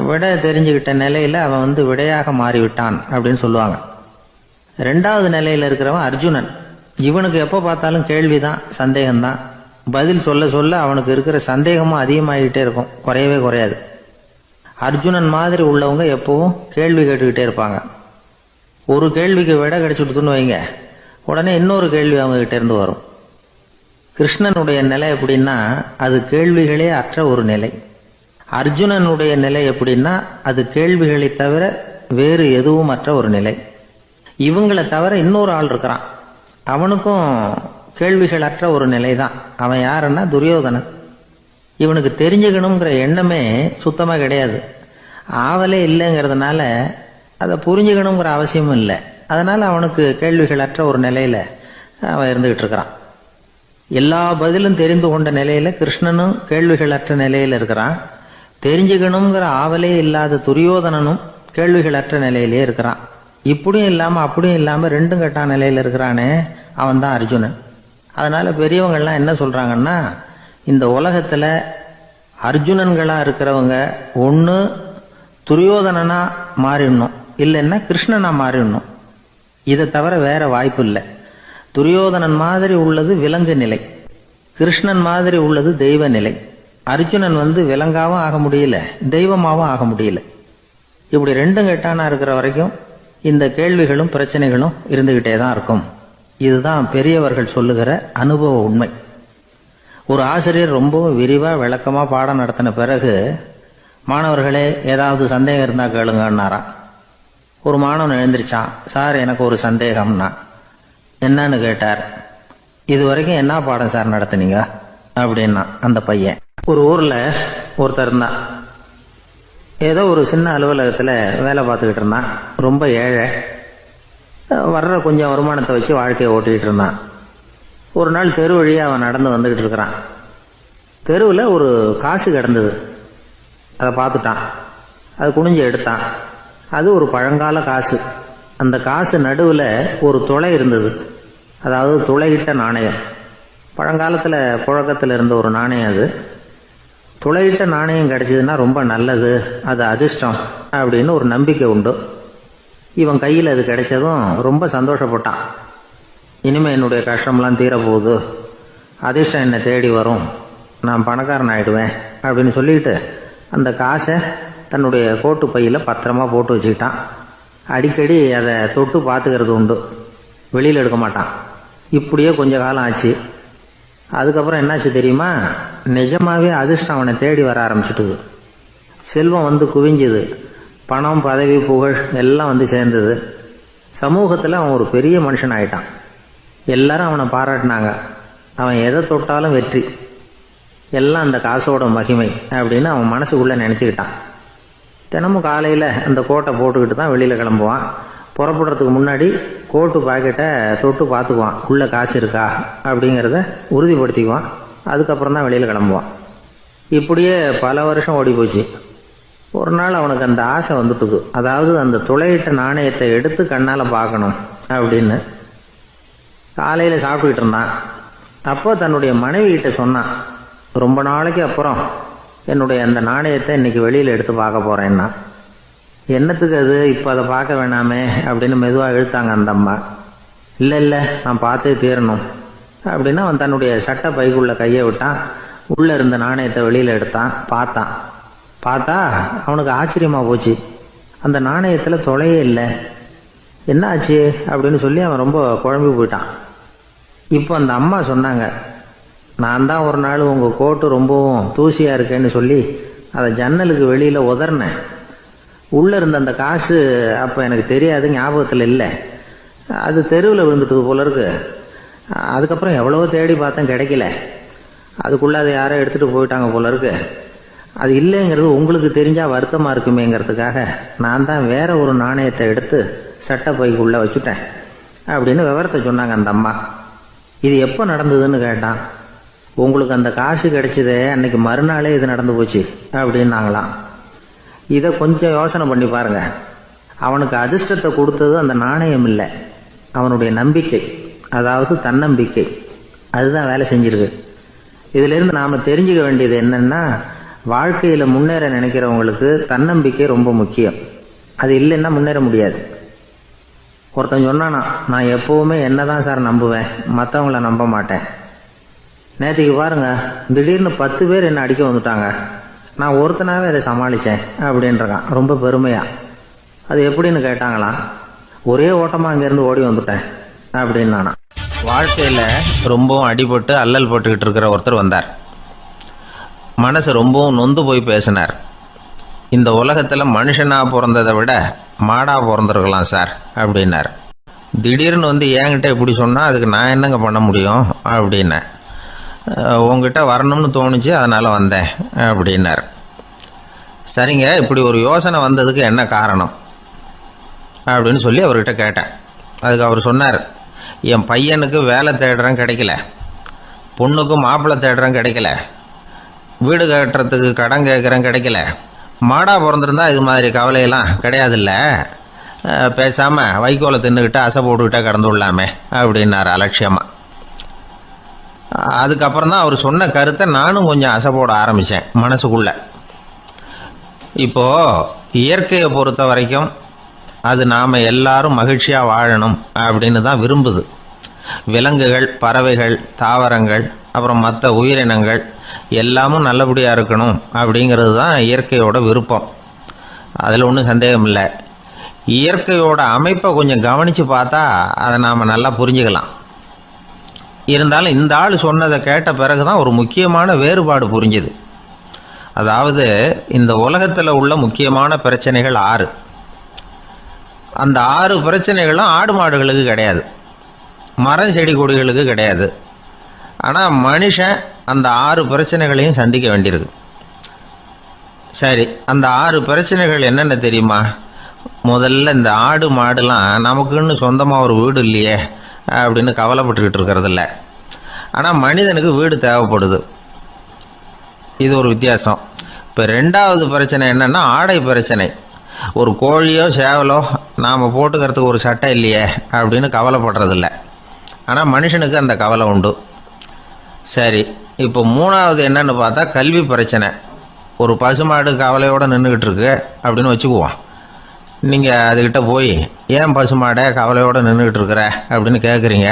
விடை தெரிஞ்சுக்கிட்ட நிலையில அவன் விடையாக மாறிவிட்டான் அப்படின்னு சொல்லுவாங்க. ரெண்டாவது நிலையில இருக்கிறவன் அர்ஜுனன். இவனுக்கு எப்போ பார்த்தாலும் கேள்விதான், சந்தேகம்தான். பதில் சொல்ல சொல்ல அவனுக்கு இருக்கிற சந்தேகமும் அதிகமாகிட்டே இருக்கும், குறையவே குறையாது. அர்ஜுனன் மாதிரி உள்ளவங்க எப்பவும் கேள்வி கேட்டுக்கிட்டே இருப்பாங்க. ஒரு கேள்விக்கு விடை கிடைச்சுட்டுன்னு வைங்க, உடனே இன்னொரு கேள்வி அவங்க கிட்ட இருந்து வரும். கிருஷ்ணனுடைய நிலை எப்படின்னா அது கேள்விகளே அற்ற ஒரு நிலை. அர்ஜுனனுடைய நிலை எப்படின்னா அது கேள்விகளை தவிர வேறு எதுவும் அற்ற ஒரு நிலை. இவங்களை தவிர இன்னொரு ஆள் இருக்கிறான், அவனுக்கும் கேள்விகள் அற்ற ஒரு நிலை தான். அவன் யாருன்னா துரியோதனன். இவனுக்கு தெரிஞ்சுக்கணுங்கிற எண்ணமே சுத்தமா கிடையாது. ஆவலே இல்லைங்கிறதுனால அதை புரிஞ்சுக்கணுங்கிற அவசியமும் இல்லை. அதனால அவனுக்கு கேள்விகள் அற்ற ஒரு நிலையில அவன் இருந்துகிட்டு இருக்கிறான். எல்லா பதிலும் தெரிந்து கொண்ட நிலையில கிருஷ்ணனும் கேள்விகள் அற்ற நிலையில இருக்கிறான். தெரிஞ்சுக்கணுங்கிற ஆவலே இல்லாத துரியோதனனும் கேள்விகள் அற்ற நிலையிலே இருக்கிறான். இப்படியும் இல்லாம அப்படியும் இல்லாம ரெண்டும் கெட்ட நிலையில இருக்கிறானே, அவன் தான் அர்ஜுனன். அதனால பெரியவங்கள்லாம் என்ன சொல்றாங்கன்னா, இந்த உலகத்துல அர்ஜுனன்களா இருக்கிறவங்க ஒண்ணு துரியோதனனா மாறிடணும், இல்லைன்னா கிருஷ்ணனா மாறிடணும். இதை தவிர வேற வாய்ப்பு இல்லை. துரியோதனன் மாதிரி உள்ளது விலங்கு நிலை, கிருஷ்ணன் மாதிரி உள்ளது தெய்வ நிலை. அர்ஜுனன் விலங்காவும் ஆக முடியல, தெய்வமாவும் ஆக முடியல. இப்படி ரெண்டும் கெட்டானா இருக்கிற வரைக்கும் இந்த கேள்விகளும் பிரச்சனைகளும் இருந்துகிட்டே தான் இருக்கும். இதுதான் பெரியவர்கள் சொல்லுகிற அனுபவ உண்மை. ஒரு ஆசிரியர் ரொம்பவும் விரிவா விளக்கமா பாடம் நடத்தின பிறகு, மாணவர்களே ஏதாவது சந்தேகம் இருந்தா கேளுங்கன்னாராம். ஒரு மாணவன் எழுந்திருச்சான். சார், எனக்கு ஒரு சந்தேகம்னா. என்னன்னு கேட்டார். இது வரைக்கும் என்ன பாடம் சார் நடத்துனீங்க அப்படின்னா அந்த பையன். ஒரு ஊர்ல ஒருத்தர் இருந்தான். ஏதோ ஒரு சின்ன அலுவலகத்துல வேலை பார்த்துக்கிட்டு இருந்தான். ரொம்ப ஏழை. வர்ற கொஞ்சம் வருமானத்தை வச்சு வாழ்க்கையை ஓட்டிக்கிட்டு இருந்தான். ஒரு நாள் தெரு வழியா அவன் நடந்து வந்துகிட்டு இருக்கிறான். தெருவில் ஒரு காசு கிடந்தது. அதை பார்த்துட்டான். அது குனிஞ்சு எடுத்தான். அது ஒரு பழங்கால காசு. அந்த காசு நடுவில் ஒரு துளை இருந்தது, அதாவது துளையிட்ட நாணயம். பழங்காலத்தில் புழக்கத்தில் இருந்த ஒரு நாணயம் அது. துளையிட்ட நாணயம் கிடைச்சதுன்னா ரொம்ப நல்லது, அது அதிர்ஷ்டம் அப்படின்னு ஒரு நம்பிக்கை உண்டு. இவன் கையில் அது கிடைச்சதும் ரொம்ப சந்தோஷப்பட்டான். இனிமேல் என்னுடைய கஷ்டம்லாம் தீரப்போகுது, அதிர்ஷ்டம் என்னை தேடி வரும், நான் பணக்காரன் ஆயிடுவேன் அப்படின்னு சொல்லிட்டு அந்த காசை தன்னுடைய கோட்டு பையில் பத்திரமா போட்டு வச்சுக்கிட்டான். அடிக்கடி அதை தொட்டு பார்த்துக்கிறது உண்டு, வெளியில் எடுக்க மாட்டான். இப்படியே கொஞ்ச காலம் ஆச்சு. அதுக்கப்புறம் என்னாச்சு தெரியுமா? நிஜமாவே அதிர்ஷ்டம் அவனை தேடி வர ஆரம்பிச்சுட்டுது. செல்வம் குவிஞ்சுது. பணம், பதவி, புகழ் எல்லாம் சேர்ந்தது. சமூகத்தில் அவன் ஒரு பெரிய மனுஷன் ஆயிட்டான். எல்லாரும் அவனை பாராட்டினாங்க. அவன் எதை தொட்டாலும் வெற்றி, எல்லாம் அந்த காசோட மகிமை அப்படின்னு அவன் மனசுக்குள்ள நினைச்சுக்கிட்டான். தினமும் காலையில் அந்த கோட்டை போட்டுக்கிட்டு தான் வெளியில் கிளம்புவான். புறப்படுறதுக்கு முன்னாடி கோட்டு பாக்கெட்டை தொட்டு பார்த்துக்குவான், உள்ள காசு இருக்கா அப்படிங்கிறத உறுதிப்படுத்திக்குவான். அதுக்கப்புறம் தான் வெளியில் கிளம்புவான். இப்படியே பல வருஷம் ஓடி போச்சு. ஒரு நாள் அவனுக்கு அந்த ஆசை வந்துட்டுது, அதாவது அந்த துளையிட்ட நாணயத்தை எடுத்து கண்ணால் பார்க்கணும் அப்படின்னு. காலையில் சாப்பிட்டுக்கிட்டு இருந்தான். அப்போ தன்னுடைய மனைவி கிட்ட சொன்னான், ரொம்ப நாளைக்கு அப்புறம் என்னுடைய அந்த நாணயத்தை இன்னைக்கு வெளியில் எடுத்து பார்க்க போறேன்னா. என்னத்துக்கு அது, இப்போ அதை பார்க்க வேணாமே அப்படின்னு மெதுவாக இழுத்தாங்க அந்த அம்மா. இல்லை நான் பார்த்தே தீரணும் அப்படின்னு அவன் தன்னுடைய சட்டை பைக்குள்ள கையை விட்டான். உள்ளே இருந்த நாணயத்தை வெளியில் எடுத்தான். பார்த்தா அவனுக்கு ஆச்சரியமாக போச்சு. அந்த நாணயத்தில் தொலையே இல்லை. என்ன ஆச்சு அப்படின்னு சொல்லி அவன் ரொம்ப குழம்பி போயிட்டான். இப்போ அந்த அம்மா சொன்னாங்க, நான் தான் ஒரு நாள் உங்கள் கோட்டு ரொம்பவும் தூசியாக இருக்கேன்னு சொல்லி அதை ஜன்னலுக்கு வெளியில் உதறினேன். உள்ளே இருந்த அந்த காசு அப்போ எனக்கு தெரியாது, ஞாபகத்தில் இல்லை. அது தெருவில் விழுந்துட்டது போல இருக்கு. அதுக்கப்புறம் எவ்வளவோ தேடி பார்த்தேன், கிடைக்கல. அதுக்குள்ளே அதை யாரோ எடுத்துகிட்டு போயிட்டாங்க போல இருக்கு. அது இல்லைங்கிறது உங்களுக்கு தெரிஞ்சால் வருத்தமாக இருக்குமேங்கிறதுக்காக நான் தான் வேற ஒரு நாணயத்தை எடுத்து சட்டை பைக்குள்ளே வச்சுட்டேன் அப்படின்னு விவரத்தை சொன்னாங்க அந்த அம்மா. இது எப்போ நடந்ததுன்னு கேட்டான். உங்களுக்கு அந்த காசு கிடைச்சதே அன்னைக்கு மறுநாளே இது நடந்து போச்சு அப்படின்னாங்களாம். இதை கொஞ்சம் யோசனை பண்ணி பாருங்க. அவனுக்கு அதிர்ஷ்டத்தை கொடுத்தது அந்த நாணயம் இல்லை, அவனுடைய நம்பிக்கை, அதாவது தன்னம்பிக்கை. அதுதான் வேலை செஞ்சிருக்கு. இதிலிருந்து நாம் தெரிஞ்சுக்க வேண்டியது என்னன்னா, வாழ்க்கையில் முன்னேற நினைக்கிறவங்களுக்கு தன்னம்பிக்கை ரொம்ப முக்கியம். அது இல்லைன்னா முன்னேற முடியாது. ஒருத்தன் சொன்னானா, நான் எப்போவுமே என்ன தான் சார் நம்புவேன், மற்றவங்கள நம்ப மாட்டேன். நேற்றுக்கு பாருங்க, திடீர்னு 10 பேர் என்னை அடிக்க வந்துட்டாங்க, நான் ஒருத்தனாவே அதை சமாளித்தேன் அப்படின்றக்கான் ரொம்ப பெருமையா. அது எப்படின்னு கேட்டாங்களாம். ஒரே ஓட்டமாக அங்கேருந்து ஓடி வந்துட்டேன் அப்படின்னு நானா. வாழ்க்கையில் ரொம்பவும் அடிபட்டு அல்லல் போட்டுக்கிட்டு இருக்கிற ஒருத்தர் வந்தார். மனசு ரொம்பவும் நொந்து போய் பேசினார். இந்த உலகத்தில் மனுஷனாக பிறந்ததை விட மாடாக பிறந்திருக்கலாம் சார் அப்படின்னார். திடீர்னு வந்து என்கிட்ட இப்படி சொன்னால் அதுக்கு நான் என்னங்க பண்ண முடியும் அப்படின்னேன். உங்ககிட்ட வரணும்னு தோணுச்சு, அதனால் வந்தேன் அப்படின்னார். சரிங்க, இப்படி ஒரு யோசனை வந்ததுக்கு என்ன காரணம் அப்படின்னு சொல்லி அவர்கிட்ட கேட்டேன். அதுக்கு அவர் சொன்னார், என் பையனுக்கு வேலை தேடுறேன் கிடைக்கல, பொண்ணுக்கும் மாப்பிள்ளை தேடுறேன் கிடைக்கல, வீடு கட்டுறதுக்கு கடன் கேட்குறேன் கிடைக்கல. மாடாக பிறந்திருந்தா இது மாதிரி கவலையெல்லாம் கிடையாதுல்ல, பேசாமல் வைக்கோலை தின்னுக்கிட்டு அசை போட்டுக்கிட்டே கடந்து விடலாமே அப்படின்னார் அலட்சியமாக. அதுக்கப்புறம் தான் அவர் சொன்ன கருத்தை நானும் கொஞ்சம் அசை போட ஆரம்பித்தேன் மனசுக்குள்ளே. இப்போது இயற்கையை பொறுத்த வரைக்கும் அது நாம் எல்லாரும் மகிழ்ச்சியாக வாழணும் அப்படின்னு தான் விரும்புது. விலங்குகள், பறவைகள், தாவரங்கள், அப்புறம் மற்ற உயிரினங்கள் எல்லாமும் நல்லபடியாக இருக்கணும் அப்படிங்கிறது தான் இயற்கையோட விருப்பம். அதில் ஒன்றும் சந்தேகம் இல்லை. இயற்கையோட அமைப்பை கொஞ்சம் கவனித்து பார்த்தா அதை நாம் நல்லா புரிஞ்சுக்கலாம். இருந்தாலும் இந்த ஆள் சொன்னதை கேட்ட பிறகு தான் ஒரு முக்கியமான வேறுபாடு புரிஞ்சுது. அதாவது, இந்த உலகத்தில் உள்ள முக்கியமான பிரச்சனைகள் 6. அந்த 6 பிரச்சனைகளும் ஆடு மாடுகளுக்கு கிடையாது, மரம் செடி கொடிகளுக்கு கிடையாது. ஆனால் மனுஷன் அந்த 6 பிரச்சனைகளையும் சந்திக்க வேண்டியிருக்கு. சரி, அந்த 6 பிரச்சனைகள் என்னென்ன தெரியுமா? முதல்ல, இந்த ஆடு மாடுலாம் நமக்குன்னு சொந்தமாக ஒரு வீடு இல்லையே அப்படின்னு கவலைப்பட்டுக்கிட்டு இருக்கிறதில்ல. ஆனால் மனிதனுக்கு வீடு தேவைப்படுது. இது ஒரு வித்தியாசம். இப்போ 2வது பிரச்சனை என்னென்னா ஆடை பிரச்சனை. ஒரு கோழியோ சேவலோ நாம் போட்டுக்கிறதுக்கு ஒரு சட்டை இல்லையே அப்படின்னு கவலைப்படுறதில்ல. ஆனால் மனுஷனுக்கு அந்த கவலை உண்டு. சரி, இப்போ 3வது என்னன்னு பார்த்தா கல்வி பிரச்சனை. ஒரு பசுமாடு கவலையோடு நின்றுக்கிட்டு இருக்கு அப்படின்னு வச்சுக்குவோம். நீங்கள் அதுக்கிட்ட போய், ஏன் பசுமாடை கவலையோடு நின்றுக்கிட்டு இருக்கிற அப்படின்னு கேட்குறீங்க.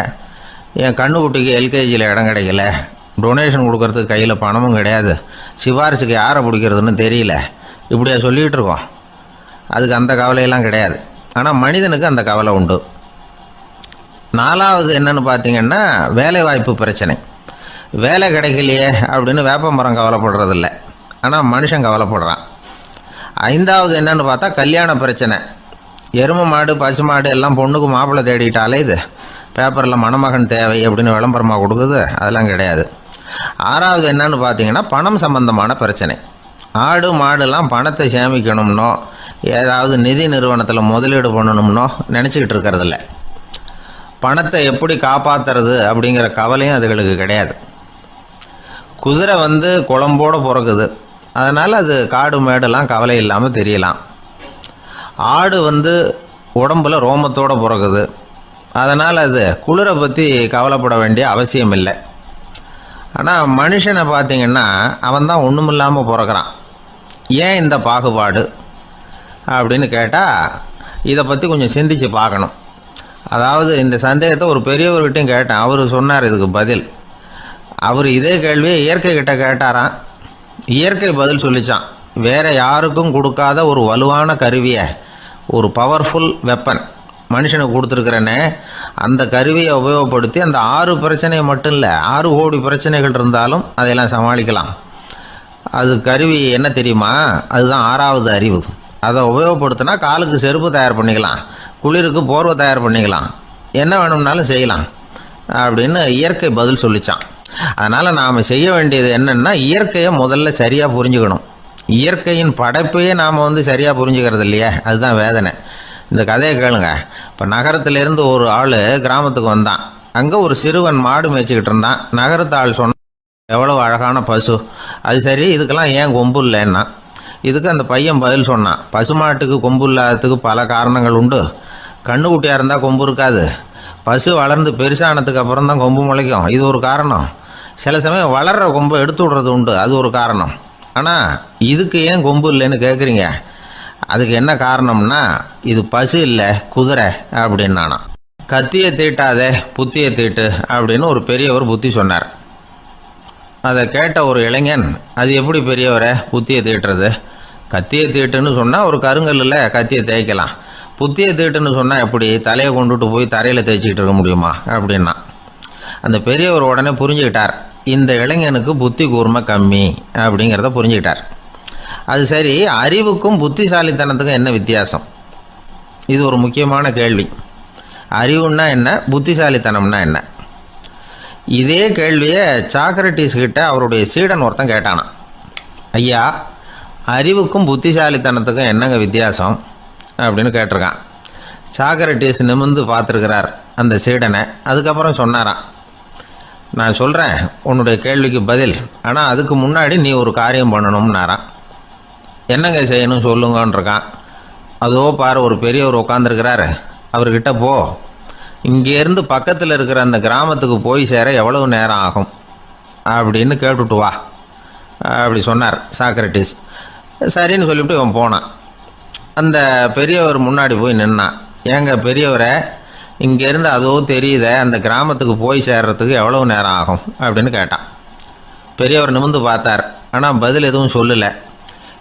என் கண்ணுக்குட்டிக்கு எல்கேஜியில் இடம் கிடைக்கல, டொனேஷன் கொடுக்கறதுக்கு கையில் பணமும் கிடையாது, சிபாரிசுக்கு யாரை பிடிக்கிறதுன்னு தெரியல, இப்படியா சொல்லிகிட்டு இருக்கோம். அதுக்கு அந்த கவலையெல்லாம் கிடையாது. ஆனால் மனிதனுக்கு அந்த கவலை உண்டு. 4வது என்னன்னு பார்த்தீங்கன்னா வேலை வாய்ப்பு பிரச்சனை. வேலை கிடைக்கலையே அப்படின்னு வேப்ப மரம் கவலைப்படுறதில்ல, ஆனால் மனுஷன் கவலைப்படுறான். 5வது என்னன்னு பார்த்தா கல்யாண பிரச்சனை. எருமை மாடு, பசு மாடு எல்லாம் பொண்ணுக்கு மாப்பிள்ளை தேடிட்டாலே இது பேப்பரில் மணமகன் தேவை அப்படின்னு விளம்பரமாக கொடுக்குது, அதெல்லாம் கிடையாது. 6வது என்னன்னு பார்த்தீங்கன்னா பணம் சம்பந்தமான பிரச்சனை. ஆடு மாடுலாம் பணத்தை சேமிக்கணும்னோ ஏதாவது நிதி நிறுவனத்தில் முதலீடு பண்ணணும்னோ நினச்சிக்கிட்டு இருக்கிறதில்ல. பணத்தை எப்படி காப்பாற்றுறது அப்படிங்கிற கவலையும் அதுகளுக்கு கிடையாது. குதிரை வந்து குளம்போடு பிறக்குது, அதனால் அது காடு மேடெல்லாம் கவலை இல்லாமல் தெரியலாம். ஆடு வந்து உடம்புல ரோமத்தோடு பிறக்குது, அதனால் அது குளிரை பற்றி கவலைப்பட வேண்டிய அவசியம் இல்லை. ஆனால் மனுஷனை பார்த்திங்கன்னா அவன் தான் ஒன்றுமில்லாமல் பிறக்கிறான். ஏன் இந்த பாகுபாடு அப்படின்னு கேட்டால் இதை பற்றி கொஞ்சம் சிந்திச்சு பார்க்கணும். அதாவது இந்த சந்தேகத்தை ஒரு பெரியவர்கிட்டையும் கேட்டேன். அவர் சொன்னார் இதுக்கு பதில். அவர் இதே கேள்வியை இயற்கை கிட்ட கேட்டாராம். இயற்கை பதில் சொல்லிச்சான். வேற யாருக்கும் கொடுக்காத ஒரு வலுவான கருவியை, ஒரு பவர்ஃபுல் வெப்பன் மனுஷனுக்கு கொடுத்துருக்கிறேன்னு, அந்த கருவியை உபயோகப்படுத்தி அந்த 6 பிரச்சனையை மட்டும் இல்லை, 6 கோடி பிரச்சனைகள் இருந்தாலும் அதையெல்லாம் சமாளிக்கலாம். அது கருவி என்ன தெரியுமா? அதுதான் 6வது அறிவு. அதை உபயோகப்படுத்தினா காலுக்கு செருப்பு தயார் பண்ணிக்கலாம், குளிருக்கு போர்வை தயார் பண்ணிக்கலாம், என்ன வேணும்னாலும் செய்யலாம் அப்படின்னு இயற்கை பதில் சொல்லிச்சான். அதனால் நாம் செய்ய வேண்டியது என்னென்னா, இயற்கையை முதல்ல சரியாக புரிஞ்சுக்கணும். இயற்கையின் படைப்பையே நாம் வந்து சரியாக புரிஞ்சுக்கிறது இல்லையே, அதுதான் வேதனை. இந்த கதையை கேளுங்க. இப்போ நகரத்திலேருந்து ஒரு ஆள் கிராமத்துக்கு வந்தான். அங்கே ஒரு சிறுவன் மாடு மேய்ச்சிக்கிட்டு இருந்தான். நகரத்து ஆள் சொன்னான், எவ்வளோ அழகான பசு, அது சரி, இதுக்கெல்லாம் ஏன் கொம்பு இல்லைன்னா. இதுக்கு அந்த பையன் பதில் சொன்னான், பசுமாட்டுக்கு கொம்பு இல்லாததுக்கு பல காரணங்கள் உண்டு. கண்ணுக்குட்டியாக இருந்தால் கொம்பு இருக்காது, பசு வளர்ந்து பெருசானதுக்கு அப்புறம் தான் கொம்பு முளைக்கும், இது ஒரு காரணம். சில சமயம் வளர்கிற கொம்பை எடுத்து விடுறது உண்டு, அது ஒரு காரணம். ஆனால் இதுக்கு ஏன் கொம்பு இல்லைன்னு கேட்குறீங்க. அதுக்கு என்ன காரணம்னா, இது பசு இல்லை குதிரை அப்படின்னானா. கத்தியை தீட்டாதே புத்தியை தீட்டு அப்படின்னு ஒரு பெரியவர் புத்தி சொன்னார். அதை கேட்ட ஒரு இளைஞன், அது எப்படி பெரியவரை புத்தியை தீட்டுறது? கத்தியை தீட்டுன்னு சொன்னால் ஒரு கருங்கல்லில் கத்தியை தேய்க்கலாம், புத்தியை தீட்டுன்னு சொன்னால் எப்படி தலையை கொண்டுட்டு போய் தரையில் தேய்ச்சிக்கிட்டு இருக்க முடியுமா அப்படின்னா. அந்த பெரியவர் உடனே புரிஞ்சுக்கிட்டார், இந்த இளைஞனுக்கு புத்தி கூர்மை கம்மி அப்படிங்கிறத புரிஞ்சுக்கிட்டார். அது சரி, அறிவுக்கும் புத்திசாலித்தனத்துக்கும் என்ன வித்தியாசம்? இது ஒரு முக்கியமான கேள்வி. அறிவுன்னா என்ன, புத்திசாலித்தனம்னா என்ன? இதே கேள்வியை சாக்ரட்டிஸ் கிட்ட அவருடைய சீடன் ஒருத்தன் கேட்டானா. ஐயா, அறிவுக்கும் புத்திசாலித்தனத்துக்கும் என்னங்க வித்தியாசம் அப்படின்னு கேட்டிருக்கான். சாக்ரட்டிஸ் நிமிர்ந்து பார்த்துருக்கிறார் அந்த சீடனை. அதுக்கப்புறம் சொன்னாராம், நான் சொல்கிறேன் உன்னுடைய கேள்விக்கு பதில், ஆனால் அதுக்கு முன்னாடி நீ ஒரு காரியம் பண்ணணும்னாரான். என்னங்க செய்யணும் சொல்லுங்கன்னு இருக்கான். அதோ பாரு, ஒரு பெரியவர் உட்காந்துருக்கிறாரு, அவர்கிட்ட போ, இங்கேருந்து பக்கத்தில் இருக்கிற அந்த கிராமத்துக்கு போய் சேர எவ்வளவு நேரம் ஆகும் அப்படின்னு கேட்டுட்டு வா அப்படி சொன்னார் சாக்ரட்டிஸ். சரின்னு சொல்லிவிட்டு இவன் போனான். அந்த பெரியவர் முன்னாடி போய் நின்னான். ஏங்க பெரியவரை, இங்கேருந்து அதோ தெரியுத அந்த கிராமத்துக்கு போய் சேர்றதுக்கு எவ்வளவு நேரம் ஆகும் அப்படின்னு கேட்டான். பெரியவர் நிமிர்ந்து பார்த்தார், ஆனால் பதில் எதுவும் சொல்லலை.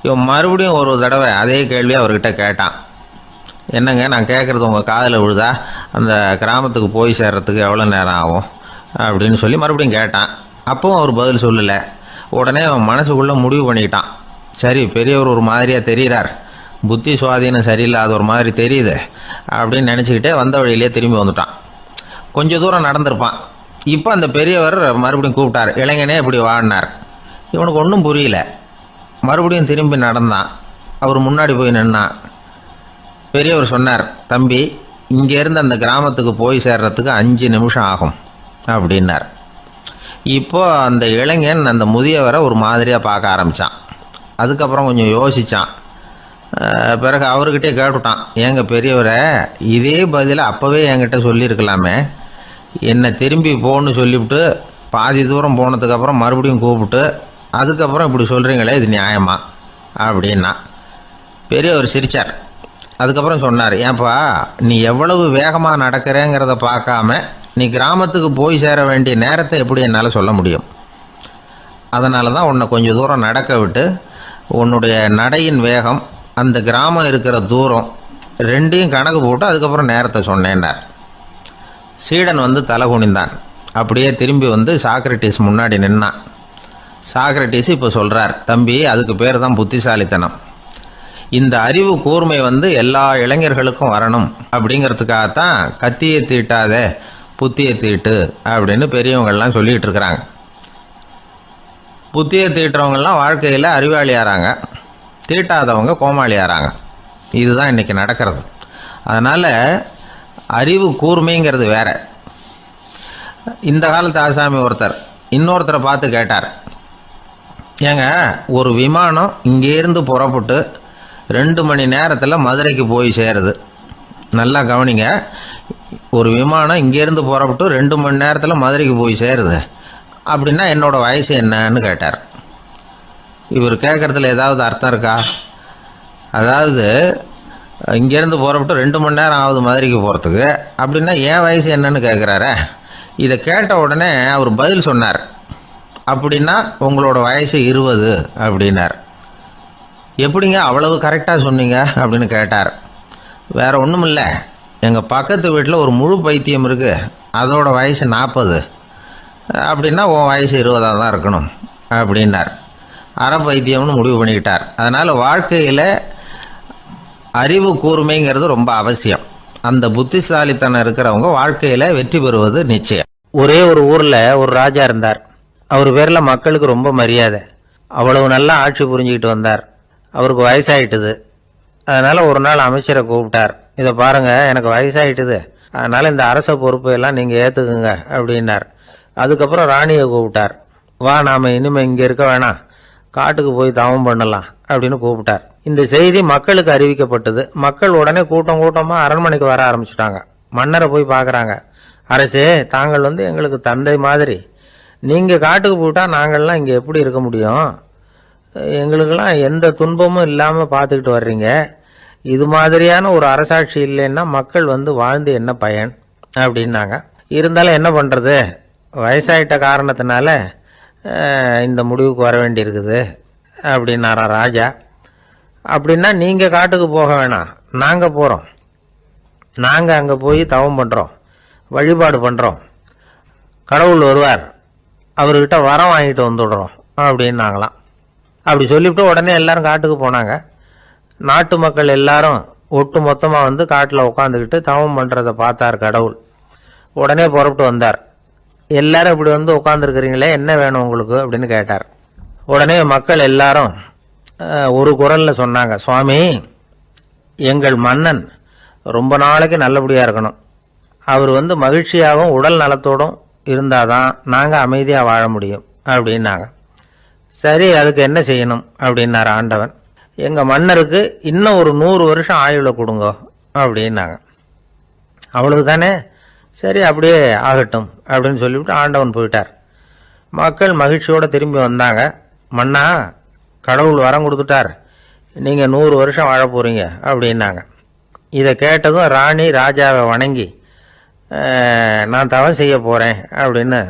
இவன் மறுபடியும் ஒரு தடவை அதே கேள்வி அவர்கிட்ட கேட்டான். என்னங்க, நான் கேட்குறது உங்கள் காதில் விழுதா? அந்த கிராமத்துக்கு போய் சேர்றதுக்கு எவ்வளோ நேரம் ஆகும் அப்படின்னு சொல்லி மறுபடியும் கேட்டான். அப்பவும் அவர் பதில் சொல்லலை. உடனே அவன் மனசுக்குள்ளே முடிவு பண்ணிக்கிட்டான், சரி பெரியவர் ஒரு மாதிரியாக தெரிகிறார், புத்தி சுவாதீனம் சரியில்லாத ஒரு மாதிரி தெரியுது அப்படின்னு நினச்சிக்கிட்டே வந்த வழியிலே திரும்பி வந்துட்டான். கொஞ்சம் தூரம் நடந்திருப்பான். இப்போ அந்த பெரியவர் மறுபடியும் கூப்பிட்டார், இளைஞனே இப்படி வாழ்னார். இவனுக்கு ஒன்றும் புரியல. மறுபடியும் திரும்பி நடந்தான். அவர் முன்னாடி போய் நின்னான். பெரியவர் சொன்னார், தம்பி, இங்கேருந்து அந்த கிராமத்துக்கு போய் சேர்றதுக்கு 5 நிமிஷம் ஆகும் அப்படின்னார். இப்போ அந்த இளைஞன் அந்த முதியவரை ஒரு மாதிரியாக பார்க்க ஆரம்பித்தான். அதுக்கப்புறம் கொஞ்சம் யோசித்தான். பிறகு அவர்கிட்டே கேட்டுட்டான், ஏங்க பெரியவரை, இதே பதிலை அப்போவே என்கிட்ட சொல்லியிருக்கலாமே, என்னை திரும்பி போன்னு சொல்லிவிட்டு பாதி தூரம் போனதுக்கப்புறம் மறுபடியும் கூப்பிட்டு அதுக்கப்புறம் இப்படி சொல்கிறீங்களே, இது நியாயமா அப்படின்னா. பெரியவர் சிரித்தார். அதுக்கப்புறம் சொன்னார், ஏன்பா, நீ எவ்வளவு வேகமாக நடக்கிறேங்கிறத பார்க்காம நீ கிராமத்துக்கு போய் சேர வேண்டிய நேரத்தை எப்படி என்னால் சொல்ல முடியும்? அதனால தான் உன்னை கொஞ்சம் தூரம் நடக்க விட்டு உன்னுடைய நடையின் வேகம், அந்த கிராமம் இருக்கிற தூரம் ரெண்டையும் கணக்கு போட்டு அதுக்கப்புறம் நேரத்தை சொன்னேன்னார். சீடன் வந்து தலை குனிந்தான். அப்படியே திரும்பி வந்து சாக்ரட்டிஸ் முன்னாடி நின்னான். சாக்ரட்டிஸ் இப்போ சொல்கிறார், தம்பி, அதுக்கு பேர் தான் புத்திசாலித்தனம். இந்த அறிவு கூர்மை வந்து எல்லா இளைஞர்களுக்கும் வரணும் அப்படிங்கிறதுக்காகத்தான் கத்தியை தீட்டாத புத்தியை தீட்டு அப்படின்னு பெரியவங்கள்லாம் சொல்லிகிட்டு இருக்கிறாங்க. புத்தியை தீட்டுறவங்கெல்லாம் வாழ்க்கையில் அறிவாளியாகிறாங்க, தீட்டாதவங்க கோமாளியாகிறாங்க. இதுதான் இன்றைக்கி நடக்கிறது. அதனால் அறிவு கூர்மைங்கிறது வேற. இந்த காலத்து ஆசாமி ஒருத்தர் இன்னொருத்தரை பார்த்து கேட்டார், ஏங்க, ஒரு விமானம் இங்கேருந்து புறப்பட்டு 2 மணி நேரத்தில் மதுரைக்கு போய் சேருது. நல்லா கவனிங்க, ஒரு விமானம் இங்கேருந்து புறப்பட்டு 2 மணி நேரத்தில் மதுரைக்கு போய் சேருது அப்படின்னா என்னோடய வயசு என்னன்னு கேட்டார். இவர் கேட்குறதுல ஏதாவது அர்த்தம் இருக்கா? அதாவது இங்கேருந்து புறப்பட்டு 2 மணி நேரம் ஆகுது மதுரைக்கு போகிறதுக்கு, அப்படின்னா என் வயசு என்னன்னு கேட்குறாரு. இதை கேட்ட உடனே அவர் பதில் சொன்னார், அப்படின்னா உங்களோட வயசு 20 அப்படின்னார். எப்படிங்க அவ்வளவு கரெக்டாக சொன்னீங்க அப்படின்னு கேட்டார். வேறு ஒன்றும் இல்லை, எங்கள் பக்கத்து வீட்டில் ஒரு முழு பைத்தியம் இருக்குது, அதோட வயசு 40, அப்படின்னா உன் வயசு 20 தான் இருக்கணும் அப்படின்னார். அரை பைத்தியம்னு முடிவு பண்ணிக்கிட்டார். அதனால் வாழ்க்கையில் அறிவு கூர்மைங்கிறது ரொம்ப அவசியம். அந்த புத்திசாலித்தனம் இருக்கிறவங்க வாழ்க்கையில் வெற்றி பெறுவது நிச்சயம். ஒரே ஒரு ஊரில் ஒரு ராஜா இருந்தார். அவர் பேரில் மக்களுக்கு ரொம்ப மரியாதை. அவ்வளவு நல்லா ஆட்சி புரிஞ்சுக்கிட்டு வந்தார். அவருக்கு வயசாயிட்டுது. அதனால் ஒரு நாள் அமைச்சரை கூப்பிட்டார். இதை பாருங்க, எனக்கு வயசாயிட்டுது, அதனால் இந்த அரச பொறுப்பையெல்லாம் நீங்கள் ஏற்றுக்குங்க அப்படின்னார். அதுக்கப்புறம் ராணியை கூப்பிட்டார். வா, நாம் இனிமேல் இங்கே இருக்க வேணாம், காட்டுக்கு போய் தவம் பண்ணலாம் அப்படின்னு கூப்பிட்டார். இந்த செய்தி மக்களுக்கு அறிவிக்கப்பட்டது. மக்கள் உடனே கூட்டம் கூட்டமாக அரண்மனைக்கு வர ஆரம்பிச்சுட்டாங்க. மன்னரை போய் பார்க்குறாங்க. அரசே, தாங்கள் வந்து எங்களுக்கு தந்தை மாதிரி, நீங்கள் காட்டுக்கு போயிட்டா நாங்கள்லாம் இங்கே எப்படி இருக்க முடியும்? எங்களுக்கெல்லாம் எந்த துன்பமும் இல்லாமல் பார்த்துக்கிட்டு வர்றீங்க. இது மாதிரியான ஒரு அரசாட்சி இல்லைன்னா மக்கள் வந்து வாழ்ந்து என்ன பயன் அப்படின்னாங்க. இருந்தாலும் என்ன பண்ணுறது, வயசாயிட்ட காரணத்தினால இந்த முடிவுக்கு வர வேண்டியிருக்குது அப்படின்னாரா ராஜா. அப்படின்னா நீங்கள் காட்டுக்கு போக வேணாம், நாங்கள் போகிறோம். நாங்கள் அங்கே போய் தவம் பண்ணுறோம், வழிபாடு பண்ணுறோம். கடவுள் வருவார், அவர்கிட்ட வரம் வாங்கிட்டு வந்துடுறோம் அப்படின்னாங்களாம். அப்படி சொல்லிவிட்டு உடனே எல்லாரும் காட்டுக்கு போனாங்க. நாட்டு மக்கள் எல்லாரும் ஒட்டு மொத்தமாக வந்து காட்டில் உட்காந்துக்கிட்டு தவம் பண்ணுறதை பார்த்தார் கடவுள். உடனே புறப்பட்டு வந்தார். எல்லாரும் இப்படி வந்து உட்காந்துருக்கிறீங்களே, என்ன வேணும் உங்களுக்கு அப்படின்னு கேட்டார். உடனே மக்கள் எல்லாரும் ஒரு குரலில் சொன்னாங்க, சுவாமி, எங்கள் மன்னன் ரொம்ப நாளைக்கு நல்லபடியாக இருக்கணும். அவர் வந்து மகிழ்ச்சியாகவும் உடல் நலத்தோடும் இருந்தாதான் நாங்கள் அமைதியாக வாழ முடியும் அப்படின்னாங்க. சரி, அதுக்கு என்ன செய்யணும் அப்படின்னார் ஆண்டவன். எங்கள் மன்னருக்கு இன்னும் ஒரு 100 வருஷம் ஆயுளை கொடுங்க அப்படின்னாங்க. அவ்வளவு தானே, சரி அப்படியே ஆகட்டும் அப்படின்னு சொல்லிவிட்டு ஆண்டவன் போயிட்டார். மக்கள் மகிழ்ச்சியோடு திரும்பி வந்தாங்க. மன்னா, கடவுள் வரம் கொடுத்துட்டார், நீங்கள் 100 வருஷம் வாழ போகிறீங்க அப்படின்னாங்க. இதை கேட்டதும் ராணி ராஜாவை வணங்கி நான் தவம் செய்ய போகிறேன் அப்படின்னு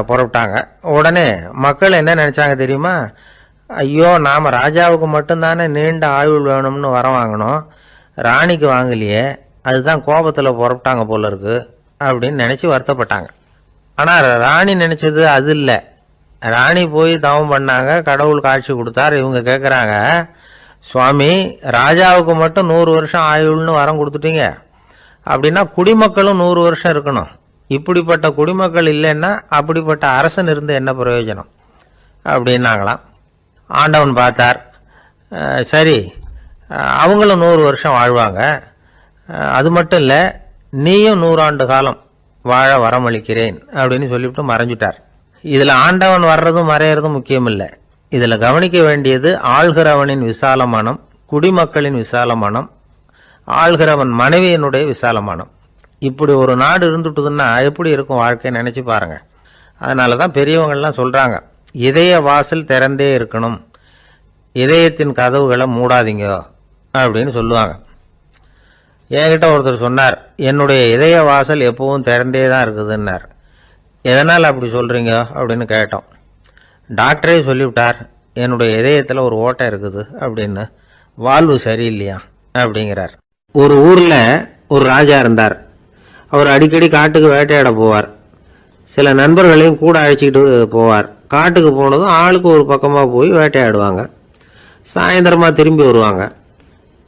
புறப்பட்டாங்க. உடனே மக்கள் என்ன நினச்சாங்க தெரியுமா, ஐயோ நாம் ராஜாவுக்கு மட்டும்தானே நீண்ட ஆயுள் வேணும்னு வரம் வாங்கினோம், ராணிக்கு வாங்கலையே, அதுதான் கோபத்தில் புறப்பட்டாங்க போல இருக்கு அப்படின்னு நினச்சி வருத்தப்பட்டாங்க. ஆனால் ராணி நினச்சது அது இல்லை. ராணி போய் தவம் பண்ணாங்க, கடவுள் காட்சி கொடுத்தார். இவங்க கேட்குறாங்க, சுவாமி, ராஜாவுக்கு மட்டும் 100 வருஷம் ஆயுள்னு வரம் கொடுத்துட்டீங்க, அப்படின்னா குடிமக்களும் 100 வருஷம் இருக்கணும். இப்படிப்பட்ட குடிமக்கள் இல்லைன்னா அப்படிப்பட்ட அரசன் இருந்து என்ன பிரயோஜனம் அப்படின்னாங்களாம். ஆண்டவன் பார்த்தார், சரி அவங்களும் 100 வருஷம் வாழ்வாங்க, அது மட்டும் இல்லை நீயும் 100 ஆண்டு காலம் வாழ வரமளிக்கிறேன் அப்படின்னு சொல்லிவிட்டு மறைஞ்சிட்டார். இதில் ஆண்டவன் வர்றதும் மறையிறதும் முக்கியம் இல்லை. இதில் கவனிக்க வேண்டியது ஆள்கிறவனின் விசாலமானம், குடிமக்களின் விசாலமானம், ஆள்கிறவன் மனைவியினுடைய விசாலமானம். இப்படி ஒரு நாடு இருந்துட்டுதுன்னா எப்படி இருக்கும் வாழ்க்கை நினச்சி பாருங்க. அதனால தான் பெரியவங்கள்லாம் சொல்கிறாங்க, இதய வாசல் திறந்தே இருக்கணும், இதயத்தின் கதவுகளை மூடாதீங்க அப்படின்னு சொல்லுவாங்க. என்கிட்ட ஒருத்தர் சொன்னார், என்னுடைய இதய வாசல் எப்பவும் திறந்தே தான் இருக்குதுன்னார். எதனால் அப்படி சொல்கிறீங்க அப்படின்னு கேட்டோம். டாக்டரே சொல்லிவிட்டார், என்னுடைய இதயத்தில் ஒரு ஓட்டை இருக்குது அப்படின்னு, வால்வு சரியில்லையா அப்படிங்கிறார். ஒரு ஊரில் ஒரு ராஜா இருந்தார். அவர் அடிக்கடி காட்டுக்கு வேட்டையாட போவார். சில நண்பர்களையும் கூட அழைச்சிக்கிட்டு போவார். காட்டுக்கு போனதும் ஆளுக்கு ஒரு பக்கமாக போய் வேட்டையாடுவாங்க. சாயந்தரமாக திரும்பி வருவாங்க.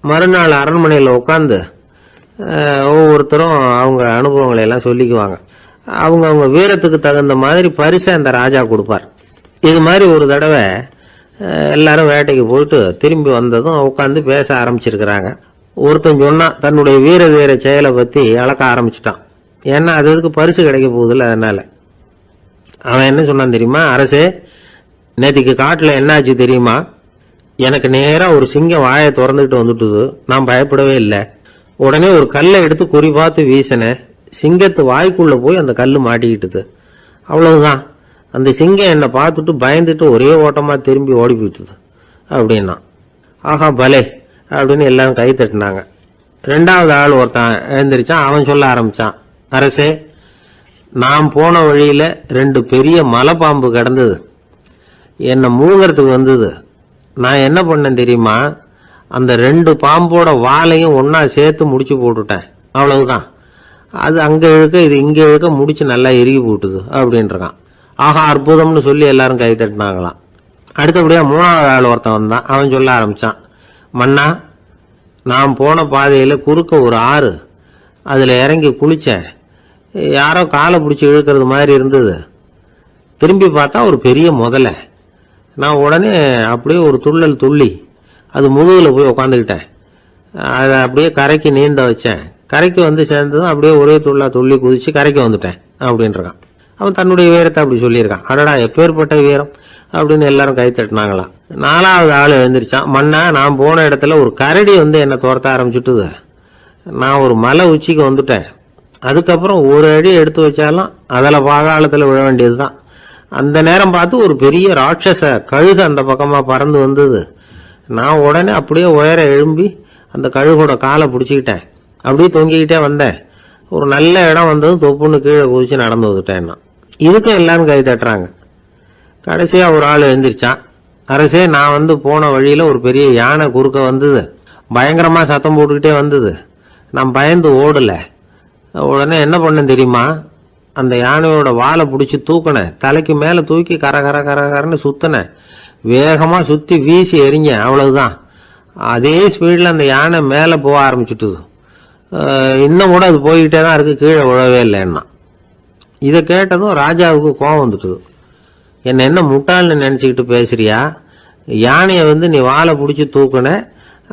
மறுநாள் அரண்மனையில் உட்காந்து ஒவ்வொருத்தரும் அவங்க அனுபவங்களை எல்லாம் சொல்லிக்குவாங்க. அவங்க வீரத்துக்கு தகுந்த மாதிரி பரிசை அந்த ராஜா கொடுப்பார். இது மாதிரி ஒரு தடவை எல்லாரும் வேட்டைக்கு போயிட்டு திரும்பி வந்ததும் உட்காந்து பேச ஆரம்பிச்சிருக்கிறாங்க. ஒருத்தன் சொன்னான், தன்னுடைய வீர செயலை பற்றி அளக்க ஆரம்பிச்சிட்டான். ஏன்னா அது எதுக்கு பரிசு கிடைக்க போகுதில்ல, அதனால. அவன் என்ன சொன்னான் தெரியுமா, அரசே, நேற்றுக்கு காட்டில் என்னாச்சு தெரியுமா, எனக்கு நேராக ஒரு சிங்கம் வாயை திறந்துக்கிட்டு வந்துட்டுது, நான் பயப்படவே இல்லை. உடனே ஒரு கல்லை எடுத்து குறி பார்த்து வீசினேன், சிங்கத்து வாய்க்குள்ளே போய் அந்த கல் மாட்டிக்கிட்டுது, அவ்வளவுதான். அந்த சிங்கம் என்னை பார்த்துட்டு பயந்துட்டு ஒரே ஓட்டமாக திரும்பி ஓடி போயிட்டுது அப்படின்னா. ஆஹா பலே அப்படின்னு எல்லாரும் கை தட்டினாங்க. 2வது ஆள் ஒருத்தன் எழுந்திரிச்சான். அவன் சொல்ல ஆரம்பிச்சான், அரசே, நான் போன வழியில் 2 பெரிய மலைப்பாம்பு கிடந்தது, என்னை மூழ்கிறதுக்கு வந்தது. நான் என்ன பண்ணேன் தெரியுமா, அந்த 2 பாம்போட வாலையும் ஒன்னா சேர்த்து முடிச்சு போட்டுட்டேன், அவ்வளவுதான். அது அங்கே இழுக்க இது இங்கே இழுக்க முடிச்சு நல்லா இறுகி போட்டுது அப்படின்றான். ஆஹா அற்புதம்னு சொல்லி எல்லாரும் கை தட்டினாங்களாம். அடுத்தபடியாக 3வது ஆள் ஒருத்தன் வந்தான். அவன் சொல்ல ஆரம்பிச்சான், மன்னா, நான் போன பாதையில் குறுக்க ஒரு ஆறு, அதில் இறங்கி குளித்தேன், யாரோ காலை பிடிச்சி இழுக்கிறது மாதிரி இருந்தது. திரும்பி பார்த்தா ஒரு பெரிய முதலை. நான் உடனே அப்படியே ஒரு துள்ளல் துள்ளி அது முதுகில் போய் உக்காந்துக்கிட்டேன். அதை அப்படியே கரைக்கு நீந்த வச்சேன். கரைக்கு வந்து சேர்ந்ததும் அப்படியே ஒரே துள்ளி குதிச்சு கரைக்கு வந்துட்டேன் அப்படின்றான். அவன் தன்னுடைய வீரத்தை அப்படி சொல்லியிருக்கான். அடடா எப்பேற்பட்ட வீரம் அப்படின்னு எல்லாரும் கை தட்டினாங்களாம். 4வது ஆள் எழுந்திரிச்சான், மன்னா, நான் போன இடத்துல ஒரு கரடி வந்து என்னை துரத்த ஆரம்பிச்சுட்டுது. நான் ஒரு மலை உச்சிக்கு வந்துட்டேன். அதுக்கப்புறம் ஒரு அடி எடுத்து வச்சாலும் அதில் பாதாளத்தில் விழ வேண்டியது தான். அந்த நேரம் பார்த்து ஒரு பெரிய ராட்சச கழுகு அந்த பக்கமாக பறந்து வந்தது. நான் உடனே அப்படியே உயர எழும்பி அந்த கழுகோட காலை பிடிச்சிக்கிட்டேன். அப்படியே தொங்கிக்கிட்டே வந்தேன். ஒரு நல்ல இடம் வந்தது, தொப்புன்னு கீழே குதிச்சு நடந்து வந்துட்டேன். நான் இதுக்கும் எல்லாரும் கை தட்டுறாங்க. கடைசியாக ஒரு ஆள் எழுந்திரிச்சான். அரசே, நான் போன வழியில் ஒரு பெரிய யானை குறுக்க வந்தது. பயங்கரமாக சத்தம் போட்டுக்கிட்டே வந்தது. நான் பயந்து ஓடலை. உடனே என்ன பண்ணேன் தெரியுமா? அந்த யானையோட வாலை பிடிச்சி தூக்கினேன். தலைக்கு மேலே தூக்கி கரன்னு சுத்தினேன். வேகமாக சுற்றி வீசி எறிஞ்சேன். அவ்வளவுதான். அதே ஸ்பீடில் அந்த யானை மேலே போக ஆரம்பிச்சுட்டுது. இன்னும் கூட அது போய்கிட்டே தான் இருக்குது, கீழே விழவே இல்லைன்னா. இதை கேட்டதும் ராஜாவுக்கு கோபம் வந்துட்டுது. என்ன முட்டாள்னு நினச்சிக்கிட்டு பேசுறியா? யானையை நீ வாழை பிடிச்சி தூக்குன,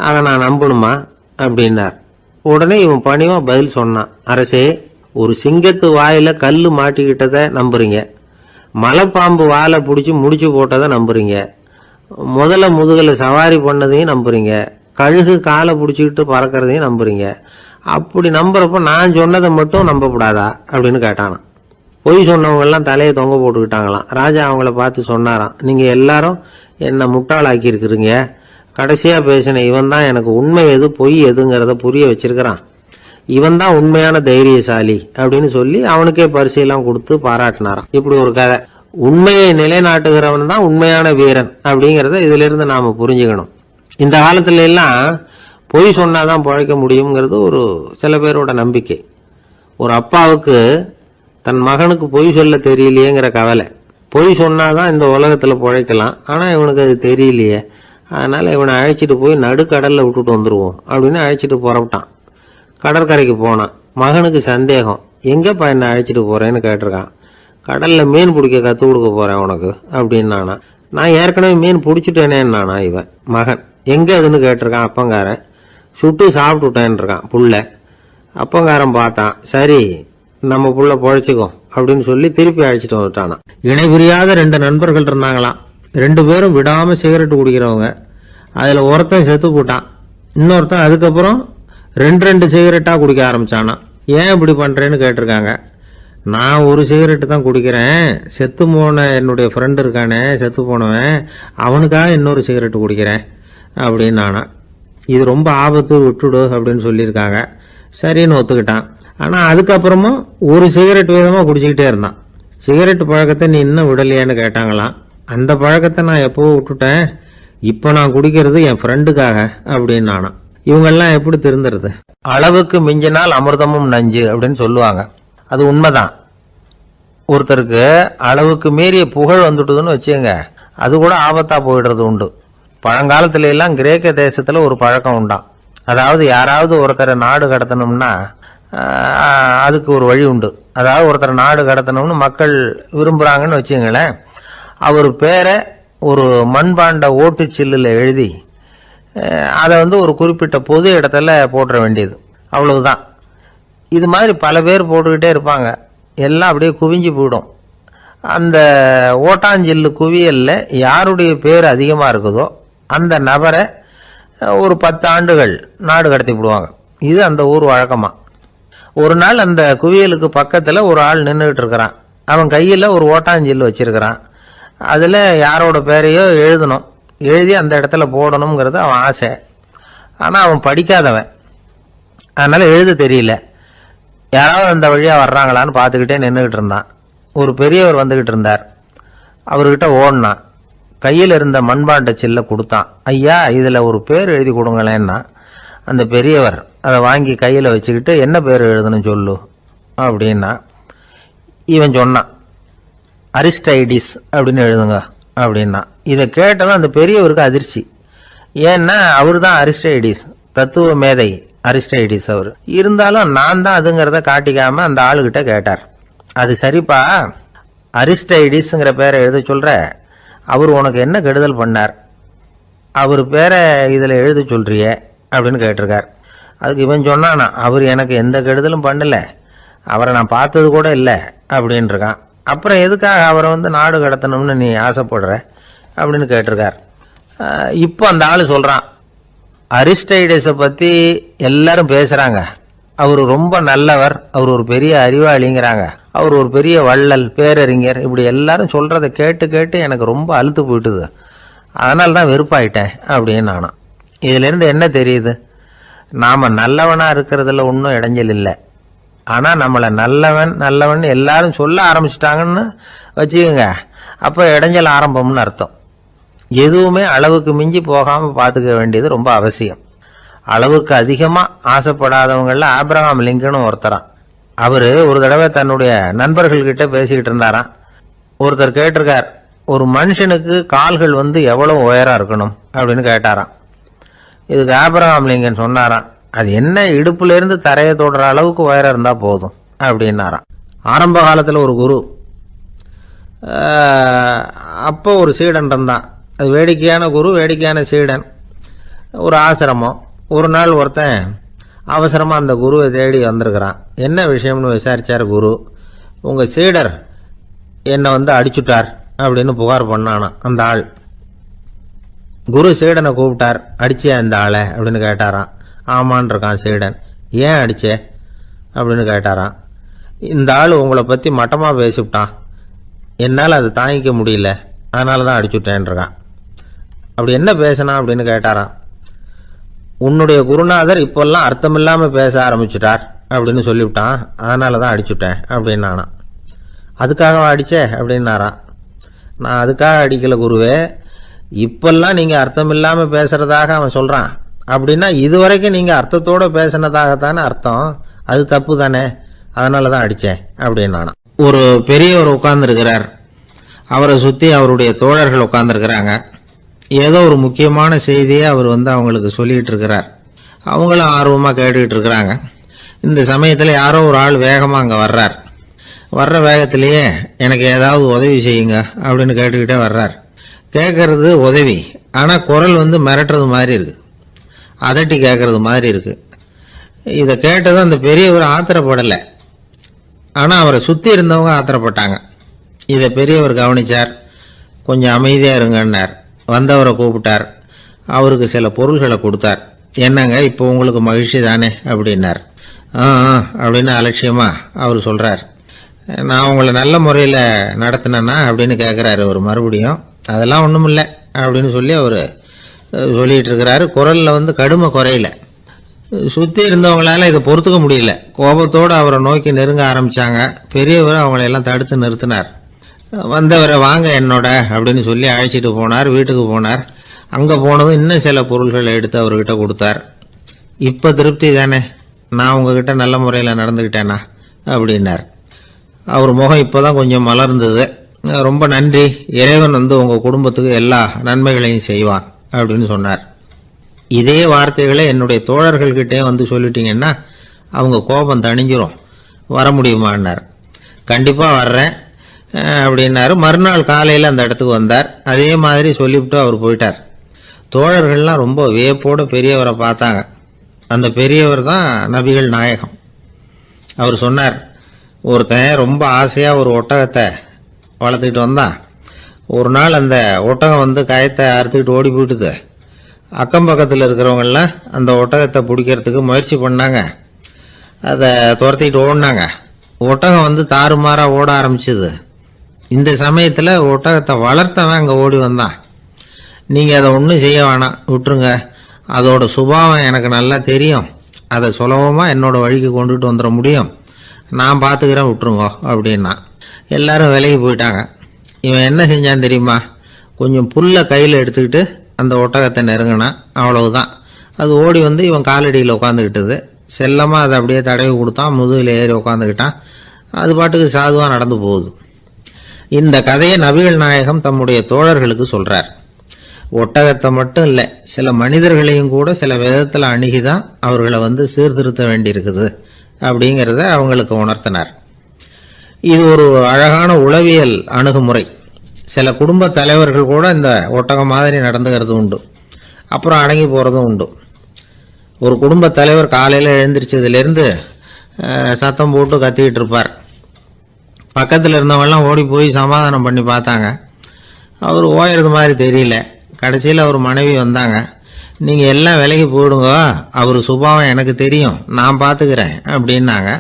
அதை நான் நம்பணுமா அப்படின்னார். உடனே இவன் பணிவாக பதில் சொன்னான். அரசே, ஒரு சிங்கத்து வாயில கல் மாட்டிக்கிட்டதை நம்புறீங்க, மலைப்பாம்பு வாழை பிடிச்சி முடிச்சு போட்டதை நம்புறீங்க, முதல்ல முதுகலை சவாரி பண்ணதையும் நம்புறீங்க, கழுகு காலை பிடிச்சிக்கிட்டு பறக்கிறதையும் நம்புறீங்க. அப்படி நம்புறப்ப நான் சொன்னதை மட்டும் நம்பக்கூடாதா அப்படின்னு கேட்டானான். பொய் சொன்னவங்க எல்லாம் தலையை தொங்க போட்டுக்கிட்டாங்களாம். ராஜா அவங்கள பார்த்து சொன்னாராம், நீங்க எல்லாரும் என்ன முட்டாளாக்கி இருக்கிறீங்க. கடைசியா பேசின இவன் தான் எனக்கு உண்மை எது பொய் எதுங்கிறத புரிய வச்சிருக்கிறான். இவன் தான் உண்மையான தைரியசாலி அப்படின்னு சொல்லி அவனுக்கே பரிசையெல்லாம் கொடுத்து பாராட்டினாராம். இப்படி ஒரு கதை. உண்மையை நிலைநாட்டுகிறவன் தான் உண்மையான வீரன் அப்படிங்கிறத இதுல இருந்து நாம புரிஞ்சுக்கணும். இந்த காலத்துல எல்லாம் பொய் சொன்னாதான் பிழைக்க முடியுங்கிறது ஒரு சில பேரோட நம்பிக்கை. ஒரு அப்பாவுக்கு தன் மகனுக்கு பொய் சொல்ல தெரியலையேங்கிற கவலை. பொய் சொன்னாதான் இந்த உலகத்துல பிழைக்கலாம், ஆனா இவனுக்கு அது தெரியலையே, அதனால இவனை அழைச்சிட்டு போய் நடுக்கடல்ல விட்டுட்டு வந்துருவோம் அப்படின்னு அழைச்சிட்டு புறப்பட்டான். கடற்கரைக்கு போனான். மகனுக்கு சந்தேகம், எங்கப்பா என்ன அழைச்சிட்டு போறேன்னு கேட்டிருக்கான். கடல்ல மீன் பிடிக்க கத்து கொடுக்க போறேன் உனக்கு அப்படின்னானா. நான் ஏற்கனவே மீன் பிடிச்சிட்டேனேன்னானா இவன் மகன். எங்க அதுன்னு கேட்டிருக்கான். அப்பங்காரன். சுட்டு சாப்பிட்டுட்டேன் இருக்கான் புள்ள. அப்பங்காரன் பார்த்தான், சரி நம்ம புள்ள பொழைச்சிக்கோ அப்படின்னு சொல்லி திருப்பி அழைச்சிட்டு வந்துட்டானா. இணை புரியாத 2 நண்பர்கள் இருந்தாங்களாம். 2 பேரும் விடாம சிகரெட் குடிக்கிறவங்க. அதுல ஒருத்தன் செத்து போட்டான். இன்னொருத்தன் அதுக்கப்புறம் 2 சிகரெட்டா குடிக்க ஆரம்பிச்சானா. ஏன் இப்படி பண்றேன்னு கேட்டிருக்காங்க. நான் ஒரு சிகரெட்டு தான் குடிக்கிறேன், செத்து போன என்னுடைய ஃப்ரெண்டு இருக்கானே செத்து போனவன், அவனுக்காக இன்னொரு சிகரெட்டு குடிக்கிறேன் அப்படின்னு நானா. இது ரொம்ப ஆபத்து, விட்டுடு அப்படின்னு சொல்லியிருக்காங்க. சரின்னு ஒத்துக்கிட்டான். ஆனா அதுக்கப்புறமும் ஒரு சிகரெட் வீதமா குடிச்சுக்கிட்டே இருந்தான். சிகரெட் பழக்கத்தை நீ இன்னும் விடலையான்னு கேட்டாங்களாம். அந்த பழக்கத்தை நான் எப்பவோ விட்டுட்டேன், இப்ப நான் குடிக்கிறது என் ஃப்ரெண்டுக்காக அப்படின்னு நானா. இவங்கெல்லாம் எப்படி திருந்துறது? அளவுக்கு மிஞ்சினால் அமிர்தமும் நஞ்சு அப்படின்னு சொல்லுவாங்க. அது உண்மைதான். ஒருத்தருக்கு அளவுக்கு மீறிய புகழ் வந்துட்டுதுன்னு வச்சுங்க, அது கூட ஆபத்தா போயிடுறது உண்டு. பழங்காலத்துல எல்லாம் கிரேக்க தேசத்துல ஒரு பழக்கம் உண்டாம். அதாவது யாராவது ஒருத்தரை நாடு கடத்தணும்னா அதுக்கு ஒரு வழி உண்டு. அதாவது ஒருத்தரை நாடு கடத்தணும்னு மக்கள் விரும்புறாங்கன்னு வச்சுங்களேன், அவர் பேரை ஒரு மண்பாண்ட ஓட்டு சில்லுல எழுதி அதை ஒரு குறிப்பிட்ட பொது இடத்துல போட்டுற வேண்டியது, அவ்வளவுதான். இது மாதிரி பல பேர் போட்டுக்கிட்டே இருப்பாங்க. எல்லாம் அப்படியே குவிஞ்சு போயிடும். அந்த ஓட்டாஞ்சில்லு குவியல்ல யாருடைய பேர் அதிகமாக இருக்குதோ அந்த நபரை ஒரு 10 ஆண்டுகள் நாடு கடத்தி விடுவாங்க. இது அந்த ஊர் வழக்கமா. ஒரு நாள் அந்த குவியலுக்கு பக்கத்தில் ஒரு ஆள் நின்றுகிட்டு இருக்கிறான். அவன் கையில் ஒரு ஓட்டாஞ்சில்லு வச்சிருக்கிறான். அதில் யாரோட பேரையோ எழுதணும், எழுதி அந்த இடத்துல போடணுங்கிறது அவன் ஆசை. ஆனால் அவன் படிக்காதவன், அதனால எழுத தெரியல. யாராவது அந்த வழியாக வர்றாங்களான்னு பார்த்துக்கிட்டே நின்றுக்கிட்டு இருந்தான். ஒரு பெரியவர் வந்துக்கிட்டு இருந்தார். அவர்கிட்ட ஓடினான். கையில் இருந்த மண்பாண்ட சில்லை கொடுத்தான். ஐயா, இதில் ஒரு பேர் எழுதி கொடுங்களேன்னா. அந்த பெரியவர் அதை வாங்கி கையில் வச்சுக்கிட்டு, என்ன பேர் எழுதணும் சொல்லு அப்படின்னா. இவன் சொன்னான், அரிஸ்டைடிஸ் அப்படின்னு எழுதுங்க அப்படின்னா. இதை கேட்டதும் அந்த பெரியவருக்கு அதிர்ச்சி. ஏன்னா அவர் தான் அரிஸ்டைடிஸ், தத்துவ மேதை அரிஸ்டைடிஸ் அவர். இருந்தாலும் நான் தான் அதுங்கிறத காட்டிக்காம அந்த ஆளுகிட்ட கேட்டார். அது சரிப்பா, அரிஸ்டைடிஸ்ங்கிற பேரை எழுத சொல்ற, அவர் உனக்கு என்ன கெடுதல் பண்ணார், அவர் பேரை இதில் எழுத சொல்றியே அப்படின்னு கேட்டிருக்கார். அதுக்கு இவன் சொன்னானா, அவர் எனக்கு எந்த கெடுதலும் பண்ணல, அவரை நான் பார்த்தது கூட இல்லை அப்படின்னு இருக்கான். அப்புறம் எதுக்காக அவரை நாடு கடத்தணும்னு நீ ஆசைப்படுற அப்படின்னு கேட்டிருக்கார். இப்போ அந்த ஆள் சொல்றான், அரிஸ்டைடஸை பற்றி எல்லாரும் பேசுகிறாங்க, அவர் ரொம்ப நல்லவர், அவர் ஒரு பெரிய அறிவாளிங்கிறாங்க. அவர் ஒரு பெரிய வள்ளல், பேரறிஞர், இப்படி எல்லாரும் சொல்றதை கேட்டு கேட்டு எனக்கு ரொம்ப அலுத்து போயிட்டுது. அதனால தான் வெறுப்பாயிட்டேன் அப்படின்னு நானும். இதிலிருந்து என்ன தெரியுது? நாம நல்லவனா இருக்கிறதுல ஒன்றும் இடைஞ்சல் இல்லை. ஆனா நம்மளை நல்லவன் நல்லவன் எல்லாரும் சொல்ல ஆரம்பிச்சிட்டாங்கன்னு வச்சுக்கோங்க, அப்போ இடைஞ்சல் ஆரம்பம்னு அர்த்தம். எதுவுமே அளவுக்கு மிஞ்சி போகாம பார்த்துக்க வேண்டியது ரொம்ப அவசியம். அளவுக்கு அதிகமா ஆசைப்படாதவங்கள ஆப்ரஹாம் லிங்கனும் ஒருத்தரான். அவரு ஒரு தடவை தன்னுடைய நண்பர்கள்கிட்ட பேசிக்கிட்டு இருந்தாராம். ஒருத்தர் கேட்டிருக்கார், ஒரு மனுஷனுக்கு கால்கள் எவ்வளவு உயரம் இருக்கணும் அப்படின்னு கேட்டாராம். இதுக்கு ஆப்ரஹாம் லிங்கன் சொன்னாராம், அது என்ன, இடுப்புல இருந்து தரையை தொடுற அளவுக்கு உயரம் இருந்தா போதும் அப்படின்னாராம். ஆரம்ப காலத்துல ஒரு குரு, அப்போ ஒரு சீடன் இருந்தான். அது வேடிக்கையான குரு, வேடிக்கையான சீடன். ஒரு ஆசிரமம். ஒரு நாள் ஒருத்தன் அவசரமா அந்த குருவை தேடி வந்திருக்கிறான். என்ன விஷயம்னு விசாரிச்சார் குரு. உங்க சீடர் என்னை அடிச்சுட்டார் அப்படின்னு புகார் பண்ணானா அந்த ஆள். குரு சீடனை கூப்பிட்டார். அடிச்சே அந்த ஆளை அப்படின்னு கேட்டாராம். ஆமான் இருக்கான் சீடன். ஏன் அடிச்சே அப்படின்னு கேட்டாராம். இந்த ஆள் உங்களை பத்தி மட்டமா பேசிவிட்டான், என்னால் அதை தாங்கிக்க முடியல, அதனால தான் அடிச்சுட்டேன் இருக்கான். அப்படி என்ன பேசினா அப்படின்னு கேட்டாராம். உன்னுடைய குருநாதர் இப்பெல்லாம் அர்த்தமில்லாம பேச ஆரம்பிச்சுட்டார் அப்படின்னு சொல்லிவிட்டான், அதனால தான் அடிச்சுட்டேன் அப்படின்னு நானா. அதுக்காக அடிச்சே அப்படின்னாராம். நான் அதுக்காக அடிக்கல குருவே, இப்பெல்லாம் நீங்க அர்த்தமில்லாம பேசுறதாக அவன் சொல்றான், அப்படின்னா இதுவரைக்கும் நீங்க அர்த்தத்தோட பேசினதாகத்தானே அர்த்தம், அது தப்பு தானே, அதனால தான் அடிச்சேன் அப்படின்னு நானா. ஒரு பெரியவர் உட்கார்ந்துருக்கிறார். அவரை சுத்தி அவருடைய தோழர்கள் உட்கார்ந்துருக்கிறாங்க. ஏதோ ஒரு முக்கியமான செய்தியை அவர் அவங்களுக்கு சொல்லிட்டு இருக்கிறார். அவங்களும் ஆர்வமா கேட்டுக்கிட்டு இருக்கிறாங்க. இந்த சமயத்துல யாரோ ஒரு ஆள் வேகமா அங்க வர்றார். வர்ற வேகத்திலேயே எனக்கு ஏதாவது உதவி செய்யுங்க அப்படின்னு கேட்டுக்கிட்டே வர்றார். கேட்கறது உதவி, ஆனா குரல் மிரட்டுறது மாதிரி இருக்கு, அதட்டி கேட்கறது மாதிரி இருக்கு. இதை கேட்டதும் அந்த பெரியவர் ஆத்திரப்படலை, ஆனா அவரை சுத்தி இருந்தவங்க ஆத்திரப்பட்டாங்க. இதை பெரியவர் கவனிச்சார். கொஞ்சம் அமைதியா இருங்கன்னார். வந்தவரை கூப்பிட்டார். அவருக்கு சில பொருள்களை கொடுத்தார். என்னங்க, இப்போ உங்களுக்கு மகிழ்ச்சி தானே அப்படின்னார். அப்படின்னு அலட்சியமா அவர் சொல்றார். நான் உங்களை நல்ல முறையில் நடத்தினேன்னா அப்படின்னு கேட்குறாரு அவர் மறுபடியும். அதெல்லாம் ஒன்றும் இல்லை அப்படின்னு சொல்லி அவர் சொல்லிட்டு இருக்கிறாரு. குரலில் கடுமை குறையில. சுற்றி இருந்தவங்களால இதை பொறுத்துக்க முடியல. கோபத்தோடு அவரை நோக்கி நெருங்க ஆரம்பிச்சாங்க. பெரியவர் அவங்களையெல்லாம் தடுத்து நிறுத்தினார். வந்தவரை வாங்க என்னோட அப்படின்னு சொல்லி அழைச்சிட்டு போனார். வீட்டுக்கு போனார். அங்கே போனதும் இன்னும் சில பொருள்களை எடுத்து அவர்கிட்ட கொடுத்தார். இப்போ திருப்தி தானே, நான் உங்ககிட்ட நல்ல முறையில் நடந்துக்கிட்டேனா அப்படின்னார். அவர் முகம் இப்போதான் கொஞ்சம் மலர்ந்தது. ரொம்ப நன்றி, இறைவன் உங்கள் குடும்பத்துக்கு எல்லா நன்மைகளையும் செய்வான் அப்படின்னு சொன்னார். இதே வார்த்தைகளை என்னுடைய தோழர்கள்கிட்டே சொல்லிட்டீங்கன்னா அவங்க கோபம் தணிஞ்சிரும், வர முடியுமான்னார். கண்டிப்பாக வர்றேன் அப்படின்னாரு. மறுநாள் காலையில் அந்த இடத்துக்கு வந்தார். அதே மாதிரி சொல்லிவிட்டு அவர் போயிட்டார். தோழர்கள்லாம் ரொம்ப வியப்போடு பெரியவரை பார்த்தாங்க. அந்த பெரியவர் தான் நபிகள் நாயகம். அவர் சொன்னார், ஒருத்தன் ரொம்ப ஆசையாக ஒரு ஒட்டகத்தை வளர்த்துக்கிட்டு வந்தான். ஒரு நாள் அந்த ஒட்டகம் கயத்தை அறுத்துக்கிட்டு ஓடி போயிட்டுது. அக்கம் பக்கத்தில் இருக்கிறவங்கெல்லாம் அந்த ஒட்டகத்தை பிடிக்கிறதுக்கு முயற்சி பண்ணாங்க. அதை துரத்திக்கிட்டு ஓடினாங்க. ஒட்டகம் தாறுமாறாக ஓட ஆரம்பிச்சுது. இந்த சமயத்தில் ஒட்டகத்தை வளர்த்தவன் அங்கே ஓடி வந்தான். நீங்கள் அதை ஒன்றும் செய்ய வேணாம், விட்டுருங்க, அதோட சுபாவம் எனக்கு நல்லா தெரியும், அதை சுலபமாக என்னோட வழிக்கு கொண்டுட்டு வந்துட முடியும், நான் பார்த்துக்கிறேன், விட்டுருங்க அப்படின்னா. எல்லாரும் விலகி போயிட்டாங்க. இவன் என்ன செஞ்சான் தெரியுமா? கொஞ்சம் புல்லை கையில் எடுத்துக்கிட்டு அந்த ஒட்டகத்தை நெருங்கினான். அவ்வளவுதான். அது ஓடி இவன் காலடியில் உட்காந்துக்கிட்டது. செல்லமாக அதை அப்படியே தடவி கொடுத்தான். முதுகில் ஏறி உட்காந்துக்கிட்டான். அது பாட்டுக்கு சாதுவாக நடந்து போகுது. இந்த கதையை நபிகள் நாயகம் தம்முடைய தோழர்களுக்கு சொல்றார். ஒட்டகத்தை மட்டும் இல்லை, சில மனிதர்களையும் கூட சில விதத்தில் அணுகிதான் அவர்களை சீர்திருத்த வேண்டியிருக்குது அப்படிங்கிறத அவங்களுக்கு உணர்த்தினார். இது ஒரு அழகான உளவியல் அணுகுமுறை. சில குடும்ப தலைவர்கள் கூட இந்த ஒட்டகம் மாதிரி நடந்துகிறது உண்டு, அப்புறம் அடங்கி போறதும் உண்டு. ஒரு குடும்ப தலைவர் காலையில் எழுந்திரிச்சதுலேருந்து சத்தம் போட்டு கத்திக்கிட்டு இருப்பார். பக்கத்தில் இருந்தவங்கலாம் ஓடி போய் சமாதானம் பண்ணி பார்த்தாங்க. அவர் ஓயறது மாதிரி தெரியல. கடைசியில் அவர் மனைவி வந்தாங்க. நீங்கள் எல்லாம் விலகி போயிடுங்க, அவர் சுபாவம் எனக்கு தெரியும், நான் பார்த்துக்கிறேன் அப்படின்னாங்க.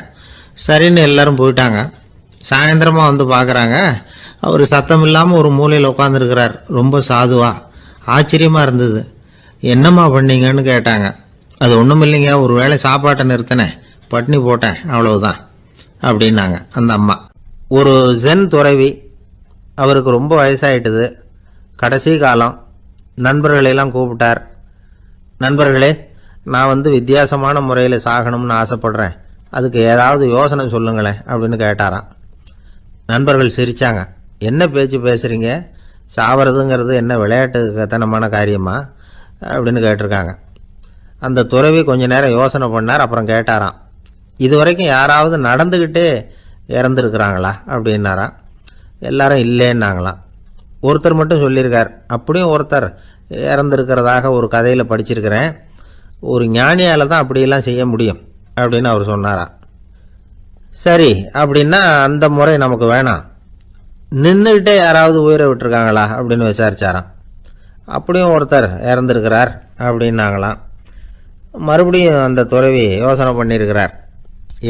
சரின்னு எல்லாரும் போயிட்டாங்க. சாயந்தரமா வந்து பார்க்குறாங்க, அவர் சத்தம் இல்லாமல் ஒரு மூலையில் உட்காந்துருக்கிறார், ரொம்ப சாதுவா. ஆச்சரியமா இருந்தது. என்னம்மா பண்ணீங்கன்னு கேட்டாங்க. அது ஒன்றும் இல்லைங்க, ஒரு வேளை சாப்பாட்டை நிறுத்தினேன், பட்னி போட்டேன், அவ்வளவுதான் அப்படின்னாங்க அந்த அம்மா. ஒரு ஜென் துறவி, அவருக்கு ரொம்ப வயசாயிட்டுது, கடைசி காலம். நண்பர்களெல்லாம் கூப்பிட்டார். நண்பர்களே, நான் வந்து வித்தியாசமான முறையில் சாகணும்னு ஆசைப்படுறேன், அதுக்கு ஏதாவது யோசனை சொல்லுங்களேன் அப்படின்னு கேட்டாராம். நண்பர்கள் சிரிச்சாங்க. என்ன பேச்சு பேசுறீங்க, சாவறதுங்கிறது என்ன விளையாட்டு கத்தனமான காரியமா அப்படின்னு கேட்டிருக்காங்க. அந்த துறவி கொஞ்ச நேரம் யோசனை பண்ணார். அப்புறம் கேட்டாராம், இது வரைக்கும் யாராவது நடந்துக்கிட்டே இறந்துருக்குறாங்களா அப்படின்னாராம். எல்லாரும் இல்லைன்னாங்களாம். ஒருத்தர் மட்டும் சொல்லியிருக்கார், அப்படியும் ஒருத்தர் இறந்துருக்கிறதாக ஒரு கதையில் படிச்சிருக்கிறேன், ஒரு ஞானியால் தான் அப்படியெல்லாம் செய்ய முடியும் அப்படின்னு அவர் சொன்னாராம். சரி, அப்படின்னா அந்த முறை நமக்கு வேணாம், நின்றுக்கிட்டே யாராவது உயிரை விட்டுருக்காங்களா அப்படின்னு விசாரிச்சாராம். அப்படியும் ஒருத்தர் இறந்துருக்கிறார் அப்படின்னாங்களாம். மறுபடியும் அந்த துறவி யோசனை பண்ணியிருக்கிறார்,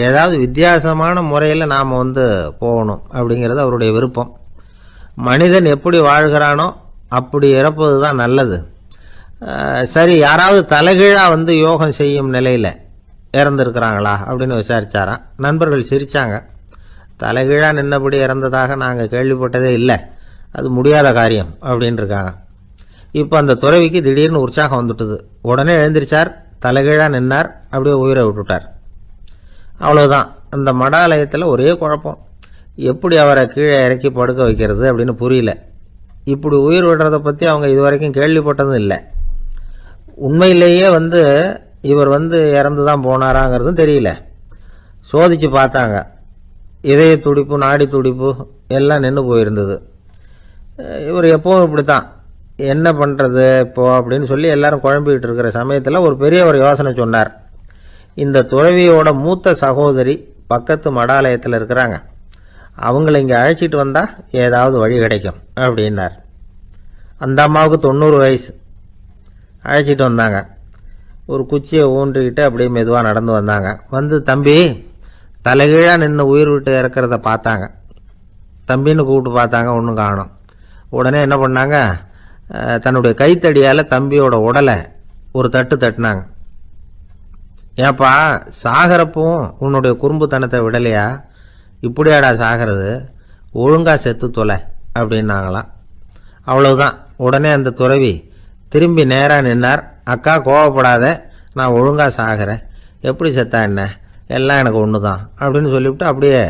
ஏதாவது வித்தியாசமான முறையில் நாம் வந்து போகணும் அப்படிங்கிறது அவருடைய விருப்பம். மனிதன் எப்படி வாழ்கிறானோ அப்படி இறப்பது தான் நல்லது. சரி, யாராவது தலைகீழாக வந்து யோகம் செய்யும் நிலையில் இறந்துருக்கிறாங்களா அப்படின்னு விசாரிச்சாராம். நண்பர்கள் சிரித்தாங்க. தலைகீழாக நின்னபடி இறந்ததாக நாங்கள் கேள்விப்பட்டதே இல்லை, அது முடியாத காரியம் அப்படின்னு இருக்காங்க. இப்போ அந்த துறவிக்கு திடீர்னு உற்சாகம் வந்துட்டுது. உடனே எழுந்திரிச்சார், தலைகீழாக நின்னார், அப்படியே உயிரை விட்டுட்டார். அவ்வளோதான். அந்த மடாலயத்தில் ஒரே குழப்பம், எப்படி அவரை கீழே இறக்கி படுக்க வைக்கிறது அப்படின்னு புரியல. இப்படி உயிர் விடுறதை பற்றி அவங்க இதுவரைக்கும் கேள்விப்பட்டதும் இல்லை. உண்மையிலேயே வந்து இவர் வந்து இறந்து தான் போனாராங்கிறதும் தெரியல. சோதிச்சு பார்த்தாங்க, இதய துடிப்பு, நாடி துடிப்பு எல்லாம் நின்று போயிருந்தது. இவர் எப்பவும் இப்படி தான், என்ன பண்ணுறது இப்போ அப்படின்னு சொல்லி எல்லாரும் குழம்பிக்கிட்டு இருக்கிற சமயத்தில் ஒரு பெரியவர் யோசனை சொன்னார். இந்த துறவியோட மூத்த சகோதரி பக்கத்து மடாலயத்தில் இருக்கிறாங்க, அவங்கள இங்கே அழைச்சிட்டு வந்தால் ஏதாவது வழி கிடைக்கும் அப்படின்னார். அந்த அம்மாவுக்கு 90 வயசு. அழைச்சிட்டு வந்தாங்க. ஒரு குச்சியை ஊன்றிக்கிட்டு அப்படியே மெதுவாக நடந்து வந்தாங்க. வந்து, தம்பி, தலைகீழாக நின்று உயிர் விட்டு இறக்கிறத பார்த்தாங்க. தம்பின்னு கூப்பிட்டு பார்த்தாங்க, ஒன்றும் காணோம். உடனே என்ன பண்ணாங்க, தன்னுடைய கைத்தடியால் தம்பியோட உடலை ஒரு தட்டு தட்டினாங்க. ஏப்பா, சாகிறப்பவும் உன்னுடைய குறும்புத்தனத்தை விடலையா, இப்படியாடா சாகிறது, ஒழுங்கா செத்து தொலை அப்படின்னாங்களாம். அவ்வளவுதான். உடனே அந்த துறவி திரும்பி நேராக நின்னார். அக்கா, கோவப்படாத, நான் ஒழுங்கா சாகிறேன், எப்படி செத்தா என்ன, எல்லாம் எனக்கு ஒன்று தான் அப்படின்னு சொல்லிவிட்டு அப்படியே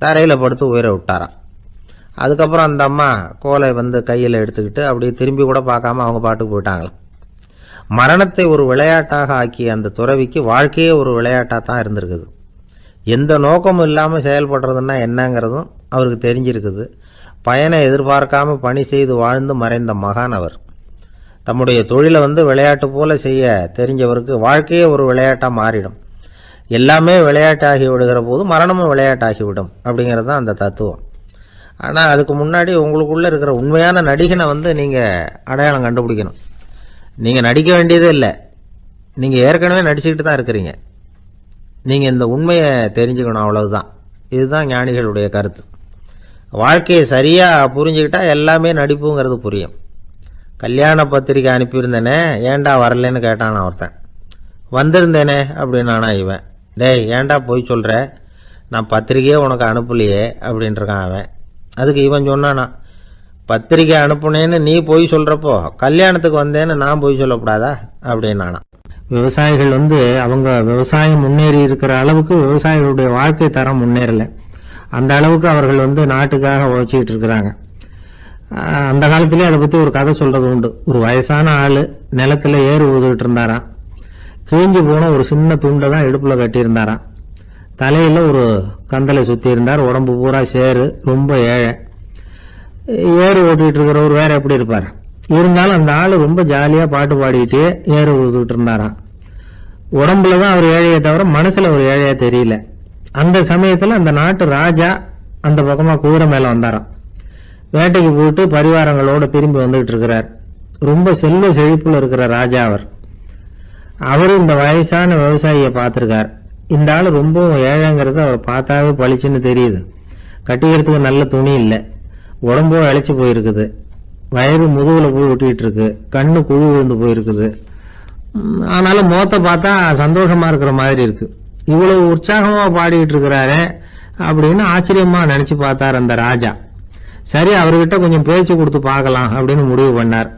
தரையில் படுத்து உயிரை விட்டாராம். அதுக்கப்புறம் அந்த அம்மா கோலை வந்து கையில் எடுத்துக்கிட்டு அப்படியே திரும்பி கூட பார்க்காம அவங்க பாட்டுக்கு போயிட்டாங்களாம். மரணத்தை ஒரு விளையாட்டாக ஆக்கிய அந்த துறவிக்கு வாழ்க்கையே ஒரு விளையாட்டாக தான் இருந்திருக்குது. எந்த நோக்கமும் இல்லாமல் செயல்படுறதுன்னா என்னங்கிறதும் அவருக்கு தெரிஞ்சிருக்குது. பயனை எதிர்பார்க்காம பணி செய்து வாழ்ந்து மறைந்த மகான் அவர். தம்முடைய தொழிலை வந்து விளையாட்டு போல செய்ய தெரிஞ்சவருக்கு வாழ்க்கையே ஒரு விளையாட்டாக மாறிடும். எல்லாமே விளையாட்டாகி விடுகிற போது மரணமும் விளையாட்டாகிவிடும் அப்படிங்கிறது தான் அந்த தத்துவம். ஆனால் அதுக்கு முன்னாடி உங்களுக்குள்ளே இருக்கிற உண்மையான நடிகனை வந்து நீங்கள் அடையாளம் கண்டுபிடிக்கணும். நீங்கள் நடிக்க வேண்டியதே இல்லை, நீங்கள் ஏற்கனவே நடிச்சுக்கிட்டு தான் இருக்கிறீங்க. நீங்கள் இந்த உண்மையை தெரிஞ்சுக்கணும், அவ்வளவுதான். இதுதான் ஞானிகளுடைய கருத்து. வாழ்க்கையை சரியாக புரிஞ்சுக்கிட்டா எல்லாமே நடிப்புங்கிறது புரியும். கல்யாண பத்திரிக்கை அனுப்பியிருந்தேனே, ஏன்டா வரலன்னு கேட்டானா ஒருத்தன். வந்திருந்தேனே அப்படின்னானா இவன். டேய், ஏன்டா போய் சொல்கிற, நான் பத்திரிக்கையே உனக்கு அனுப்பலையே அப்படின்ட்டுருக்கான் அவன். அதுக்கு இவன் சொன்னானா, பத்திரிக்கை அனுப்புனேன்னு நீ போய் சொல்கிறப்போ கல்யாணத்துக்கு வந்தேன்னு நான் போய் சொல்லக்கூடாதா அப்படின்னானா. விவசாயிகள் வந்து அவங்க விவசாயம் முன்னேறி இருக்கிற அளவுக்கு விவசாயிகளுடைய வாழ்க்கை தரம் முன்னேறலை. அந்த அளவுக்கு அவர்கள் வந்து நாட்டுக்காக உழைச்சிக்கிட்டு இருக்கிறாங்க. அந்த காலத்திலே அதை பற்றி ஒரு கதை சொல்கிறது உண்டு. ஒரு வயசான ஆள் நிலத்தில் ஏறு ஊதுகிட்டு இருந்தாராம். கிழிஞ்சு போன ஒரு சின்ன துண்டை தான் இடுப்பில் கட்டியிருந்தாராம். தலையில் ஒரு கந்தலை சுற்றி இருந்தார். உடம்பு பூரா சேரு, ரொம்ப ஏழை. ஏறு ஓட்டிகிட்டு இருக்கிறவர் வேற எப்படி இருப்பார்? இருந்தாலும் அந்த ஆள் ரொம்ப ஜாலியாக பாட்டு பாடிக்கிட்டே ஏறு ஊதுகிட்டு இருந்தாராம். உடம்புல தான் அவர் ஏழையை தவிர மனசில் ஒரு ஏழையாக தெரியல. அந்த சமயத்தில் அந்த நாட்டு ராஜா அந்த பக்கமாக குதிரை மேலே வந்தாராம். வேட்டைக்கு போயிட்டு பரிவாரங்களோடு திரும்பி வந்துகிட்டு இருக்கிறார். ரொம்ப செல்வ செழிப்புல இருக்கிற ராஜா அவர். அவரு இந்த வயசான விவசாயியை பார்த்துருக்கார். இந்த ஆள் ரொம்பவும் ஏழைங்கிறது அவர் பார்த்தாவே பளிச்சுன்னு தெரியுது. கட்டிக்கிறதுக்கு நல்ல துணி இல்லை, உடம்போ இழைச்சி போயிருக்குது, வயிறு முதுகுல போய் ஒட்டிக்கிட்டு இருக்கு, கண்ணு குழி விழுந்து போயிருக்குது. ஆனாலும் முகத்தை பார்த்தா சந்தோஷமா இருக்கிற மாதிரி இருக்கு. இவ்வளவு உற்சாகமா பாடிக்கிட்டு இருக்கிறாரே அப்படின்னு ஆச்சரியமா நினைச்சு பார்த்தார் அந்த ராஜா. சரி, அவர்கிட்ட கொஞ்சம் பேச்சு கொடுத்து பார்க்கலாம் அப்படின்னு முடிவு பண்ணார்.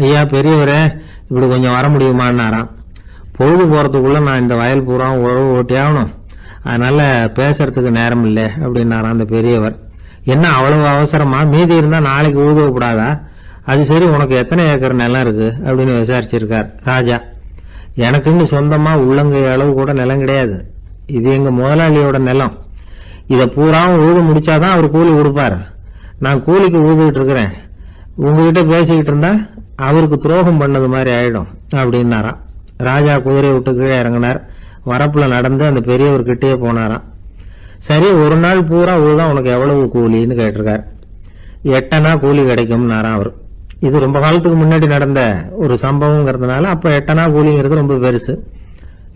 ஐயா பெரியவரே, இப்படி கொஞ்சம் வர முடியுமான்னாராம். பொழுது போறதுக்குள்ள நான் இந்த வயல் பூரா உழவு ஓட்டி ஆகணும், அதனால பேசுறதுக்கு நேரம் இல்லை அப்படின்னாராம் அந்த பெரியவர். என்ன அவ்வளவு அவசரமா? மீதி இருந்தா நாளைக்கு உழுதப்படாதா? அது சரி, உனக்கு எத்தனை ஏக்கர் நிலம் இருக்கு அப்படின்னு விசாரிச்சிருக்கார் ராஜா. எனக்குன்னு சொந்தமா உள்ளங்கை அளவு கூட நிலம் கிடையாது. இது எங்க முதலாளியோட நிலம். இதை பூராவும் உழுது முடிச்சாதான் அவர் கூலி கொடுப்பார். நான் கூலிக்கு உழுதுகிட்டு இருக்கிறேன். உங்ககிட்ட பேசிக்கிட்டு இருந்தா அவருக்கு துரோகம் பண்ணது மாதிரி ஆயிடும் அப்படின்னாராம். ராஜா குதிரை விட்டு கீழே இறங்கினார். வரப்புல நடந்து அந்த பெரியவர்கிட்டே போனாராம். சரி, ஒரு நாள் பூரா உழுதான் உனக்கு எவ்வளவு கூலின்னு கேட்டிருக்கார். 8 அணா கூலி கிடைக்கும்னாராம் அவர். இது ரொம்ப காலத்துக்கு முன்னாடி நடந்த ஒரு சம்பவங்கிறதுனால அப்ப 8 அணா கூலிங்கிறது ரொம்ப பெருசு.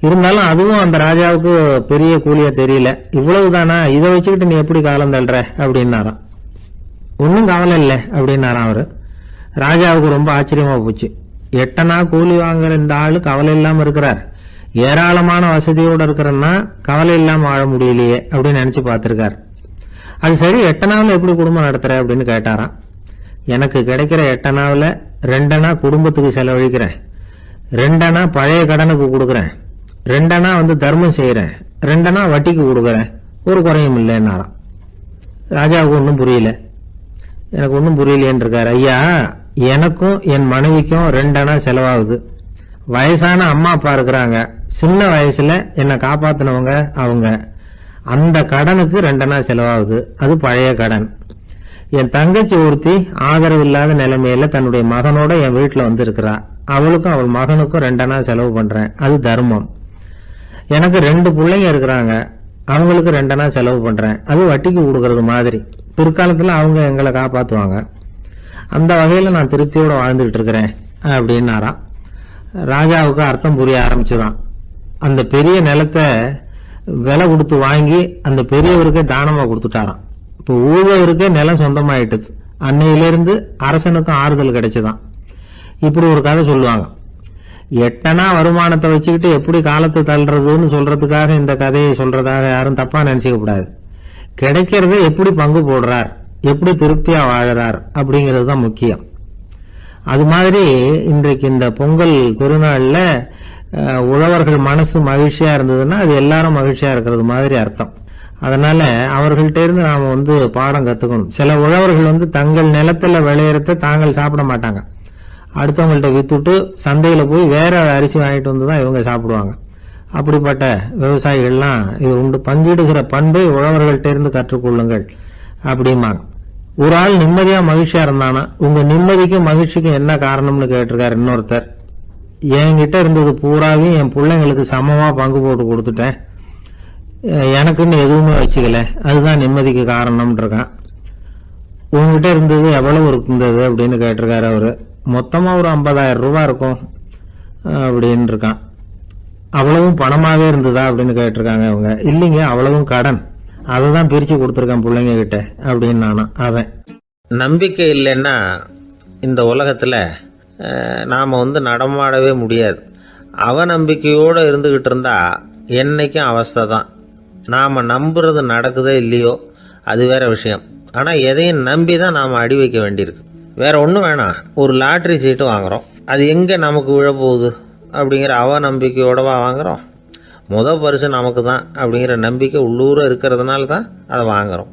இருந்தாலும் அதுவும் அந்த ராஜாவுக்கு பெரிய கூலியா தெரியல. இவ்வளவுதானா, இதை வச்சுக்கிட்டு நீ எப்படி காலம் தள்ளுற அப்படின்னாராம். ஒன்னும் கவலை இல்லை அப்படின்னாராம் அவரு. ராஜாவுக்கு ரொம்ப ஆச்சரியமா போச்சு. 8 அணா கூலி வாங்குற இந்த ஆளு கவலை இல்லாம இருக்கிறார், ஏராளமான வசதியோட இருக்கிறன்னா கவலை இல்லாம வாழ முடியலையே அப்படின்னு நினைச்சு பார்த்திருக்கார். அது சரி, 8 அணாவில் எப்படி குடும்பம் நடத்துற அப்படின்னு கேட்டாராம். எனக்கு கிடைக்கிற 8 அணாவில் 2 அணா குடும்பத்துக்கு செலவழிக்கிறேன், 2 அணா பழைய கடனுக்கு கொடுக்குறேன், 2 அணா தர்மம் செய்யறேன், 2 அணா வட்டிக்கு கொடுக்குறேன், ஒரு குறையும் இல்லைன்னாராம். ராஜாவுக்கு ஒன்றும் புரியல. எனக்கு ஒன்றும் புரியலேன்னு இருக்காரு. ஐயா, எனக்கும் என் மனைவிக்கும் 2 அணா செலவாகுது. வயசான அம்மா அப்பா இருக்கிறாங்க, சின்ன வயசுல என்னை காப்பாத்தினவங்க அவங்க. அந்த கடனுக்கு 2 அணா செலவாகுது, அது பழைய கடன். என் தங்கச்சி ஒருத்தி ஆதரவு இல்லாத நிலைமையில தன்னுடைய மகனோட என் வீட்டுல இருக்கிறா. அவளுக்கும் அவள் மகனுக்கும் 2 அணா செலவு பண்றேன், அது தர்மம். எனக்கு 2 பிள்ளைங்க இருக்கிறாங்க, அவங்களுக்கு 2 அணா செலவு பண்றேன், அது வட்டிக்கு கொடுக்கறது மாதிரி. பிற்காலத்துல அவங்க எங்களை காப்பாத்துவாங்க. அந்த வகையில நான் திருப்தியோட வாழ்ந்துகிட்டு இருக்கிறேன் அப்படின்னாராம். ராஜாவுக்கு அர்த்தம் புரிய ஆரம்பிச்சுதான். அந்த பெரிய நிலத்தை விலை கொடுத்து வாங்கி அந்த பெரியவருக்கே தானமா கொடுத்துட்டாராம். இப்போ ஊழவருக்கே நிலம் சொந்தமாயிட்டுது. அன்னையிலிருந்து அரசனுக்கும் ஆறுதல் கிடைச்சுதான். இப்படி ஒரு கதை சொல்லுவாங்க. 8 அணா வருமானத்தை வச்சுக்கிட்டு எப்படி காலத்தை தள்ளுறதுன்னு சொல்றதுக்காக இந்த கதையை சொல்றதாக யாரும் தப்பா நினைச்சுக்க கூடாது. கிடைக்கிறத எப்படி பங்கு போடுறார், எப்படி திருப்தியா வாழறார் அப்படிங்கிறது தான் முக்கியம். அது மாதிரி இன்றைக்கு இந்த பொங்கல் திருநாள்ல உழவர்கள் மனசு மகிழ்ச்சியா இருந்ததுன்னா அது எல்லாரும் மகிழ்ச்சியா இருக்கிறது மாதிரி அர்த்தம். அதனால அவர்கள்ட்ட இருந்து நாம பாடம் கத்துக்கணும். சில உழவர்கள் தங்கள் நிலத்துல விளையறத தாங்கள் சாப்பிட மாட்டாங்க, அடுத்தவங்கள்ட்ட வித்துட்டு சந்தையில போய் வேற அரிசி வாங்கிட்டு வந்துதான் இவங்க சாப்பிடுவாங்க. அப்படிப்பட்ட விவசாயிகள்லாம் இது உண்டு. பங்கிடுகிற பண்பை உழவர்கள்ட்ட இருந்து கற்றுக்கொள்ளுங்கள் அப்படிம்பாங்க. ஒரு ஆள் நிம்மதியா மகிழ்ச்சியா இருந்தானா உங்க நிம்மதிக்கும் மகிழ்ச்சிக்கும் என்ன காரணம்னு கேட்டிருக்காரு இன்னொருத்தர். என்கிட்ட இருந்தது பூராவையும் என் பிள்ளைங்களுக்கு சமமா பங்கு போட்டு கொடுத்துட்டேன், எனக்குன்னு எதுவுமே வச்சுக்கல, அதுதான் நிம்மதிக்கு காரணம்னு இருக்கான். உங்ககிட்ட இருந்தது எவ்வளவு இருந்தது அப்படின்னு கேட்டிருக்காரு அவரு. மொத்தமா ஒரு 50,000 ரூபாய் இருக்கும் அப்படின்னு இருக்கான். அவ்வளவும் பணமாவே இருந்ததா அப்படின்னு கேட்டிருக்காங்க அவங்க. இல்லைங்க, அவ்வளவும் கடன், அததான் பிரிச்சு கொடுத்துருக்கேன் பிள்ளைங்க கிட்ட அப்படின்னு நானும். அவன் நம்பிக்கை இல்லைன்னா இந்த உலகத்துல நாம நடமாடவே முடியாது. அவநம்பிக்கையோடு இருந்துகிட்டு இருந்தா என்னைக்கும் அவஸ்தை தான். நாம நம்புறது நடக்குதோ இல்லையோ அது வேற விஷயம். ஆனா எதையும் நம்பி தான் நாம அடி வைக்க வேண்டியிருக்கு. வேற ஒன்றும் வேணாம், ஒரு லாட்ரி சீட்டு வாங்குறோம், அது எங்க நமக்கு விழப்போகுது அப்படிங்கிற அவநம்பிக்கையோடவா வாங்குறோம். பரிசு நமக்கு தான் அப்படிங்கிற நம்பிக்கை உள்ளூர இருக்கிறதுனால தான் அதை வாங்குறோம்.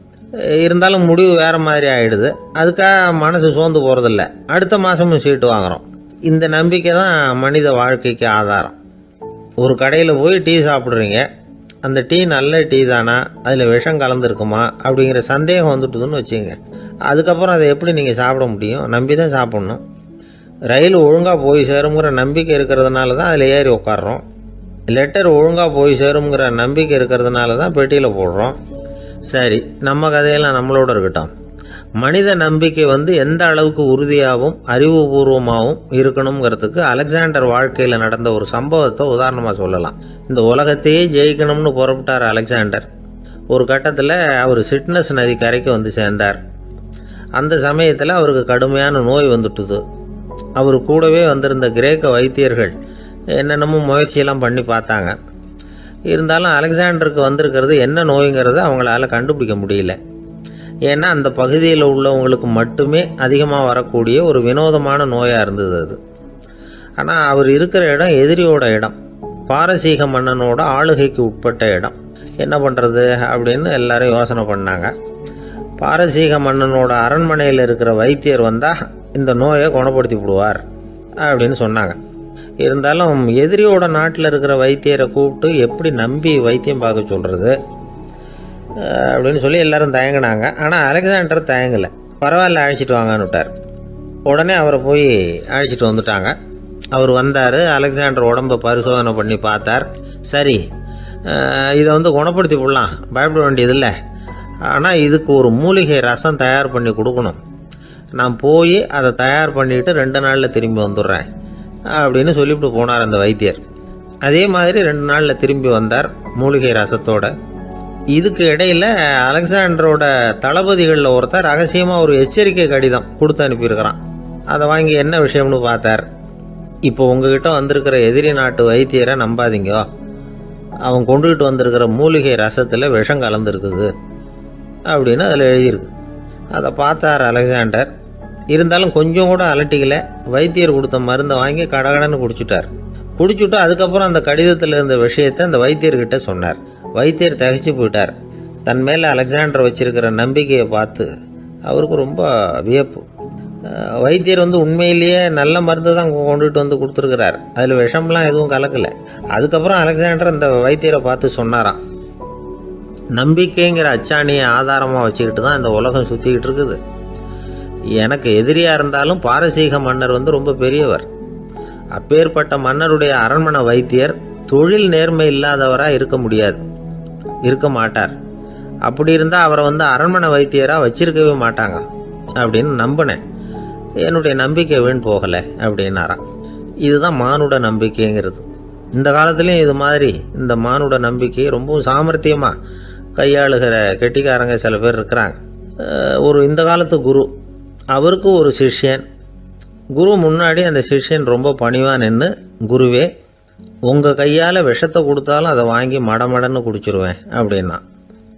இருந்தாலும் முடிவு வேற மாதிரி ஆயிடுது. அதுக்காக மனசு சோர்ந்து போறதில்ல, அடுத்த மாசமும் சீட்டு வாங்குறோம். இந்த நம்பிக்கை தான் மனித வாழ்க்கைக்கு ஆதாரம். ஒரு கடையில் போய் டீ சாப்பிட்றீங்க, அந்த டீ நல்ல டீ தானா, அதில் விஷம் கலந்துருக்குமா அப்படிங்கிற சந்தேகம் வந்துட்டுதுன்னு வச்சுங்க. அதுக்கப்புறம் அதை எப்படி நீங்கள் சாப்பிட முடியும்? நம்பி தான் சாப்பிட்ணும். ரயில் ஒழுங்காக போய் சேருங்கிற நம்பிக்கை இருக்கிறதுனால தான் அதில் ஏறி உட்காடுறோம். லெட்டர் ஒழுங்காக போய் சேருங்கிற நம்பிக்கை இருக்கிறதுனால தான் பெட்டியில் போடுறோம். சரி, நம்ம கதையெல்லாம் நம்மளோட இருக்கட்டும். மனித நம்பிக்கை எந்த அளவுக்கு உறுதியாகவும் அறிவுபூர்வமாகவும் இருக்கணுங்கிறதுக்கு அலெக்சாண்டர் வாழ்க்கையில் நடந்த ஒரு சம்பவத்தை உதாரணமாக சொல்லலாம். இந்த உலகத்தையே ஜெயிக்கணும்னு புறப்பட்டார் அலெக்சாண்டர். ஒரு கட்டத்தில் அவர் சிட்னஸ் நதி கரைக்கு வந்து சேர்ந்தார். அந்த சமயத்தில் அவருக்கு கடுமையான நோய் வந்துட்டுது. அவர் கூடவே வந்திருந்த கிரேக்க வைத்தியர்கள் என்னென்னமோ முயற்சியெல்லாம் பண்ணி பார்த்தாங்க. இருந்தாலும் அலெக்சாண்டருக்கு வந்திருக்கிறது என்ன நோய்ங்கிறத அவங்களால கண்டுபிடிக்க முடியல. ஏன்னா அந்த பகுதியில் உள்ளவங்களுக்கு மட்டுமே அதிகமாக வரக்கூடிய ஒரு வினோதமான நோயாக இருந்தது அது. ஆனால் அவர் இருக்கிற இடம் எதிரியோட இடம், பாரசீக மன்னனோட ஆளுகைக்கு உட்பட்ட இடம். என்ன பண்ணுறது அப்படின்னு எல்லாரும் யோசனை பண்ணாங்க. பாரசீக மன்னனோட அரண்மனையில் இருக்கிற வைத்தியர் வந்தால் இந்த நோயை குணப்படுத்தி விடுவார் அப்படின்னு சொன்னாங்க. இருந்தாலும் எதிரியோட நாட்டில் இருக்கிற வைத்தியரை கூப்பிட்டு எப்படி நம்பி வைத்தியம் பார்க்க சொல்கிறது அப்படின்னு சொல்லி எல்லாரும் தயங்கினாங்க. ஆனால் அலெக்சாண்டர் தயங்கலை. பரவாயில்ல, அழைச்சிட்டு வாங்கன்னு விட்டார். உடனே அவரை போய் அழைச்சிட்டு வந்துட்டாங்க. அவர் வந்தார். அலெக்சாண்டர் உடம்பை பரிசோதனை பண்ணி பார்த்தார். சரி, இதை குணப்படுத்தி விடலாம், பயப்பட வேண்டியதில்லை. ஆனால் இதுக்கு ஒரு மூலிகை ரசம் தயார் பண்ணி கொடுக்கணும். நான் போய் அதை தயார் பண்ணிவிட்டு 2 நாளில் திரும்பி வந்துடுறேன் அப்படின்னு சொல்லிவிட்டு போனார் அந்த வைத்தியர். அதே மாதிரி 2 நாளில் திரும்பி வந்தார் மூலிகை ரசத்தோட. இதுக்கு இடையில் அலெக்சாண்டரோட தளபதிகளில் ஒருத்தர் ரகசியமாக ஒரு எச்சரிக்கை கடிதம் கொடுத்து அனுப்பியிருக்கிறான். அதை வாங்கி என்ன விஷயம்னு பார்த்தார். இப்போ உங்ககிட்ட வந்திருக்கிற எதிரி நாட்டு வைத்தியரை நம்பாதீங்க, அவன் கொண்டுகிட்டு வந்திருக்கிற மூலிகை ரசத்தில் விஷம் கலந்துருக்குது அப்படின்னு அதில் எழுதியிருக்கு. அதை பார்த்தார் அலெக்சாண்டர். இருந்தாலும் கொஞ்சம் கூட அலட்டிக்கல. வைத்தியர் கொடுத்த மருந்தை வாங்கி கடகடன்னு குடிச்சுட்டு அதுக்கப்புறம் அந்த கடிதத்தில் இருந்த விஷயத்தை அந்த வைத்தியர்கிட்ட சொன்னார். வைத்தியர் தகைச்சு போயிட்டார். தன் மேலே அலெக்சாண்டர் வச்சிருக்கிற நம்பிக்கையை பார்த்து அவருக்கு ரொம்ப வியப்பு. வைத்தியர் உண்மையிலேயே நல்ல மருந்து தான் கொண்டுகிட்டு கொடுத்துருக்கிறார், அதில் விஷம்லாம் எதுவும் கலக்கலை. அதுக்கப்புறம் அலெக்சாண்டர் அந்த வைத்தியரை பார்த்து சொன்னாராம், நம்பிக்கைங்கிற அச்சாணியை ஆதாரமாக வச்சுக்கிட்டு தான் இந்த உலகம் சுற்றிக்கிட்டு இருக்குது. எனக்கு எதிரியாக இருந்தாலும் பாரசீக மன்னர் ரொம்ப பெரியவர். அப்பேற்பட்ட மன்னருடைய அரண்மனை வைத்தியர் தொழில் நேர்மை இல்லாதவராக இருக்க மாட்டார். அப்படி இருந்தால் அவரை அரண்மனை வைத்தியராக வச்சிருக்கவே மாட்டாங்க அப்படின்னு நம்பினேன். என்னுடைய நம்பிக்கை வீண் போகலை அப்படின்னாராம். இதுதான் மானுட நம்பிக்கைங்கிறது. இந்த காலத்துலேயும் இது மாதிரி இந்த மானுட நம்பிக்கையை ரொம்பவும் சாமர்த்தியமாக கையாளுகிற கெட்டிக்காரங்க சில பேர் இருக்கிறாங்க. இந்த காலத்து குரு, அவருக்கு ஒரு சிஷ்யன். குரு முன்னாடி அந்த சிஷ்யன் ரொம்ப பணிவாக நின்று, குருவே, உங்கள் கையால் விஷத்தை கொடுத்தாலும் அதை வாங்கி மடமடன்னு குடிச்சிருவேன் அப்படின்னா.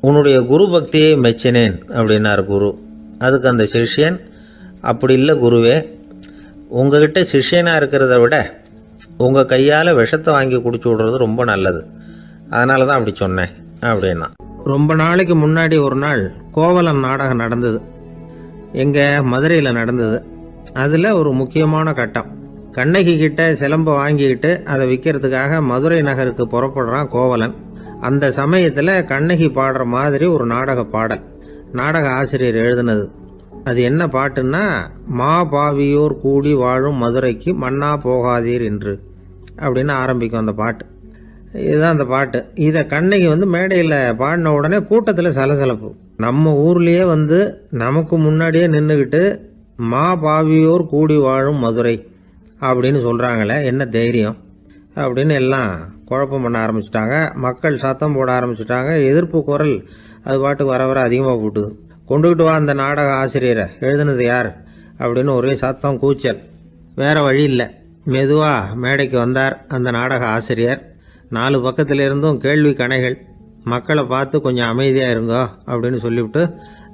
உன்னுடைய குரு பக்தியை மெச்சினேன் அப்படின்னார் குரு. அதுக்கு அந்த சிஷ்யன், அப்படி இல்லை குருவே, உங்ககிட்ட சிஷ்யனாக இருக்கிறத விட உங்கள் கையால் விஷத்தை வாங்கி குடிச்சு விடுறது ரொம்ப நல்லது, அதனால தான் அப்படி சொன்னேன் அப்படின்னா. ரொம்ப நாளைக்கு முன்னாடி ஒரு நாள் கோவலன் நாடகம் நடந்தது. எங்கள் மதுரையில் நடந்தது. அதில் ஒரு முக்கியமான கட்டம். கண்ணகி கிட்ட சிலம்பை வாங்கிக்கிட்டு அதை விற்கிறதுக்காக மதுரை நகருக்கு புறப்படுறான் கோவலன். அந்த சமயத்தில் கண்ணகி பாடுற மாதிரி ஒரு நாடக பாடல் நாடக ஆசிரியர் எழுதினது. அது என்ன பாட்டுன்னா, மா பாவியோர் கூடி வாழும் மதுரைக்கு மன்னா போகாதீர் என்று அப்படின்னு ஆரம்பிக்கும் அந்த பாட்டு. இதுதான் அந்த பாட்டு. இதை கண்ணகி மேடையில் பாடின உடனே கூட்டத்தில் சலசலப்பு. நம்ம ஊர்லேயே நமக்கு முன்னாடியே நின்றுக்கிட்டு மா பாவியோர் கூடி வாழும் மதுரை அப்படின்னு சொல்கிறாங்களே, என்ன தைரியம் அப்படின்னு எல்லாம் குழப்பம் பண்ண ஆரம்பிச்சிட்டாங்க. மக்கள் சத்தம் போட ஆரம்பிச்சிட்டாங்க. எதிர்ப்பு குரல் அது பாட்டுக்கு வர வர அதிகமாக போட்டுது. கொண்டுகிட்டு வா அந்த நாடக ஆசிரியரை, எழுதுனது யார் அப்படின்னு ஒரே சத்தம், கூச்சல். வேற வழி இல்லை. மெதுவாக மேடைக்கு வந்தார் அந்த நாடக ஆசிரியர். 4 பக்கத்திலிருந்தும் கேள்வி கணைகள். மக்களை பார்த்து கொஞ்சம் அமைதியாக இருங்கோ அப்படின்னு சொல்லிவிட்டு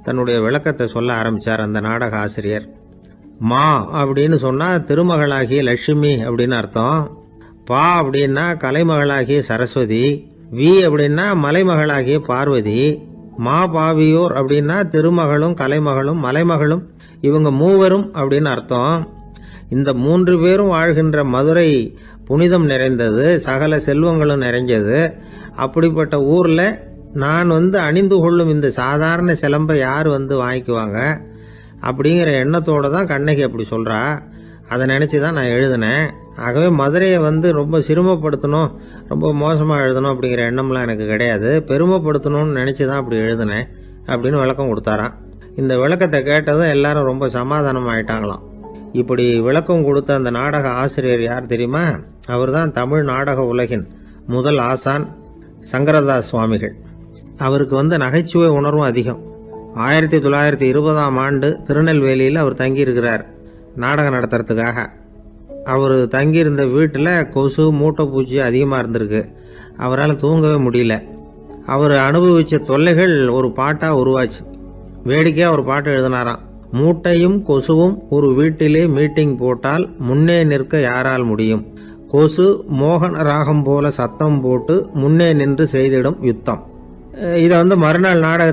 தன்னுடைய விளக்கத்தை சொல்ல ஆரம்பித்தார் அந்த நாடக ஆசிரியர். மா அப்படின்னு சொன்னால் திருமகளாகிய லட்சுமி அப்படின்னு அர்த்தம். பா அப்படின்னா கலைமகளாகிய சரஸ்வதி. வி அப்படின்னா மலைமகளாகிய பார்வதி. மா பாவியோர் அப்படின்னா திருமகளும் கலைமகளும் மலைமகளும், இவங்க மூவரும் அப்படின்னு அர்த்தம். இந்த 3 பேரும் வாழ்கின்ற மதுரை புனிதம் நிறைந்தது, சகல செல்வங்களும் நிறைஞ்சது. அப்படிப்பட்ட ஊரில் நான் அணிந்து கொள்ளும் இந்த சாதாரண சிலம்பை யார் வாங்கிக்குவாங்க அப்படிங்கிற எண்ணத்தோடு தான் கண்ணகி அப்படி சொல்கிறா. அதை நினச்சி தான் நான் எழுதினேன். ஆகவே மதுரையை ரொம்ப சிரமப்படுத்தணும், ரொம்ப மோசமாக எழுதணும் அப்படிங்கிற எண்ணம்லாம் எனக்கு கிடையாது. பெருமைப்படுத்தணும்னு நினச்சி தான் அப்படி எழுதினேன் அப்படின்னு விளக்கம் கொடுத்தாராம். இந்த விளக்கத்தை கேட்டதும் எல்லாரும் ரொம்ப சமாதானம் ஆயிட்டாங்களாம். இப்படி விளக்கம் கொடுத்த அந்த நாடக ஆசிரியர் யார் தெரியுமா? அவர் தான் தமிழ் நாடக உலகின் முதல் ஆசான் சங்கரதாஸ் சுவாமிகள். அவருக்கு நகைச்சுவை உணர்வும் அதிகம். 1920ஆம் ஆண்டு திருநெல்வேலியில் அவர் தங்கியிருக்கிறார் நாடகம் நடத்துறதுக்காக. அவர் தங்கியிருந்த வீட்டில் கொசு மூட்டைப்பூச்சி அதிகமாக இருந்திருக்கு. அவரால் தூங்கவே முடியல. அவர் அனுபவித்த தொல்லைகள் ஒரு பாட்டாக உருவாச்சு. வேடிக்கையாக ஒரு பாட்டு எழுதினாராம். மூட்டையும் கொசுவும் ஒரு வீட்டிலே மீட்டிங் போட்டால் முன்னே நிற்க யாரால் முடியும்? கொசு மோகன ராகம் போல சத்தம் போட்டு முன்னே நின்று செய்திடும் யுத்தம். இதை மறுநாள் நாடகத்தில்